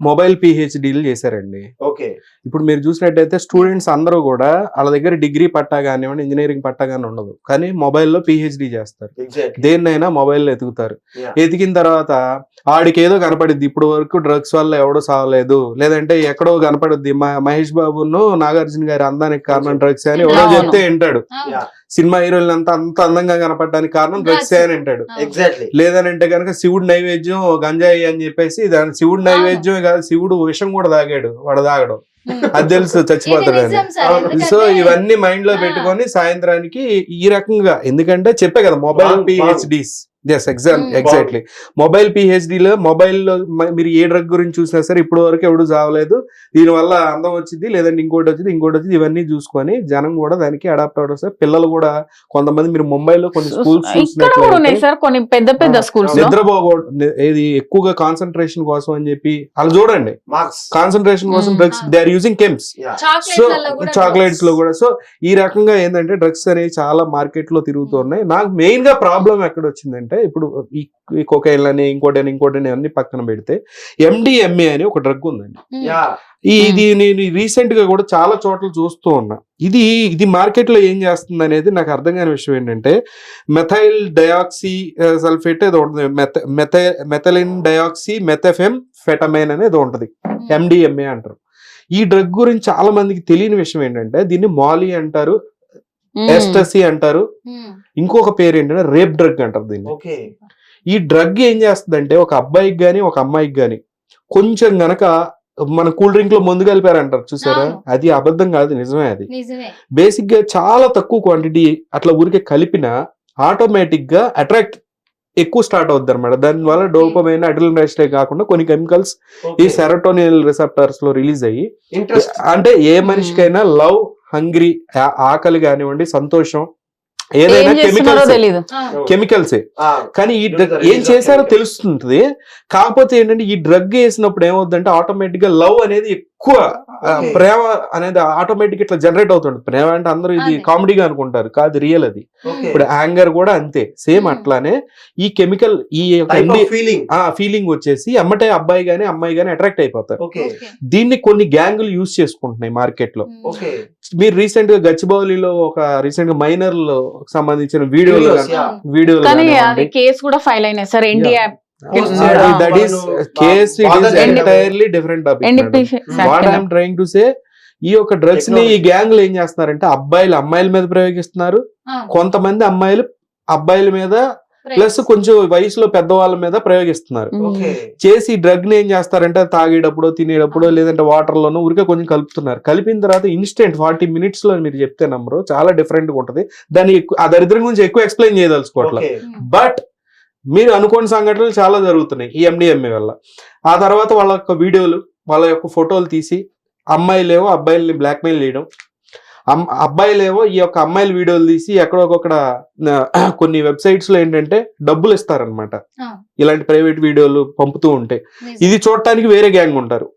మొబైల్ పిహెచ్డీలు చేశారండి. ఓకే. ఇప్పుడు మీరు చూసినట్టయితే స్టూడెంట్స్ అందరూ కూడా వాళ్ళ దగ్గర డిగ్రీ పట్టా కానివ్వండి, ఇంజనీరింగ్ పట్టా కానీ ఉండదు, కానీ మొబైల్లో పిహెచ్డీ చేస్తారు. ఎగ్జాక్ట్లీ. దేన్నైనా మొబైల్లో ఎతుకుతారు. Yeah. ఎతికిన తర్వాత ఆడికి ఏదో కనపడిద్ది, ఇప్పుడు వరకు డ్రగ్స్ వల్ల ఎవడో సావలేదు, లేదంటే ఎక్కడో కనపడుద్ది మహేష్ బాబును నాగార్జున గారి అందానికి కారణం డ్రగ్స్ అని ఎవడో అవును. చెప్తే వింటాడు. Yeah. సినిమా హీరోయిన్ అంత అందంగా కనపడడానికి కారణం డ్రగ్స్ అని వింటాడు. ఎగ్జాక్ట్లీ. లేదనంటే కనుక శివుడు నైవేద్యం గంజాయి అని చెప్పేసి దాని శివుడు నైవేద్యమే కాదు, శివుడు విషం కూడా తాగాడు, వాడు తాగడు, అది తెలుసు చచ్చిపోతాడు అని. సో ఇవన్నీ మైండ్ లో పెట్టుకొని సాయంత్రానికి ఈ రకంగా, ఎందుకంటే చెప్పే కదా mobile PhDs. Yes exactly. Mobile పిహెచ్డీలో మొబైల్లో మీరు ఏ డ్రగ్ గురించి చూసినా సరే ఇప్పటి వరకు ఎవడు చావలేదు, దీనివల్ల అందం వచ్చింది, లేదంటే ఇంకోటి వచ్చింది, ఇవన్నీ చూసుకొని జనం కూడా దానికి అడాప్ట్ అవడం. సార్ పిల్లలు కూడా కొంతమంది, మీరు ముంబైలో కొన్ని స్కూల్స్ సార్, కొన్ని పెద్ద పెద్ద స్కూల్స్ ఏది ఎక్కువగా కాన్సన్ట్రేషన్ కోసం అని చెప్పి అలా చూడండి, మార్క్స్ కాన్సన్ట్రేషన్ కోసం drugs they are using chems. So chocolates లో కూడా. సో ఈ రకంగా ఏంటంటే డ్రగ్స్ అనేవి చాలా మార్కెట్ లో తిరుగుతున్నాయి. నాకు మెయిన్ గా ప్రాబ్లం ఎక్కడ వచ్చిందంటే, ఇప్పుడు ఈ కొకైన్ అని ఇంకోటి అన్ని పక్కన పెడితే MDMA అని ఒక డ్రగ్ ఉందండి. ఇది నేను రీసెంట్ గా కూడా చాలా చోట్ల చూస్తూ ఉన్నా. ఇది మార్కెట్ లో ఏం చేస్తుంది అనేది నాకు అర్థం కాని విషయం ఏంటంటే, మెథైల్ డయాక్సీ సల్ఫేట్ ఏదో ఉంటుంది, మెథలిన్ డయాక్సీ మెథఫెమ్ ఫెటమైన్ అనేది ఉంటది, MDMA అంటారు. ఈ డ్రగ్ గురించి చాలా మందికి తెలియని విషయం ఏంటంటే, దీన్ని మాలీ అంటారు, ఎస్టసీ అంటారు, ఇంకొక పేరు ఏంటంటే రేప్ డ్రగ్ అంటారు దీన్ని. ఓకే. ఈ డ్రగ్ ఏం చేస్తుందంటే, ఒక అబ్బాయికి గాని ఒక అమ్మాయికి గాని కొంచెం గనక మన కూల్ డ్రింక్ లో ముందు కలిపారంటారు చూసారా, అది అబద్ధం కాదు, నిజమే. అది బేసిక్ గా చాలా తక్కువ క్వాంటిటీ అట్లా ఊరికే కలిపిన ఆటోమేటిక్ గా అట్రాక్ట్ ఎక్కువ స్టార్ట్ అవుద్ది అనమాట. దాని వల్ల డోపమైన్, అడ్రినలిన్ కాకుండా కొన్ని కెమికల్స్ ఈ సెరోటోనిన్ రిసెప్టర్స్ లో రిలీజ్ అయ్యి, అంటే ఏ మనిషికైనా లవ్, హంగ్రీ, ఆకలి కానివ్వండి, సంతోషం, ఏదైనా కెమికల్సే. కానీ ఈ డ్రగ్ ఏం చేశారో తెలుస్తుంది. కాకపోతే ఏంటంటే, ఈ డ్రగ్ వేసినప్పుడు ఏమవుతుందంటే ఆటోమేటిక్ గా లవ్ అనేది ఎక్కువ, ప్రేమ అనేది ఆటోమేటిక్ ఇట్లా జనరేట్ అవుతుంది. ప్రేమ అంటే అందరూ ఇది కామెడీగా అనుకుంటారు, కాదు, రియల్ అది. ఇప్పుడు యాంగర్ కూడా అంతే, సేమ్ అట్లానే ఈ కెమికల్, ఈ ఫీలింగ్ వచ్చేసి అమ్మటే అబ్బాయి గానీ అమ్మాయి గానీ అట్రాక్ట్ అయిపోతారు. దీన్ని కొన్ని గ్యాంగులు యూజ్ చేసుకుంటున్నాయి మార్కెట్ లో. మీరు రీసెంట్ గా గచ్చిబౌలిలో ఒక రీసెంట్ గా మైనర్ లో సంబంధించిన వీడియోలు కేసు కూడా ఫైల్ అయినాయి sir. India that is case, it is entirely different topic. What I am trying to say, ఈ యొక్క డ్రగ్స్ ని ఈ గ్యాంగ్ ఏం చేస్తున్నారంటే, అబ్బాయిలు అమ్మాయిల మీద ప్రయోగిస్తున్నారు, కొంతమంది అమ్మాయిలు అబ్బాయిల మీద, ప్లస్ కొంచెం వయసులో పెద్దవాళ్ళ మీద ప్రయోగిస్తున్నారు. చేసి డ్రగ్ ని ఏం చేస్తారంటే, తాగేటప్పుడు, తినేటప్పుడు, లేదంటే వాటర్ లోనూ ఊరికే కొంచెం కలుపుతున్నారు. కలిపిన తర్వాత ఇన్స్టెంట్ 40 minutes లో మీరు చెప్తే నమ్మరు, చాలా డిఫరెంట్ గా ఉంటది. దాని ఆ దరిద్రం గురించి ఎక్కువ ఎక్స్ప్లెయిన్ చేయదలుచుకోవట్లేదు. బట్ మీరు అనుకోని సంఘటనలు చాలా జరుగుతున్నాయి ఈ MDMA వల్ల. ఆ తర్వాత వాళ్ళ యొక్క వీడియోలు, వాళ్ళ యొక్క ఫోటోలు తీసి అమ్మాయిలేవో అబ్బాయిల్ని బ్లాక్మెయిల్ చేయడం, అబ్బాయిలేవో ఈ యొక్క అమ్మాయిల వీడియోలు తీసి ఎక్కడొక్కడ కొన్ని వెబ్సైట్స్ లో ఏంటంటే డబ్బులు ఇస్తారనమాట, ఇలాంటి ప్రైవేట్ వీడియోలు పంపుతూ ఉంటే. ఇది చూడటానికి వేరే గ్యాంగ్ ఉంటారు,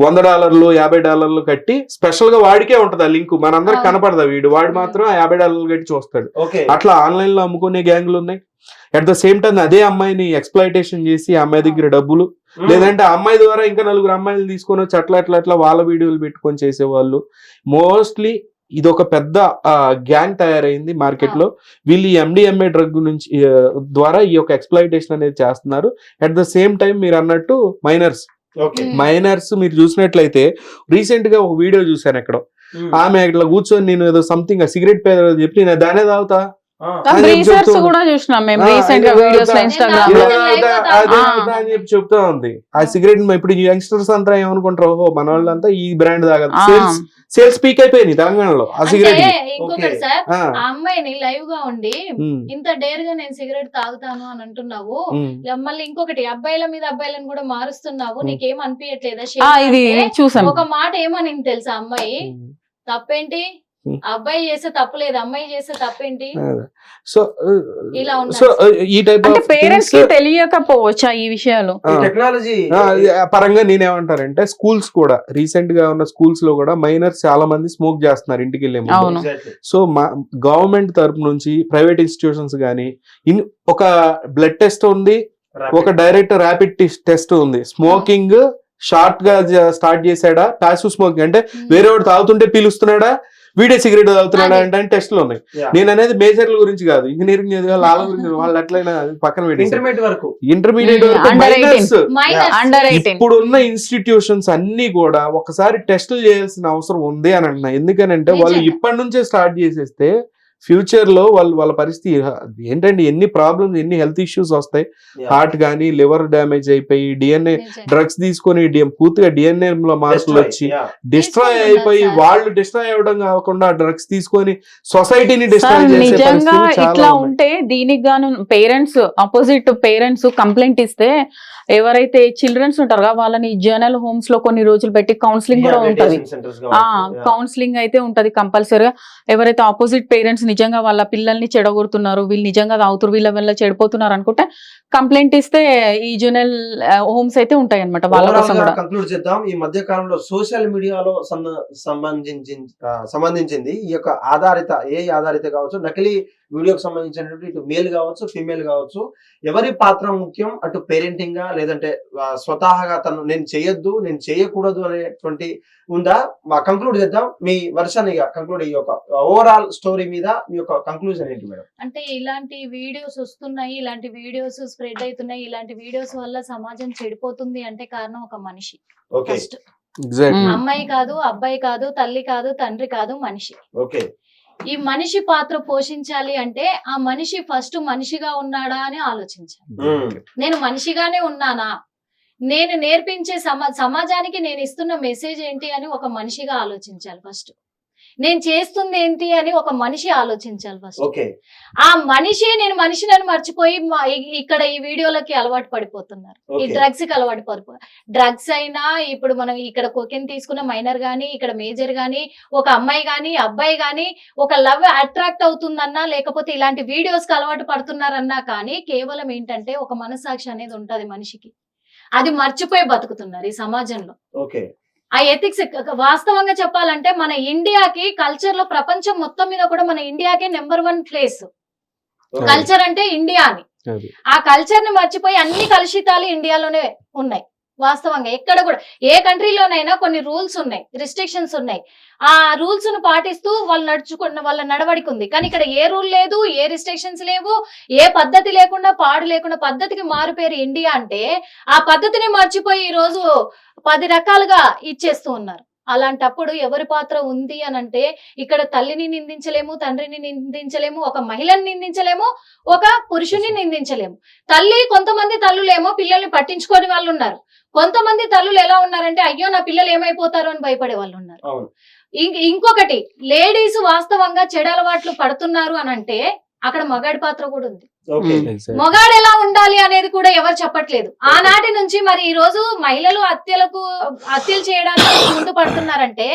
$100 $50 కట్టి స్పెషల్ గా వాడికే ఉంటది ఆ లింక్, మనందరికి కనపడదా వీడు, వాడు మాత్రం $50 కట్టి చూస్తాడు. అట్లా ఆన్లైన్ లో అమ్ముకునే గ్యాంగులు ఉన్నాయి. అట్ ద సేమ్ టైం అదే అమ్మాయిని ఎక్స్ప్లాయిటేషన్ చేసి అమ్మాయి దగ్గర డబ్బులు, లేదంటే అమ్మాయి ద్వారా ఇంకా 4 అమ్మాయిలు తీసుకొని వచ్చి అట్లా వాళ్ళ వీడియోలు పెట్టుకొని చేసేవాళ్ళు. మోస్ట్లీ ఇది ఒక పెద్ద గ్యాంగ్ తయారైంది మార్కెట్ లో. వీళ్ళు ఈ MDMA డ్రగ్ నుంచి ద్వారా ఈ యొక్క ఎక్స్ప్లాయిటేషన్ అనేది చేస్తున్నారు. అట్ ద సేమ్ టైం మీరు అన్నట్టు మైనర్స్ మీరు చూసినట్లయితే, రీసెంట్ గా ఒక వీడియో చూసాను ఎక్కడో, ఆమె ఇట్లా కూర్చొని నేను ఏదో సంథింగ్ సిగరెట్ పేద చెప్పి నేను దానే తాగుతా చెప్తా ఉంది. ఆ సిగరెట్ ఇప్పుడు యంగ్స్టర్స్ అంతా ఏమనుకుంటారు, మన వాళ్ళంతా ఈ బ్రాండ్ తాగాలి, సేల్స్ పీక్ అయిపోయింది తెలంగాణలో ఆ సిగరెట్. ఇంకొకటి సార్, ఆ అమ్మాయిని లైవ్ గా ఉండి ఇంత డేర్ గా నేను సిగరెట్ తాగుతాను అని అంటున్నావు, మళ్ళీ ఇంకొకటి అబ్బాయిల మీద అబ్బాయిలను కూడా మారుస్తున్నావు, నీకేం అనిపించట్లేదా? ఒక మాట ఏమని తెలుసా అమ్మాయి, తప్పేంటి అబ్బాయి చేస్తే తప్పులేదు, అమ్మాయి చేస్తే తప్పేంటి? సో ఇలా ఈ టైప్ ఆఫ్ పేరెంట్స్ కి తెలియకపోవచ్చా ఈ విషయాలు? టెక్నాలజీ పరంగా నేనేమంటారంటే, స్కూల్స్ కూడా రీసెంట్ గా ఉన్న స్కూల్స్ లో కూడా మైనర్స్ చాలా మంది స్మోక్ చేస్తున్నారు ఇంటికి వెళ్ళే ముందు. సో గవర్నమెంట్ తరపు నుంచి ప్రైవేట్ ఇన్స్టిట్యూషన్స్ గానీ ఒక బ్లడ్ టెస్ట్ ఉంది, ఒక డైరెక్ట్ ర్యాపిడ్ టెస్ట్ ఉంది. స్మోకింగ్ షార్ట్ గా స్టార్ట్ చేశాడా, ప్యాసివ్ స్మోకింగ్ అంటే వేరే వాడు తాగుతుంటే పీలుస్తున్నాడా, వీడే సిగరెట్ తాగుతున్నాడా అంటే టెస్ట్లు ఉన్నాయి. నేను అనేది మేజర్ల గురించి కాదు, ఇంజనీరింగ్ వాళ్ళ గురించి, వాళ్ళు ఎట్లయినా పక్కన పెట్టి ఇంటర్మీడియట్ వరకు మైనర్స్. ఇప్పుడున్న ఇన్స్టిట్యూషన్స్ అన్ని కూడా ఒకసారి టెస్టులు చేయాల్సిన అవసరం ఉంది అని అంటున్నా. ఎందుకనంటే వాళ్ళు ఇప్పటి నుంచే స్టార్ట్ చేసేస్తే ఫ్యూచర్ లో వాళ్ళ పరిస్థితి ఏంటంటే ఎన్ని ప్రాబ్లమ్స్, ఎన్ని హెల్త్ ఇష్యూస్ వస్తాయి. హార్ట్ గానీ లివర్ డ్యామేజ్ అయిపోయి, డిఎన్ఏ డ్రగ్స్ తీసుకొని పూర్తిగా డిఎన్ఏ లో మార్పులు వచ్చి డిస్ట్రాయ్ అయిపోయి, వాళ్ళు డిస్ట్రాయ్ అవ్వడం కాకుండా డ్రగ్స్ తీసుకొని సొసైటీని డిస్ట్రాయ్ చేసే నిజంగా పరిస్థితులు ఇట్లా చాలా ఉంటే దీనికి గాను పేరెంట్స్ ఆపోజిట్ పేరెంట్స్ కంప్లైంట్ ఇస్తే ఎవరైతే చిల్డ్రన్స్ ఉంటారో వాళ్ళని జర్నల్ హోమ్స్ లో కొన్ని రోజులు పెట్టి కౌన్సిలింగ్ కూడా ఉంటది. కౌన్సిలింగ్ అయితే ఉంటది కంపల్సరీగా. ఎవరైతే ఆపోజిట్ పేరెంట్స్ నిజంగా వాళ్ళ పిల్లల్ని చెడగొడుతున్నారు, వీళ్ళు నిజంగా తాగుతారు, వీళ్ళ వల్ల చెడిపోతున్నారు అనుకుంటే కంప్లైంట్ ఇస్తే ఈ జర్నల్ హోమ్స్ అయితే ఉంటాయి అనమాట వాళ్ళ కోసం కూడా. కంక్లూడ్ చేద్దాం. ఈ మధ్య కాలంలో సోషల్ మీడియాలో సంబంధించింది ఈ యొక్క ఆధారిత కావచ్చు, నకిలీ వీడియోకి సంబంధించినటువంటి ఇటు మేల్ కావచ్చు, ఫీమేల్ కావచ్చు, ఎవరి పాత్ర ముఖ్యం, అటు పేరెంటింగ్ గా లేదంటే స్వతహాగా తను నేను చేయొద్దు, నేను చేయకూడదు అనేటువంటి ఉందా? కంక్లూడ్ చేద్దాం. మీ వర్షన్ కంక్లూడ్, ఈ యొక్క ఓవరాల్ స్టోరీ మీద మీ యొక్క కంక్లూజన్ ఏంటి మేడం? అంటే ఇలాంటి వీడియోస్ వస్తున్నాయి, ఇలాంటి వీడియోస్ స్ప్రెడ్ అవుతున్నాయి, ఇలాంటి వీడియోస్ వల్ల సమాజం చెడిపోతుంది అంటే కారణం ఒక మనిషి. ఫస్ట్ అమ్మాయి కాదు, అబ్బాయి కాదు, తల్లి కాదు, తండ్రి కాదు, మనిషి. ఓకే. ఈ మనిషి పాత్ర పోషించాలి అంటే ఆ మనిషి ఫస్ట్ మనిషిగా ఉన్నాడా అని ఆలోచించాలి. నేను మనిషిగానే ఉన్నానా, నేను నేర్పించే సమాజానికి నేను ఇస్తున్న మెసేజ్ ఏంటి అని ఒక మనిషిగా ఆలోచించాలి ఫస్ట్. నేను చేస్తుంది ఏంటి అని ఒక మనిషి ఆలోచించాలి ఫస్ట్. ఆ మనిషి నేను మనిషిని మర్చిపోయి ఇక్కడ ఈ వీడియోలకి అలవాటు పడిపోతున్నారు, ఈ డ్రగ్స్ కి అలవాటు పడిపోతున్నారు. డ్రగ్స్ అయినా ఇప్పుడు మనం ఇక్కడ కోకెన్ తీసుకున్న మైనర్ గానీ, ఇక్కడ మేజర్ గానీ, ఒక అమ్మాయి గానీ అబ్బాయి గానీ ఒక లవ్ అట్రాక్ట్ అవుతుందన్నా, లేకపోతే ఇలాంటి వీడియోస్ కి అలవాటు పడుతున్నారన్నా కానీ కేవలం ఏంటంటే ఒక మనస్సాక్షి అనేది ఉంటది మనిషికి, అది మర్చిపోయి బతుకుతున్నారు ఈ సమాజంలో. ఆ ఎథిక్స్ వాస్తవంగా చెప్పాలంటే మన ఇండియాకి కల్చర్ లో ప్రపంచం మొత్తం మీద కూడా మన ఇండియాకే నెంబర్ 1 ప్లేస్. కల్చర్ అంటే ఇండియా అని. ఆ కల్చర్ ని మర్చిపోయి అన్ని కలుషితాలు ఇండియాలోనే ఉన్నాయి. వాస్తవంగా ఎక్కడ కూడా ఏ కంట్రీలోనైనా కొన్ని రూల్స్ ఉన్నాయి, రిస్ట్రిక్షన్స్ ఉన్నాయి. ఆ రూల్స్ ను పాటిస్తూ వాళ్ళు వాళ్ళ నడవడిక ఉంది. కానీ ఇక్కడ ఏ రూల్ లేదు, ఏ రిస్ట్రిక్షన్స్ లేవు, ఏ పద్ధతి లేకుండా పాడు లేకుండా పద్ధతికి మారుపేరు ఇండియా అంటే ఆ పద్ధతిని మర్చిపోయి ఈ రోజు 10 రకాలుగా ఇచ్చేస్తూ ఉన్నారు. అలాంటప్పుడు ఎవరి పాత్ర ఉంది అని అంటే ఇక్కడ తల్లిని నిందించలేము, తండ్రిని నిందించలేము, ఒక మహిళని నిందించలేము, ఒక పురుషుని నిందించలేము. కొంతమంది తల్లులేమో పిల్లల్ని పట్టించుకోని వాళ్ళు ఉన్నారు. కొంతమంది తల్లులు ఎలా ఉన్నారంటే అయ్యో నా పిల్లలు ఏమైపోతారు అని భయపడే వాళ్ళు ఉన్నారు. ఇంకొకటి లేడీస్ వాస్తవంగా చెడు అలవాట్లు పడుతున్నారు అని అంటే అక్కడ మగాడి పాత్ర కూడా ఉంది. మొగాడు ఎలా ఉండాలి అనేది కూడా ఎవరు చెప్పట్లేదు. ఆనాటి నుంచి మరి ఈ రోజు మహిళలు హత్యలు చేయడానికి ముందు పడుతున్నారంటే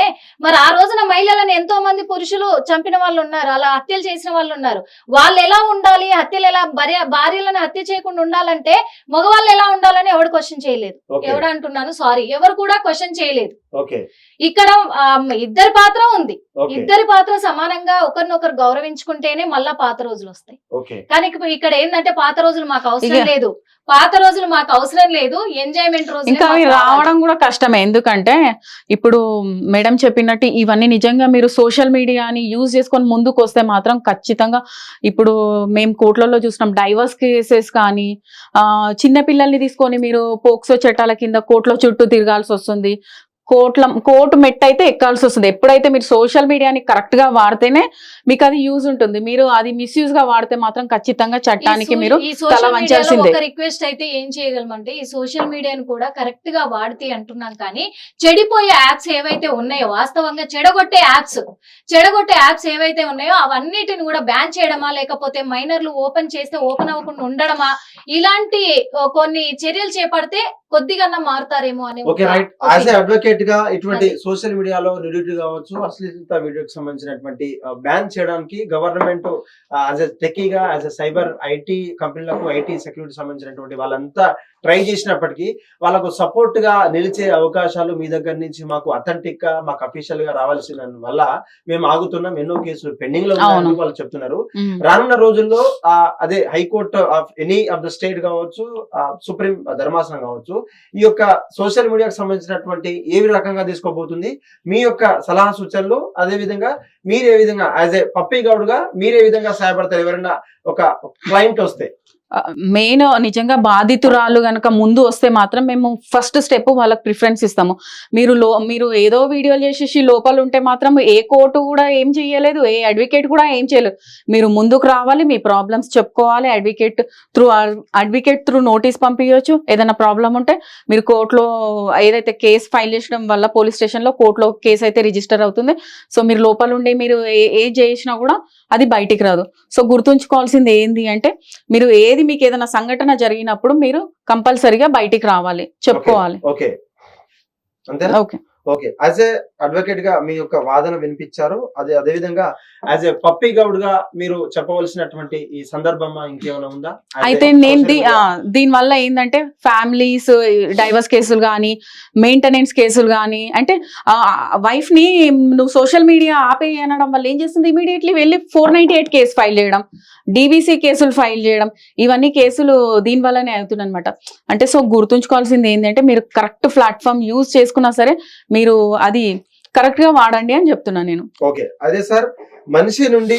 మరి ఆ రోజున మహిళలను ఎంతో మంది పురుషులు చంపిన వాళ్ళు ఉన్నారు, అలా హత్యలు చేసిన వాళ్ళు ఉన్నారు. వాళ్ళు ఎలా ఉండాలి, హత్యలు ఎలా భార్యలను హత్య చేయకుండా ఉండాలంటే మగవాళ్ళు ఎలా ఉండాలని ఎవరు క్వశ్చన్ చేయలేదు. ఎవరు కూడా క్వశ్చన్ చేయలేదు. ఇక్కడ ఇద్దరి పాత్ర ఉంది. ఇద్దరి పాత్ర సమానంగా ఒకరినొకరు గౌరవించుకుంటేనే మళ్ళా పాత రోజులు వస్తాయి. కానీ ఇక్కడ ఏంటంటే పాత రోజులు మాకు అవసరం లేదు, ఎంజాయ్మెంట్ రోజు ఇంకా అవి రావడం కూడా కష్టమే. ఎందుకంటే ఇప్పుడు మేడం చెప్పినట్టు ఇవన్నీ నిజంగా మీరు సోషల్ మీడియాని యూజ్ చేసుకొని ముందుకు వస్తే మాత్రం ఖచ్చితంగా ఇప్పుడు మేము కోర్టులలో చూసినాం డైవర్స్ కేసెస్ కానీ, చిన్న పిల్లల్ని తీసుకొని మీరు పోక్సో చట్టాల కింద కోర్టులో చుట్టూ తిరగాల్సి వస్తుంది, కోర్టు మెట్ అయితే ఎక్కాల్సి వస్తుంది. ఎప్పుడైతే మీరు సోషల్ మీడియాని కరెక్ట్ గా వాడితేనే మీకు అది యూజ్ ఉంటుంది. మీరు అది మిస్యూజ్ గా వాడితే మాత్రం ఖచ్చితంగా చట్టానికి మీరు తల వంచాల్సిందే. ఒక రిక్వెస్ట్ అయితే ఏం చేయగలమంటే ఈ సోషల్ మీడియాని కూడా కరెక్ట్ గా వాడితే అంటున్నాం, కానీ చెడిపోయే యాప్స్ ఏవైతే ఉన్నాయో, వాస్తవంగా చెడగొట్టే యాప్స్ ఏవైతే ఉన్నాయో అవన్నిటిని కూడా బ్యాన్ చేయడమా, లేకపోతే మైనర్లు ఓపెన్ చేస్తే ఓపెన్ అవ్వకుండా ఉండడమా, ఇలాంటి కొన్ని చర్యలు చేపడితే కొద్దిగా మారుతారేమో అని. అడ్వకేట్ గా ఇటువంటి సోషల్ మీడియాలో న్యూడిటీ కావచ్చు, అశ్లీలత వీడియోకి సంబంధించినటువంటి బ్యాన్ చేయడానికి గవర్నమెంట్ యాజ్ ఎ టెక్కీగా, యాజ్ ఎ సైబర్ ఐటీ కంపెనీలకు, ఐటీ సెక్యూరిటీ సంబంధించినటువంటి వాళ్ళంతా ట్రై చేసినప్పటికీ వాళ్ళకు సపోర్ట్ గా నిలిచే అవకాశాలు మీ దగ్గర నుంచి మాకు అథెంటిక్ గా మాకు అఫీషియల్ గా రావాల్సిన వల్ల మేము ఆగుతున్నాం, ఎన్నో కేసులు పెండింగ్ లో ఉన్నాయని వాళ్ళు చెప్తున్నారు. రానున్న రోజుల్లో అదే high court of any of the state కావచ్చు, సుప్రీం ధర్మాసనం కావచ్చు, ఈ యొక్క సోషల్ మీడియాకు సంబంధించినటువంటి ఏ రకంగా తీసుకోబోతుంది, మీ యొక్క సలహా సూచనలు, అదే విధంగా మీరు ఏ విధంగా యాజ్ ఏ పప్పీ గౌడ్ గా మీరు ఏ విధంగా సహాయపడతారు ఎవరైనా ఒక క్లయింట్ వస్తే? మెయిన్ నిజంగా బాధితురాలు గనక ముందు వస్తే మాత్రం మేము ఫస్ట్ స్టెప్ వాళ్ళకి ప్రిఫరెన్స్ ఇస్తాము. మీరు ఏదో వీడియోలు చేసేసి లోపల ఉంటే మాత్రం ఏ కోర్టు కూడా ఏం చేయలేదు, ఏ అడ్వకేట్ కూడా ఏం చేయలేదు. మీరు ముందుకు రావాలి, మీ ప్రాబ్లమ్స్ చెప్పుకోవాలి. అడ్వకేట్ త్రూ నోటీస్ పంపించవచ్చు. ఏదైనా ప్రాబ్లం ఉంటే మీరు కోర్టులో ఏదైతే కేసు ఫైల్ చేసడం వల్ల పోలీస్ స్టేషన్లో కోర్టులో కేసు అయితే రిజిస్టర్ అవుతుంది. సో మీరు లోపల ఉండి మీరు ఏం చేసినా కూడా అది బయటికి రాదు. సో గుర్తుంచుకోవాల్సింది ఏంది అంటే, మీరు మీకు ఏదైనా సంఘటన జరిగినప్పుడు మీరు కంపల్సరీగా బయటికి రావాలి, చెప్పుకోవాలి. ఓకే అంతేనా? Okay okay. As a advocate గా మీ యొక్క వాదన వినిపించారు. అదే విధంగా యాజ్ ఏ పప్పీ గౌడ్ గా మీరు చెప్పవలసినటువంటి ఈ సందర్భం ఇంకేమైనా ఉందా? అయితే నేను దీని వల్ల ఏంటంటే ఫ్యామిలీస్ డైవర్స్ కేసులు కానీ, మెయింటెనెన్స్ కేసులు కానీ, అంటే వైఫ్ ని నువ్వు సోషల్ మీడియా ఆపే అనడం వల్ల ఏం చేస్తుంది, ఇమీడియట్లీ వెళ్ళి 498 కేసు ఫైల్ చేయడం, DVC కేసులు ఫైల్ చేయడం, ఇవన్నీ కేసులు దీని వల్లనే అవుతున్నాయి అనమాట. అంటే సో గుర్తుంచుకోవాల్సింది ఏంటంటే, మీరు కరెక్ట్ ప్లాట్ఫామ్ యూజ్ చేసుకున్నా సరే మీరు అది కరెక్ట్ గా వాడండి అని చెప్తున్నా నేను. ఓకే. అదే సార్, మనిషి నుండి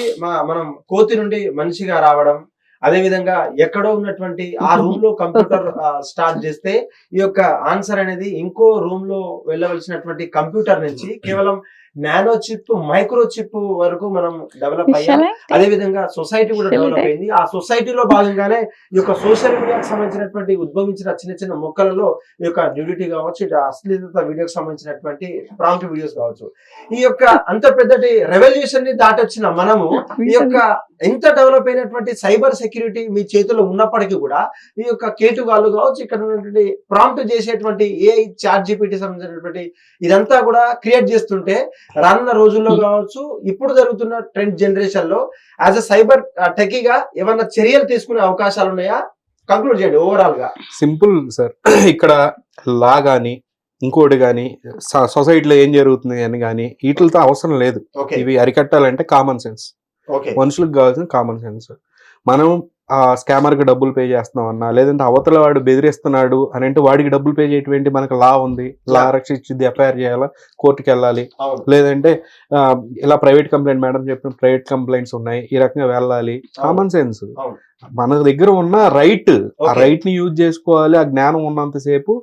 మనం కోతి నుండి మనిషిగా రావడం, అదే విధంగా ఎక్కడో ఉన్నటువంటి ఆ రూమ్ లో కంప్యూటర్ స్టార్ట్ చేస్తే ఈ యొక్క ఆన్సర్ అనేది ఇంకో రూమ్ లో వెళ్ళవలసినటువంటి కంప్యూటర్ నుంచి కేవలం నానో చిప్, మైక్రో చిప్ వరకు మనం డెవలప్ అయ్యాం. అదే విధంగా సొసైటీ కూడా డెవలప్ అయింది. ఆ సొసైటీలో భాగంగానే ఈ యొక్క సోషల్ మీడియాకి సంబంధించినటువంటి ఉద్భవించిన చిన్న చిన్న మొక్కలలో ఈ యొక్క న్యూడిటీ కావచ్చు, అశ్లీలత వీడియోకి సంబంధించినటువంటి ప్రాంప్ట్ వీడియోస్ కావచ్చు, ఈ యొక్క అంత పెద్దటి రెవల్యూషన్ ని దాటొచ్చిన మనము ఈ యొక్క ఎంత డెవలప్ అయినటువంటి సైబర్ సెక్యూరిటీ మీ చేతిలో ఉన్నప్పటికీ కూడా ఈ యొక్క కేటు వాళ్ళు కావచ్చు, ఇక్కడ ఉన్నటువంటి ప్రాంప్ట్ చేసేటువంటి AI చాట్ GPT సంబంధించినటువంటి ఇదంతా కూడా క్రియేట్ చేస్తుంటే రానున్న రోజుల్లో కావచ్చు, ఇప్పుడు జరుగుతున్న ట్రెండ్ జనరేషన్ లో యాజ్ అ సైబర్ టెకీగా ఏమన్నా చర్యలు తీసుకునే అవకాశాలు ఉన్నాయా? కంక్లూడ్ చేయండి ఓవరాల్ గా. సింపుల్ సార్, ఇక్కడ లా గానీ ఇంకోటి గానీ సొసైటీలో ఏం జరుగుతుంది అని కానీ వీటితో అవసరం లేదు. ఇవి అరికట్టాలంటే కామన్ సెన్స్, మనుషులకు కావాల్సిన కామన్ సెన్స్. మనం ఆ స్కామర్ కి డబ్బులు పే చేస్తున్నాం అన్నా, లేదంటే అవతల వాడు బెదిరిస్తున్నాడు అని అంటే వాడికి డబ్బులు పే చేయటువంటి మనకు లా ఉంది, లా రక్షించింది, FIR చేయాలా, కోర్టుకి వెళ్ళాలి. లేదంటే ఇలా ప్రైవేట్ కంప్లైంట్, మేడం చెప్పిన ప్రైవేట్ కంప్లైంట్స్ ఉన్నాయి, ఈ రకంగా వెళ్ళాలి. కామన్ సెన్స్ మన దగ్గర ఉన్న రైట్, ఆ రైట్ ని యూజ్ చేసుకోవాలి. ఆ జ్ఞానం ఉన్నంతసేపు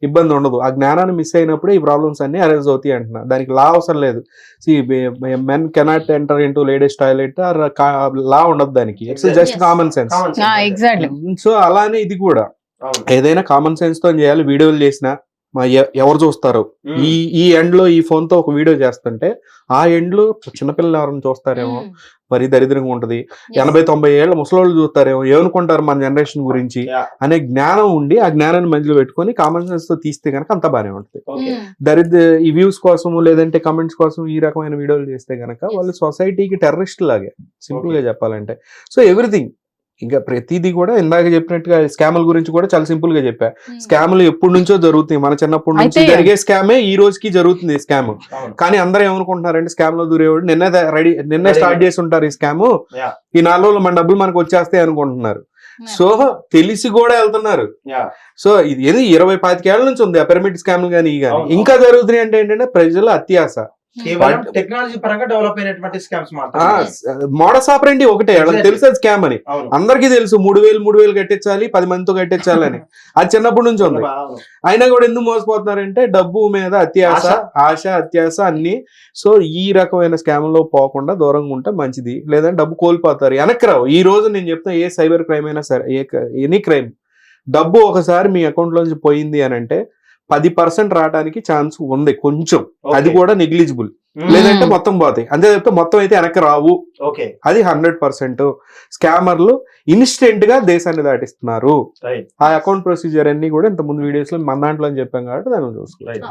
ఇబ్బంది ఉండదు. ఆ జ్ఞానాన్ని మిస్ అయినప్పుడు ఈ ప్రాబ్లమ్స్ అన్ని అరైజ్ అవుతాయి అంటున్నా. దానికి లా అవసరం లేదు. Men cannot enter into ladies toilet, law ఉండదు దానికి. It's just common sense. So అలానే ఇది కూడా ఏదైనా కామన్ సెన్స్ తో చేయాలి. వీడియోలు చేసినా ఎవరు చూస్తారు, ఈ ఎండ్ లో ఈ ఫోన్ తో ఒక వీడియో చేస్తుంటే ఆ ఎండ్ లో చిన్నపిల్లలు ఎవరైనా చూస్తారేమో, మరి దరిద్రంగా ఉంటది. 80-90 ఏళ్ళ ముసలోళ్ళు చూస్తారేమో, ఏమనుకుంటారు మన జనరేషన్ గురించి అనే జ్ఞానం ఉండి ఆ జ్ఞానాన్ని మధ్యలో పెట్టుకొని కామన్ సెన్స్ తో తీస్తే కనుక అంత బాగానే ఉంటుంది. ఈ వ్యూస్ కోసం లేదంటే కమెంట్స్ కోసం ఈ రకమైన వీడియోలు చేస్తే కనుక వాళ్ళు సొసైటీకి టెర్రరిస్ట్ లాగే, సింపుల్ గా చెప్పాలంటే. సో ఎవ్రీథింగ్, ఇంకా ప్రతిదీ కూడా ఇందాక చెప్పినట్టుగా స్కాముల గురించి కూడా చాలా సింపుల్ గా చెప్పా. స్కాములు ఎప్పటి నుంచో జరుగుతాయి, మన చిన్నప్పటి నుంచి జరిగే స్కామే ఈ రోజుకి జరుగుతుంది స్కామ్. కానీ అందరూ ఏమనుకుంటున్నారంటే స్కామ్ లో దూరేవాడు నిన్నే స్టార్ట్ చేసి ఉంటారు ఈ స్కామ్, ఈ 4 రోజులు మన డబ్బులు మనకు వచ్చేస్తాయి అనుకుంటున్నారు. సో తెలిసి కూడా వెళ్తున్నారు. సో ఇది 20-25 ఏళ్ల నుంచి ఉంది ఆ పిరమిడ్ స్కామ్ కానీ ఇంకా జరుగుతున్నాయి. అంటే ఏంటంటే ప్రజల అత్యాస, టెక్నాలజీ పరంగా డెవలప్ అయినటువంటి స్కామ్స్ మోడస్ ఆపరెండి ఒకటే, తెలుసు అది స్కామ్ అని అందరికీ తెలుసు. 3,000 కట్టించాలి, 10 మందితో కట్టించాలని అది చిన్నప్పటి నుంచి ఉంది. అయినా కూడా ఎందుకు మోసపోతున్నారంటే డబ్బు మీద అత్యాస, ఆశ, అత్యాస అన్ని. సో ఈ రకమైన స్కామ్ లో పోకుండా దూరంగా ఉంటే మంచిది, లేదంటే డబ్బు కోల్పోతారు, వెనక్కి రావు. ఈ రోజు నేను చెప్తున్నా, ఏ సైబర్ క్రైమ్ అయినా సరే, ఎనీ క్రైమ్, డబ్బు ఒకసారి మీ అకౌంట్ లోంచి పోయింది అని అంటే 10% రావడానికి ఛాన్స్ ఉంది కొంచెం, అది కూడా నెగ్లిజిబుల్. లేదంటే మొత్తం పోతాయి. అంతే చెప్తే మొత్తం అయితే వెనక్కి రావు. ఓకే, అది 100%. స్కామర్లు ఇన్స్టెంట్ గా దేశాన్ని దాటిస్తున్నారు. రైట్. ఆ అకౌంట్ ప్రొసీజర్ అన్ని కూడా ఇంత ముందు వీడియోస్ లో మన దాంట్లో అని చెప్పాం కాబట్టి దాన్ని చూసుకోవాలి.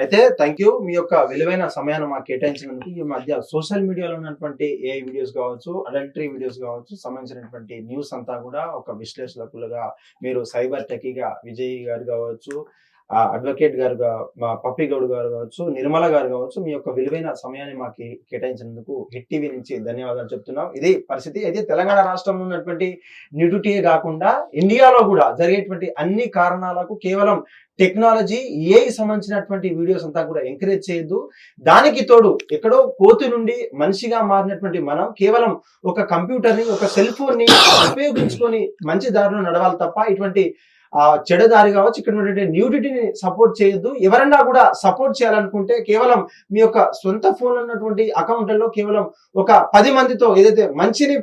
అయితే థ్యాంక్ యూ, మీ యొక్క విలువైన సమయాన్ని మాకు కేటాయించినందుకు. ఈ మధ్య సోషల్ మీడియాలో ఉన్నటువంటి ఏఐ వీడియోస్ కావచ్చు, అడల్టరీ వీడియోస్ కావచ్చు, సంబంధించినటువంటి న్యూస్ అంతా కూడా ఒక విశ్లేషకులుగా మీరు సైబర్ టెకీగా విజయ్ గారు కావచ్చు, అడ్వకేట్ గారు, మా పప్పి గౌడ్ గారు కావచ్చు, నిర్మల గారు కావచ్చు, మీ యొక్క విలువైన సమయాన్ని మాకు కేటాయించినందుకు హిట్ టీవీ నుంచి ధన్యవాదాలు చెప్తున్నాం. ఇది పరిస్థితి. అయితే తెలంగాణ రాష్ట్రంలో ఉన్నటువంటి న్యూడిటీయే కాకుండా ఇండియాలో కూడా జరిగేటువంటి అన్ని కారణాలకు కేవలం టెక్నాలజీ, ఏఐ సంబంధించినటువంటి వీడియోస్ అంతా కూడా ఎంకరేజ్ చేయొద్దు. దానికి తోడు ఎక్కడో కోతి నుండి మనిషిగా మారినటువంటి మనం కేవలం ఒక కంప్యూటర్ని, ఒక సెల్ ఫోన్ ని ఉపయోగించుకొని మంచి దారిలో నడవాలి తప్ప ఇటువంటి చెడుదారి కావచ్చు, ఇక్కడ న్యూడిటీని సపోర్ట్ చేయొద్దు. ఎవరన్నా కూడా సపోర్ట్ చేయాలనుకుంటే కేవలం మీ యొక్క సొంత ఫోన్ ఉన్నటువంటి అకౌంట్లలో కేవలం ఒక 10 మందితో ఏదైతే మంచిని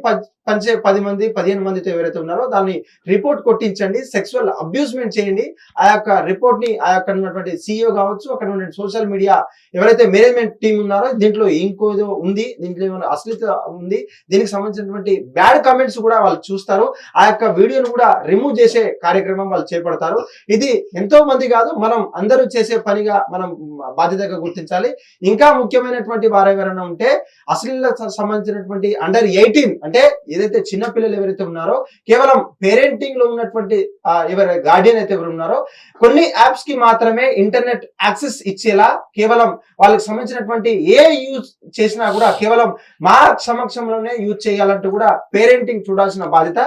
పంచే 10 మంది 15 మందితో ఎవరైతే ఉన్నారో దాన్ని రిపోర్ట్ కొట్టించండి. సెక్సువల్ అబ్యూస్మెంట్ చేయండి. ఆ యొక్క రిపోర్ట్ ని ఆ యొక్క ఉన్నటువంటి CEO కావచ్చు, అక్కడ ఉన్న సోషల్ మీడియా ఎవరైతే మేనేజ్మెంట్ టీం ఉన్నారో దీంట్లో ఇంకోదో ఉంది, దీంట్లో ఏమైనా అశ్లీత ఉంది, దీనికి సంబంధించినటువంటి బ్యాడ్ కామెంట్స్ కూడా వాళ్ళు చూస్తారు. ఆ యొక్క వీడియోను కూడా రిమూవ్ చేసే కార్యక్రమం వాళ్ళు చేపడతారు. ఇది ఎంతో మంది కాదు, మనం అందరూ చేసే పనిగా మనం బాధ్యతగా గుర్తించాలి. ఇంకా ముఖ్యమైనటువంటి వారు ఎవరైనా ఉంటే అశ్లీలత సంబంధించినటువంటి అండర్ 18 అంటే ఏదైతే చిన్న పిల్లలు ఎవరైతే ఉన్నారో కేవలం పేరెంటింగ్ లో ఉన్నటువంటి ఎవరు గార్డియన్ అయితే ఎవరు ఉన్నారో కొన్ని యాప్స్ కి మాత్రమే ఇంటర్నెట్ యాక్సెస్ ఇచ్చేలా కేవలం వాళ్ళకి సంబంధించినటువంటి ఏ యూజ్ చేసినా కూడా కేవలం మా సమక్షంలోనే యూజ్ చేయాలంటూ కూడా పేరెంటింగ్ చూడాల్సిన బాధ్యత.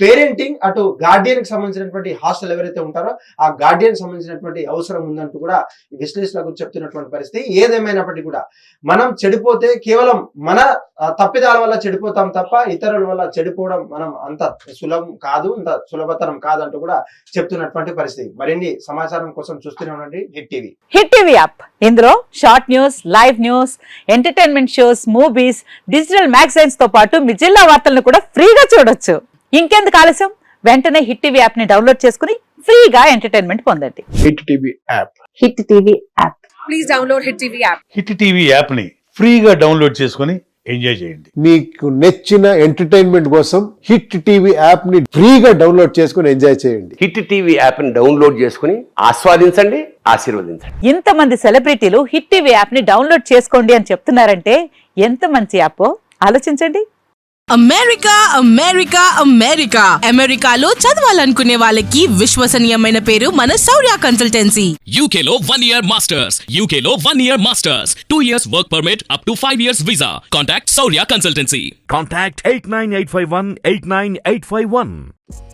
పేరెంటింగ్ అటు గార్డియన్ కి సంబంధించినటువంటి హాస్టల్ ఎవరైతే ఉంటారో ఆ గార్డియన్ సంబంధించినటువంటి అవసరం ఉందంటూ కూడా విశ్లేషకులకు చెప్తున్నటువంటి పరిస్థితి. ఏదేమైనప్పటికీ కూడా మనం చెడిపోతే కేవలం మన తప్పిదాల వల్ల చెడిపోతాం తప్ప ఇతరుల వల్ల చెడిపోవడం మనం అంత సులభం కాదు, అంత సులభతరం కాదంటూ కూడా చెప్తున్నటువంటి పరిస్థితి. మరిన్ని సమాచారం కోసం చూస్తూనే ఉండండి Hit TV. Hit TV app, ఇందులో short news, live news, entertainment shows, movies, digital magazines తో పాటు మీ జిల్లా వార్తలను కూడా ఫ్రీగా చూడొచ్చు. ఇంకెందుకు ఆలస్యం, వెంటనే హిట్ టీవీ యాప్ ని డౌన్లోడ్ చేసుకుని ఫ్రీగా ఎంటర్టైన్మెంట్ పొందండి. Hit TV app. Hit TV app. Please download hit TV app. Hit TV app ని ఫ్రీగా డౌన్లోడ్ చేసుకొని ఎంజాయ్ చేయండి. మీకు నచ్చిన ఎంటర్టైన్మెంట్ కోసం హిట్ టీవీ యాప్ ని ఫ్రీగా డౌన్లోడ్ చేసుకుని ఎంజాయ్ చేయండి. హిట్ టీవీ యాప్ ని డౌన్లోడ్ చేసుకుని ఆస్వాదించండి, ఆశీర్వదించండి. ఇంతమంది సెలబ్రిటీలు హిట్ టీవీ యాప్ ని డౌన్లోడ్ చేసుకోండి అని చెప్తున్నారంటే ఎంత మంచి యాప్ ఆలోచించండి. అమెరికా అమెరికా అమెరికా అమెరికాలో చదవాలనుకునే వాళ్ళకి విశ్వసనీయమైన పేరు మన శౌర్య కన్సల్టెన్సీ. UK లో 1 year masters. UK లో 1 year masters. 2 years work permit up to 5 years visa. Contact Saurya Consultancy. Contact 89851 89851.